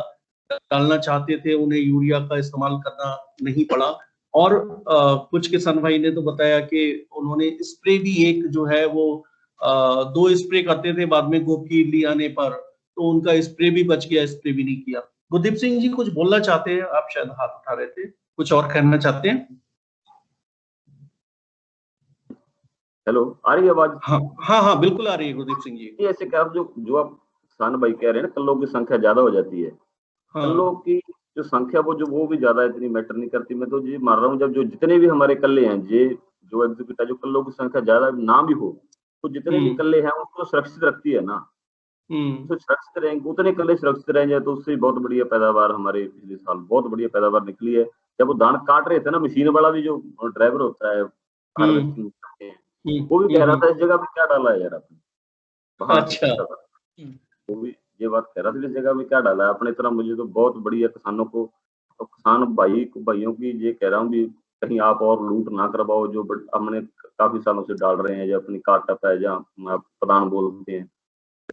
डालना चाहते थे उन्हें यूरिया का इस्तेमाल करना नहीं पड़ा। और कुछ किसान भाई ने तो बताया कि उन्होंने स्प्रे भी एक जो है वो 2 स्प्रे करते थे, बाद में गोप की इल्ली आने पर तो उनका स्प्रे भी बच गया, स्प्रे भी नहीं किया। गुरदीप सिंह जी कुछ बोलना चाहते हैं? आप शायद हाथ उठा रहे थे, कुछ और कहना चाहते हैं? हेलो, आ रही है आवाज? हाँ बिल्कुल आ रही है गुरदीप सिंह जी। ऐसे क्या जो आप किसान भाई कह रहे हैं ना, कल्लों की संख्या ज्यादा हो जाती है। हाँ। कल्लों की जो संख्या वो भी ज्यादा इतनी मैटर नहीं करती। मैं तो जी मान रहा हूँ, जब जो जितने भी हमारे कल्ले हैं, जो एग्जीक्यूटिव जो कल्लों की संख्या ज्यादा ना भी हो, तो जितने भी कल्ले हैं उनको सुरक्षित रखती है ना। तो सुरक्षित रहेंगे, उतने कल्ले सुरक्षित रहेंगे, तो उससे बहुत बढ़िया पैदावार हमारे पिछले साल बहुत बढ़िया पैदावार निकली है। जब वो धान काट रहे थे ना, मशीन वाला भी जो ड्राइवर होता है हार्वेस्टिंग करते हैं, वो भी कह रहा था इस जगह पे क्या डाला है यार आपने, वहां से अच्छा। पूछा था। वो भी ये बात कह रहा था, इस जगह में क्या डाला है आपने इतना, मुझे तो बहुत बढ़िया किसानों को, तो किसान भाइयों की ये कह रहा हूँ भी कहीं आप और लूट ना करवाओ, जो हमने काफी सालों से डाल रहे हैं, जो अपनी कार्टअप है जहाँ आप प्रधान बोलते हैं।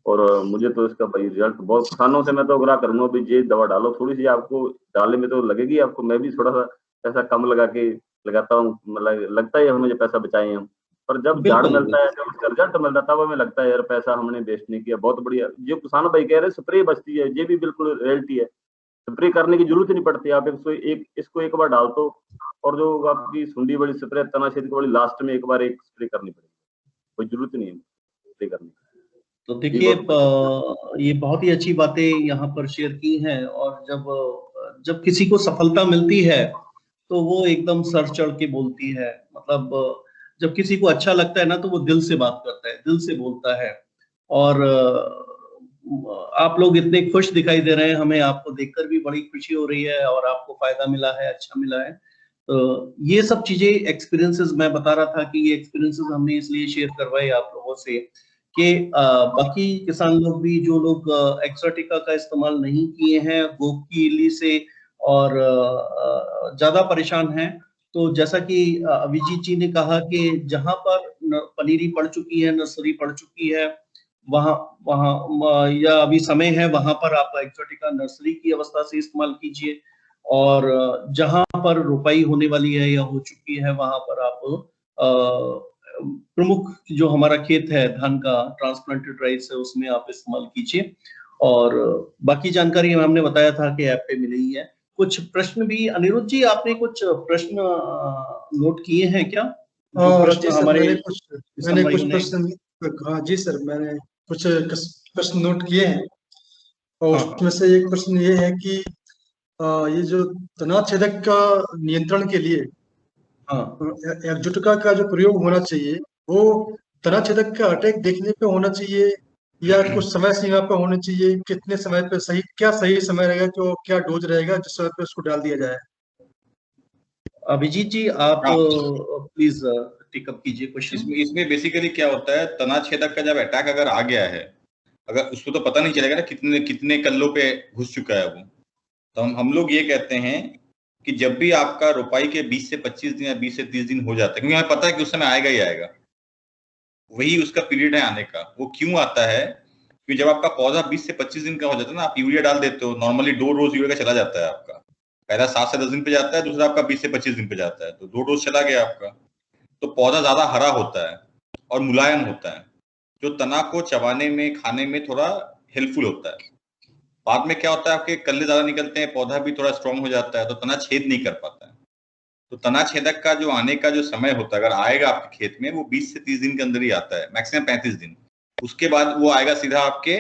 और मुझे तो इसका भाई रिजल्ट बहुत, किसानों से मैं तो आग्रह करूंगा भी ये दवा डालो, थोड़ी सी आपको डालने में तो लगेगी आपको, मैं भी थोड़ा सा पैसा कम लगाता हूँ, मतलब लगता है हमें पैसा बचाए हम, पर जब झाड़ बिल्कुल मिलता है, जब उसका रिजल्ट मिलता है, तब हमें लगता है यार पैसा हमने वेस्ट नहीं किया, बहुत बढ़िया। जो किसान भाई कह रहे हैं स्प्रे बचती है, ये भी बिल्कुल रियलिटी है, स्प्रे करने की जरूरत ही नहीं पड़ती, आप इसको एक बार डाल दो, और जो आपकी सुंडी वाली स्प्रे, तनाछेद वाली, लास्ट में एक बार एक स्प्रे करनी पड़ेगी, कोई जरूरत नहीं है स्प्रे करने की। तो देखिए ये बहुत ही अच्छी बातें यहाँ पर शेयर की हैं, और जब किसी को सफलता मिलती है तो वो एकदम सर चढ़ के बोलती है, मतलब जब किसी को अच्छा लगता है ना तो वो दिल से बात करता है, दिल से बोलता है। और आप लोग इतने खुश दिखाई दे रहे हैं, हमें आपको देखकर भी बड़ी खुशी हो रही है, और आपको फायदा मिला है, अच्छा मिला है। तो ये सब चीजें एक्सपीरियंसेस मैं बता रहा था कि ये एक्सपीरियंसेस हमने इसलिए शेयर करवाए आप लोगों से कि बाकी किसान लोग भी, जो लोग एक्सोटिका का इस्तेमाल नहीं किए हैं, गोप की इल्ली से और ज्यादा परेशान हैं, तो जैसा कि अभिजीत जी ने कहा कि जहां पर पनीरी पड़ चुकी है, नर्सरी पड़ चुकी है, वहां या अभी समय है, वहां पर आप एक्सोटिका नर्सरी की अवस्था से इस्तेमाल कीजिए, और जहां पर रोपाई होने वाली है या हो चुकी है, वहां पर आप प्रमुख जो हमारा खेत है धान का, ट्रांसप्लांटेड राइस है, उसमें आप इस्तेमाल कीजिए। और बाकी जानकारी हमने बताया था कि ऐप पे मिली ही है। कुछ प्रश्न भी, अनिरुद्ध जी आपने कुछ प्रश्न नोट किए हैं क्या? जो प्रश्न हमारे मैंने कुछ प्रश्न, हाँ जी सर, मैंने कुछ प्रश्न नोट किए हैं, और उसमें से एक प्रश्न ये है कि ये जो तना छेदक का नियंत्रण के लिए एक्सोटिका का जो प्रयोग होना चाहिए, वो तना छेदक का अटैक देखने पे होना चाहिए या कुछ समय सीमा पे होना चाहिए, कितने समय पे सही समय रहेगा, कि वो क्या डोज रहेगा जिस समय पे उसको डाल दिया जाए? अभिजीत जी आप प्लीज टेकअप कीजिए क्वेश्चन। इसमें बेसिकली क्या होता है, तना छेदक का जब अटैक अगर आ गया है, अगर उसको तो पता नहीं चलेगा ना कितने कितने कल्लों पे घुस चुका है वो, तो हम लोग ये कहते हैं कि जब भी आपका रोपाई के 20 से 25 दिन या 20 से 30 दिन हो जाता है, क्योंकि हमें पता है कि उस समय आएगा ही आएगा, वही उसका पीरियड है आने का। वो क्यों आता है? क्योंकि जब आपका पौधा 20 से 25 दिन का हो जाता है ना, आप यूरिया डाल देते हो, नॉर्मली 2 डोज यूरिया का चला जाता है आपका, पहला 7 से 10 दिन पे जाता है, दूसरा आपका 20 से 25 दिन पे जाता है, तो 2 डोज चला गया आपका। तो पौधा ज्यादा हरा होता है और मुलायम होता है, जो तना को चबाने में, खाने में थोड़ा हेल्पफुल होता है। बाद में क्या होता है, आपके कल्ले ज्यादा निकलते हैं, पौधा भी थोड़ा स्ट्रांग हो जाता है, तो तना छेद नहीं कर पाता है। तो तना छेदक का जो आने का जो समय होता है, अगर आएगा आपके खेत में, वो 20 से 30 दिन के अंदर ही आता है, मैक्सिमम 35 दिन। उसके बाद वो आएगा सीधा आपके,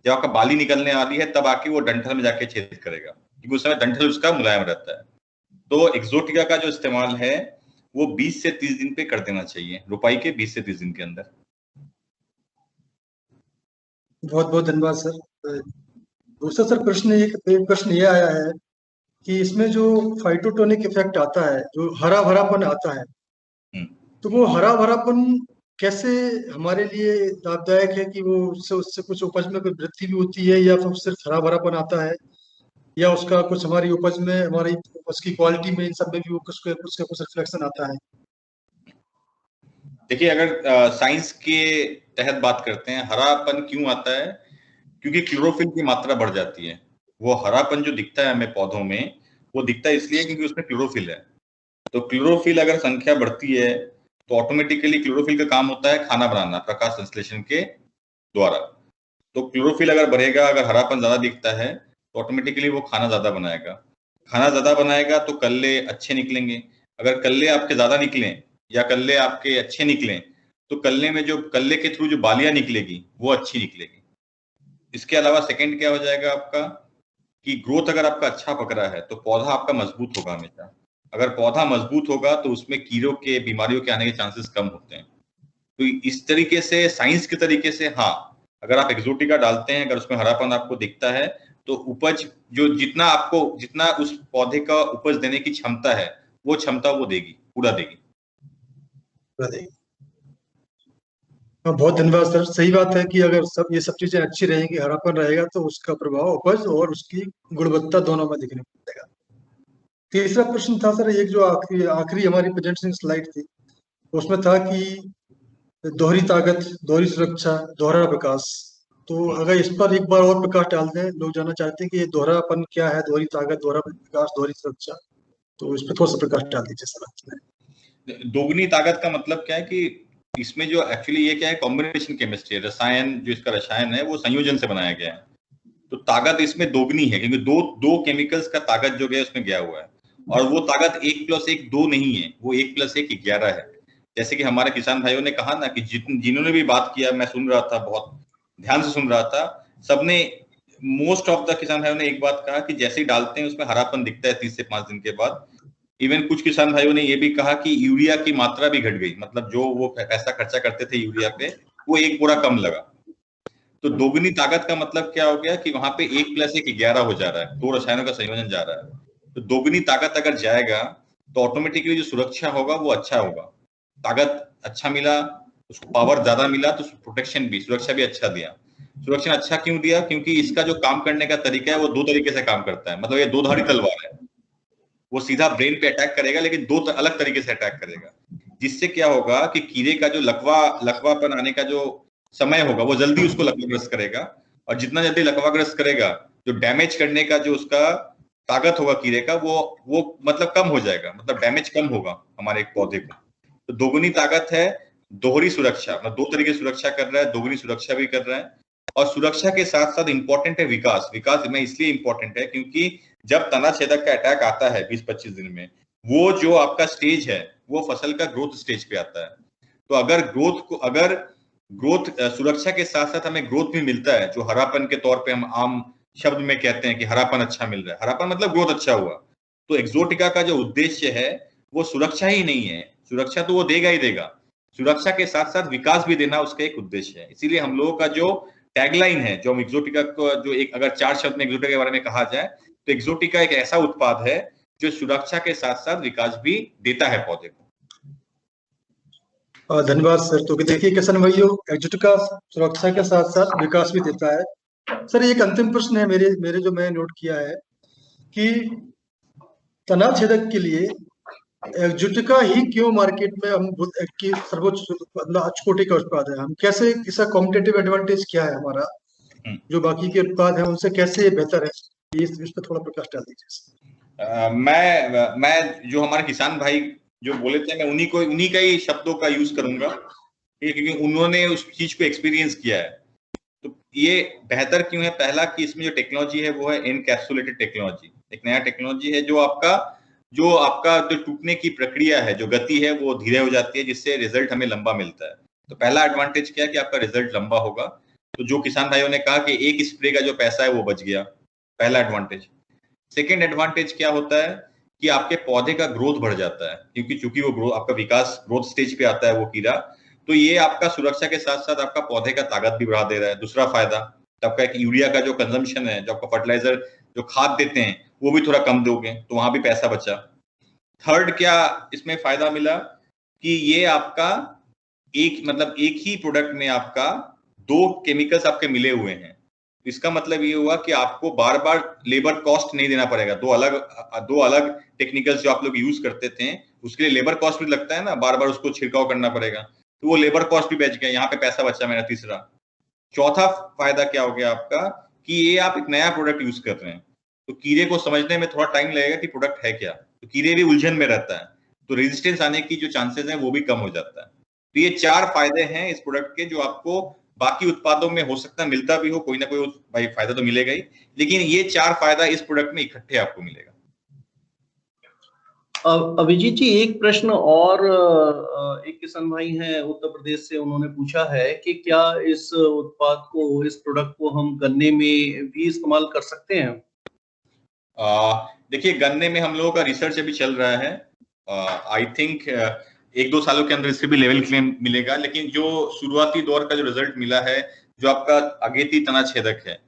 जब आपका बाली निकलने वाली है तब आके वो डंठल में जाके छेद करेगा, क्योंकि उस समय डंठल उसका मुलायम रहता है। तो एक्सोटिका का जो इस्तेमाल है वो 20 से 30 दिन पे कर देना चाहिए, रोपाई के 20 से 30 दिन के अंदर। बहुत बहुत धन्यवाद सर। दूसरा सर प्रश्न ये आया है कि इसमें जो फाइटोटोनिक इफेक्ट आता है, जो हरा भरापन आता है, तो वो हरा भरापन कैसे हमारे लिए लाभदायक है, कि वो उससे कुछ उपज में कोई वृद्धि भी होती है, या फिर सिर्फ हरा भरापन आता है, या उसका कुछ हमारी उपज में, हमारी उपज की क्वालिटी में, इन सब में भी वो कुछ रिफ्लेक्शन आता है? देखिए, अगर साइंस के तहत बात करते हैं, हरापन क्यों आता है? क्योंकि क्लोरोफिल की मात्रा बढ़ जाती है। वो हरापन जो दिखता है हमें पौधों में, वो दिखता है इसलिए क्योंकि उसमें क्लोरोफिल है। तो क्लोरोफिल अगर संख्या बढ़ती है तो ऑटोमेटिकली क्लोरोफिल का काम होता है खाना बनाना, प्रकाश संश्लेषण के द्वारा। तो क्लोरोफिल अगर बढ़ेगा, अगर हरापन ज्यादा दिखता है, तो ऑटोमेटिकली वो खाना ज्यादा बनाएगा। खाना ज्यादा बनाएगा तो कल्ले अच्छे निकलेंगे। अगर कल्ले आपके ज्यादा निकले या कल्ले आपके अच्छे निकले, तो कल्ले में जो कल्ले के थ्रू जो बालियां निकलेगी वो अच्छी निकलेगी। इसके अलावा सेकंड क्या हो जाएगा आपका, कि ग्रोथ अगर आपका अच्छा पकड़ा है तो पौधा आपका मजबूत होगा हमेशा। अगर पौधा मजबूत होगा तो उसमें कीड़ों के, बीमारियों के आने के चांसेस कम होते हैं। तो इस तरीके से, साइंस के तरीके से, हाँ, अगर आप एक्सोटिका डालते हैं, अगर उसमें हरापन आपको दिखता है, तो उपज जो जितना उस पौधे का उपज देने की क्षमता है, वो क्षमता वो देगी, पूरा देगी। बहुत धन्यवाद सर। सही बात है कि अगर ये सब चीजें अच्छी रहेंगी, हरापन रहेगा, तो उसका प्रभाव उपज और उसकी गुणवत्ता दोनों में दिखने को मिलेगा। तीसरा प्रश्न था सर, एक जो आखिरी आखिरी हमारी प्रेजेंटेशन स्लाइड थी, उसमें था कि दोहरी ताकत, दोहरी सुरक्षा, दोहरा विकास। तो अगर इस पर एक बार और प्रकाश डाल दें, लोग जानना चाहते हैं कि ये दोहरापन क्या है, दोहरी ताकत, दोहरा विकास, दोहरी सुरक्षा, तो इस पर थोड़ा सा प्रकाश डाल दीजिए सर। दोगुनी ताकत का मतलब क्या है कि इसमें जो एक्चुअली ये क्या है, कॉम्बिनेशन केमिस्ट्री है, रसायन जो इसका रसायन है वो संयोजन से बनाया गया है। तो ताकत इसमें दोगुनी है क्योंकि दो केमिकल्स का ताकत जो गया उसमें गया हुआ है, और वो ताकत 1+1 2 नहीं है, वो 1+1 11 है। जैसे कि हमारे किसान भाइयों ने कहा ना कि जिन्होंने भी बात किया, मैं सुन रहा था, बहुत ध्यान से सुन रहा था, सबने मोस्ट ऑफ द किसान भाइयों ने एक बात कहा कि जैसे ही डालते हैं उसमें हरापन दिखता है 30 से 5 दिन के बाद। इवन कुछ किसान भाइयों ने ये भी कहा कि यूरिया की मात्रा भी घट गई, मतलब जो वो पैसा खर्चा करते थे यूरिया पे वो 1 बोरा कम लगा। तो दोगुनी ताकत का मतलब क्या हो गया कि वहां पे 1+1 11 हो जा रहा है, 2 रसायनों का संयोजन जा रहा है। तो दोगुनी ताकत अगर जाएगा तो ऑटोमेटिकली जो सुरक्षा होगा वो अच्छा होगा। ताकत अच्छा मिला, उसको पावर ज्यादा मिला, तो प्रोटेक्शन भी, सुरक्षा भी अच्छा दिया। सुरक्षा अच्छा क्यों दिया? क्योंकि इसका जो काम करने का तरीका है वो 2 तरीके से काम करता है, मतलब ये 2 धारी तलवार है। वो सीधा ब्रेन पे अटैक करेगा लेकिन 2 अलग तरीके से अटैक करेगा, जिससे क्या होगा कि कीड़े का जो लकवापन आने का जो समय होगा वो जल्दी उसको लकवाग्रस्त करेगा, और जितना जल्दी लकवाग्रस्त करेगा, जो डैमेज करने का जो उसका ताकत होगा कीड़े का वो मतलब कम हो जाएगा, मतलब डैमेज कम होगा हमारे एक पौधे को। तो दोगुनी ताकत है दोहरी सुरक्षा, मतलब 2 तरीके से सुरक्षा कर रहा है, दोगुनी सुरक्षा भी कर रहा है। और सुरक्षा के साथ साथ इंपॉर्टेंट है विकास। विकास में इसलिए इंपॉर्टेंट है क्योंकि जब तना छेदक का अटैक आता है 20-25 दिन में, वो जो आपका स्टेज है वो फसल का ग्रोथ स्टेज पे आता है। तो अगर ग्रोथ सुरक्षा के साथ साथ हमें ग्रोथ भी मिलता है, जो हरापन के तौर पे हम आम शब्द में कहते हैं कि हरापन अच्छा मिल रहा है, हरापन मतलब ग्रोथ अच्छा हुआ। तो एक्सोटिका का जो उद्देश्य है वो सुरक्षा ही नहीं है, सुरक्षा तो वो देगा ही देगा, सुरक्षा के साथ साथ विकास भी देना उसका एक उद्देश्य है। इसीलिए हम लोगों का जो टैगलाइन है, जो हम एक्सोटिका को, जो एक अगर 4 शब्द में एक्सोटिका के बारे में कहा जाए तो एक्सोटिका एक ऐसा उत्पाद है जो सुरक्षा के साथ साथ विकास भी देता है पौधे को। धन्यवाद सर। तो देखिए किसान भाइयों, एक्सोटिका सुरक्षा के साथ साथ विकास भी देता है। सर एक अंतिम प्रश्न है मेरे जो मैं नोट किया है कि तना छेदक के लिए एक्सोटिका ही क्यों मार्केट में हम की सर्वोच्च कोटि का उत्पाद है? हम कैसे, इसका कॉम्पिटिटिव एडवांटेज क्या है हमारा, जो बाकी के उत्पाद हैं उनसे कैसे बेहतर है? इस पर थोड़ा प्रकाश डाल दीजिए। मैं जो हमारे किसान भाई जो बोले थे, मैं उन्हीं का ही शब्दों का यूज करूंगा क्योंकि उन्होंने उस चीज को एक्सपीरियंस किया है। तो ये बेहतर क्यों है? पहला कि इसमें जो टेक्नोलॉजी है वो है एनकैप्सुलेटेड टेक्नोलॉजी, एक नया टेक्नोलॉजी है जो आपका जो टूटने की प्रक्रिया है, जो गति है वो धीरे हो जाती है, जिससे रिजल्ट हमें लंबा मिलता है। तो पहला एडवांटेज क्या है कि आपका रिजल्ट लंबा होगा। तो जो किसान भाइयों ने कहा कि एक स्प्रे का जो पैसा है वो बच गया, पहला एडवांटेज। सेकेंड एडवांटेज क्या होता है कि आपके पौधे का ग्रोथ बढ़ जाता है, क्योंकि चूंकि वो ग्रोथ, आपका विकास ग्रोथ स्टेज पे आता है वो कीड़ा, तो ये आपका सुरक्षा के साथ साथ आपका पौधे का ताकत भी बढ़ा दे रहा है। दूसरा फायदा, तो आपका एक यूरिया का जो कंजम्पशन है, जो आपका फर्टिलाइजर जो खाद देते हैं वो भी थोड़ा कम दोगे, तो वहां भी पैसा बचा। थर्ड क्या इसमें फायदा मिला कि ये आपका एक ही प्रोडक्ट में आपका 2 केमिकल्स आपके मिले हुए हैं। इसका मतलब ये हुआ कि आपको बार बार लेबर कॉस्ट नहीं देना पड़ेगा। दो अलग टेक्निकल्स जो आप लोग यूज करते थे उसके लिए लेबर कॉस्ट भी लगता है ना, बार बार उसको छिड़काव करना पड़ेगा, तो वो लेबर कॉस्ट भी बच गया, यहाँ पे पैसा बचा मेरा। तीसरा, चौथा फायदा क्या हो गया आपका कि ये आप एक नया प्रोडक्ट यूज कर रहे हैं, तो कीड़े को समझने में थोड़ा टाइम लगेगा कि प्रोडक्ट है क्या, तो कीड़े भी उलझन में रहता है, तो रेजिस्टेंस आने की जो चांसेस हैं वो भी कम हो जाता है। तो ये 4 फायदे हैं इस प्रोडक्ट के, जो आपको बाकी उत्पादों में हो सकता है मिलता भी हो, कोई ना कोई भाई फायदा तो मिलेगा ही, लेकिन ये 4 फायदा इस प्रोडक्ट में इकट्ठे आपको मिलेगा। अभिजीत जी, एक प्रश्न और एक किसान भाई हैं उत्तर प्रदेश से, उन्होंने पूछा है कि क्या इस उत्पाद को, इस प्रोडक्ट को हम गन्ने में भी इस्तेमाल कर सकते हैं? देखिए, गन्ने में हम लोगों का रिसर्च अभी चल रहा है। आई थिंक 1-2 सालों के अंदर इसके भी लेवल क्लेम मिलेगा, लेकिन जो शुरुआती दौर का जो रिजल्ट मिला है, जो आपका अगेती तना छेदक है,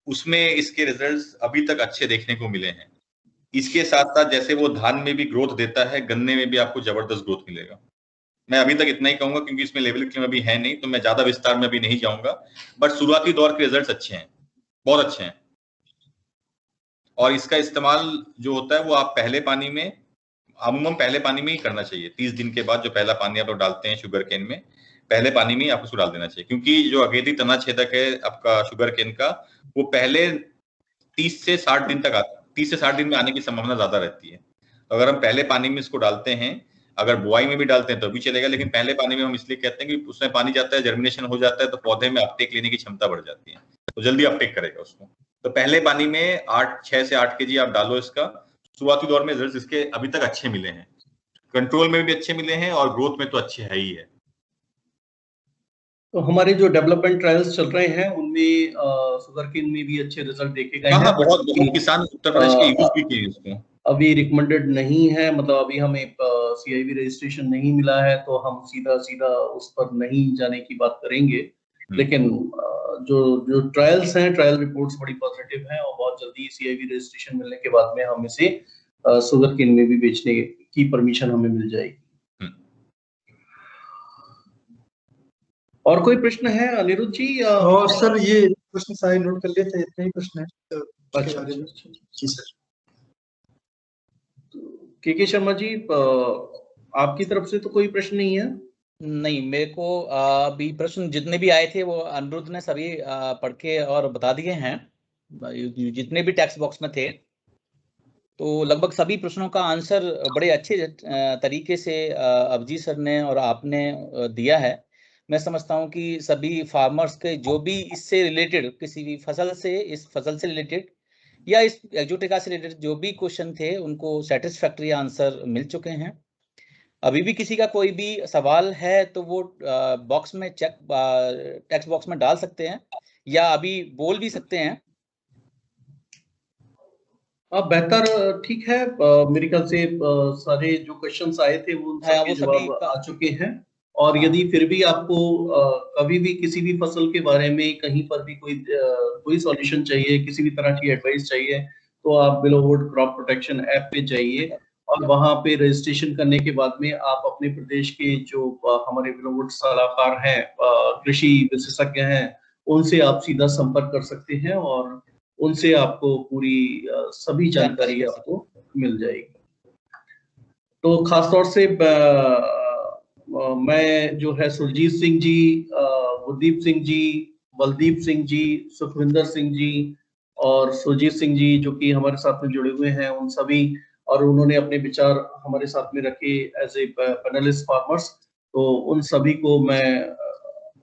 उसमें इसके रिजल्ट्स अभी तक अच्छे देखने को मिले हैं। इसके साथ साथ जैसे वो धान में भी ग्रोथ देता है, गन्ने में भी आपको जबरदस्त ग्रोथ मिलेगा। मैं अभी तक इतना ही कहूंगा क्योंकि इसमें लेवल क्लेम अभी है नहीं, तो मैं ज्यादा विस्तार में अभी नहीं जाऊंगा। बट शुरुआती दौर के रिजल्ट्स अच्छे हैं, बहुत अच्छे हैं। और इसका इस्तेमाल जो होता है वो आप पहले पानी में, अमूमन पहले पानी में ही करना चाहिए। 30 दिन के बाद जो पहला पानी आप लोग डालते हैं शुगर केन में, पहले पानी में ही आपको उसको डाल देना चाहिए, क्योंकि जो अगेती तना छेदक है आपका शुगर केन का, वो पहले 30 से 60 दिन तक 30 से 60 दिन में आने की संभावना ज्यादा रहती है। तो अगर हम पहले पानी में इसको डालते हैं, अगर बुआई में भी डालते हैं तो भी चलेगा, लेकिन पहले पानी में हम इसलिए कहते हैं कि उसमें पानी जाता है, जर्मिनेशन हो जाता है, तो पौधे में अपटेक लेने की क्षमता बढ़ जाती है, तो जल्दी अपटेक करेगा उसको। तो पहले पानी में 6 से 8 kg आप डालो इसका। शुरुआती दौर में रिजल्ट इसके अभी तक अच्छे मिले हैं, कंट्रोल में भी अच्छे मिले हैं और ग्रोथ में तो अच्छे है ही है। तो हमारे जो डेवलपमेंट ट्रायल्स चल रहे हैं उनमें शुगर केन में भी अच्छे रिजल्ट देखे गए हैं। बहुत किसान उत्तर प्रदेश के यूज भी किए इसको। अभी रिकमेंडेड नहीं है, मतलब अभी हमें CIV रजिस्ट्रेशन नहीं मिला है, तो हम सीधा उस पर नहीं जाने की बात करेंगे। लेकिन जो ट्रायल्स हैं, ट्रायल रिपोर्ट्स बड़ी पॉजिटिव हैं और बहुत जल्दी CIV रजिस्ट्रेशन मिलने के बाद में हम इसे शुगर केन में भी बेचने की परमिशन हमें मिल जाएगी। और कोई प्रश्न है अनिरुद्ध जी? और सर ये प्रश्न सारे नोट कर लिए थे, इतने ही प्रश्न है। अच्छा जी सर। के शर्मा जी, आपकी तरफ से तो कोई प्रश्न नहीं है? नहीं, मेरे को अभी प्रश्न जितने भी आए थे वो अनिरुद्ध ने सभी पढ़ के और बता दिए हैं, जितने भी टेक्स्ट बॉक्स में थे। तो लगभग सभी प्रश्नों का आंसर बड़े अच्छे तरीके से अभिजीत सर ने और आपने दिया है। मैं समझता हूं कि सभी फार्मर्स के जो भी इससे रिलेटेड, किसी भी फसल से, इस फसल से रिलेटेड या इस एक्जोटिका से रिलेटेड जो भी क्वेश्चन थे, उनको सेटिस्फैक्टरी आंसर मिल चुके हैं। अभी भी किसी का कोई भी सवाल है तो वो बॉक्स में टेक्स्ट बॉक्स में डाल सकते हैं या अभी बोल भी सकते हैं। बेहतर, ठीक है। मेरे ख्याल से सारे जो क्वेश्चंस आए थे वो सबके जवाब आ चुके हैं। और यदि फिर भी आपको कभी भी किसी भी फसल के बारे में कहीं पर भी कोई सॉल्यूशन चाहिए, किसी भी तरह की एडवाइस चाहिए, तो आप below would crop protection app पे जाइए और वहां पे रजिस्ट्रेशन करने के बाद में आप अपने प्रदेश के जो हमारे बिलो वुड सलाहकार हैं, कृषि विशेषज्ञ हैं, उनसे आप सीधा संपर्क कर सकते हैं और उनसे आपको पूरी सभी जानकारी आपको मिल जाएगी। तो खासतौर से मैं जो है सुरजीत सिंह जी, गुरदीप सिंह जी, बलदीप सिंह जी, सुखविंदर सिंह जी और सुरजीत सिंह जी जो कि हमारे साथ में जुड़े हुए हैं, उन सभी, और उन्होंने अपने विचार हमारे साथ में रखे एज ए पैनलिस्ट फार्मर्स, तो उन सभी को मैं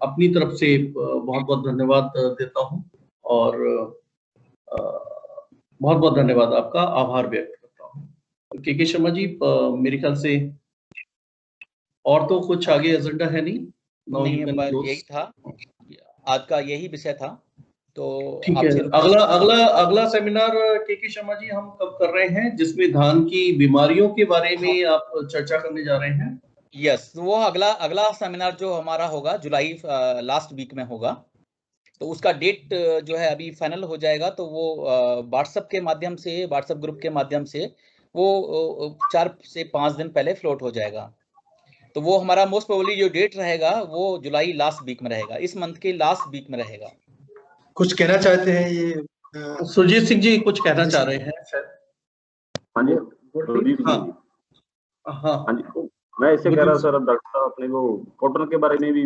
अपनी तरफ से बहुत बहुत धन्यवाद देता हूं और बहुत बहुत धन्यवाद, आपका आभार व्यक्त करता हूं। के शर्मा जी, मेरे ख्याल से और तो कुछ आगे एजेंडा है नहीं? यही था आज का, यही विषय था। तो ठीक है, अगला सेमिनार के शर्मा जी हम कब कर रहे हैं, जिसमें धान की बीमारियों के बारे में आप चर्चा करने जा रहे हैं? यस, वो अगला सेमिनार जो हमारा होगा जुलाई लास्ट वीक में होगा। तो उसका डेट जो है अभी फाइनल हो जाएगा, तो वो व्हाट्सएप के माध्यम से, व्हाट्सएप ग्रुप के माध्यम से वो 4 से 5 दिन पहले फ्लोट हो जाएगा। तो वो हमारा मोस्ट प्रोबेबली जो डेट रहेगा वो जुलाई लास्ट वीक में रहेगा, इस मंथ के लास्ट वीक में रहेगा। कुछ कहना चाहते हैं ये सुरजीत सिंह जी, कुछ कहना चाह रहे हैं शायद? हाँ जी, हाँ जी, मैं इसे कह रहा सर, अब डॉक्टर साहब अपने को कॉटन के बारे में भी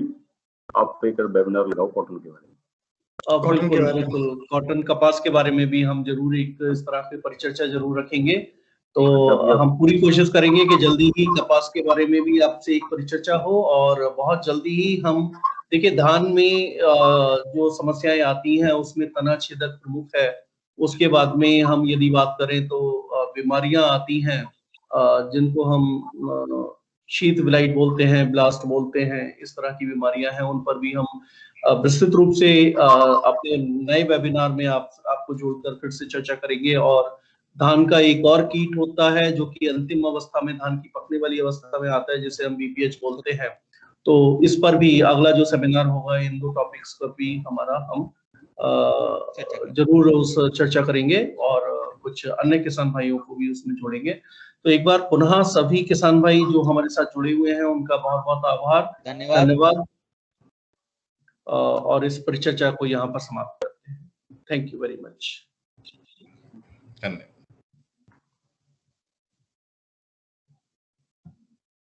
आप एक वेबिनार लगाओ, कॉटन के बारे में। बिल्कुल, कॉटन कपास के बारे में भी हम जरूर एक इस तरह से परिचर्चा जरूर रखेंगे। तो हम पूरी कोशिश करेंगे कि जल्दी ही कपास के बारे में भी आपसे एक परिचर्चा हो और बहुत जल्दी ही हम, देखिए धान में जो समस्याएं आती हैं उसमें तना छेदक प्रमुख है। उसके बाद में हम यदि बात करें तो बीमारियां आती हैं जिनको हम शीत ब्लाइट बोलते हैं, ब्लास्ट बोलते हैं, इस तरह की बीमारियां हैं, उन पर भी हम विस्तृत रूप से अपने नए वेबिनार में आपको जोड़कर फिर से चर्चा करेंगे। और धान का एक और कीट होता है जो कि अंतिम अवस्था में, धान की पकने वाली अवस्था में आता है, जिसे हम BPH बोलते हैं। तो इस पर भी अगला जो सेमिनार होगा, इन 2 टॉपिक्स पर भी हमारा हम जरूर उस चर्चा करेंगे और कुछ अन्य किसान भाइयों को भी उसमें जोड़ेंगे। तो एक बार पुनः सभी किसान भाई जो हमारे साथ जुड़े हुए हैं उनका बहुत बहुत आभार, धन्यवाद। और इस परिचर्चा को यहाँ पर समाप्त करते हैं। Thank you very much. धन्यवाद।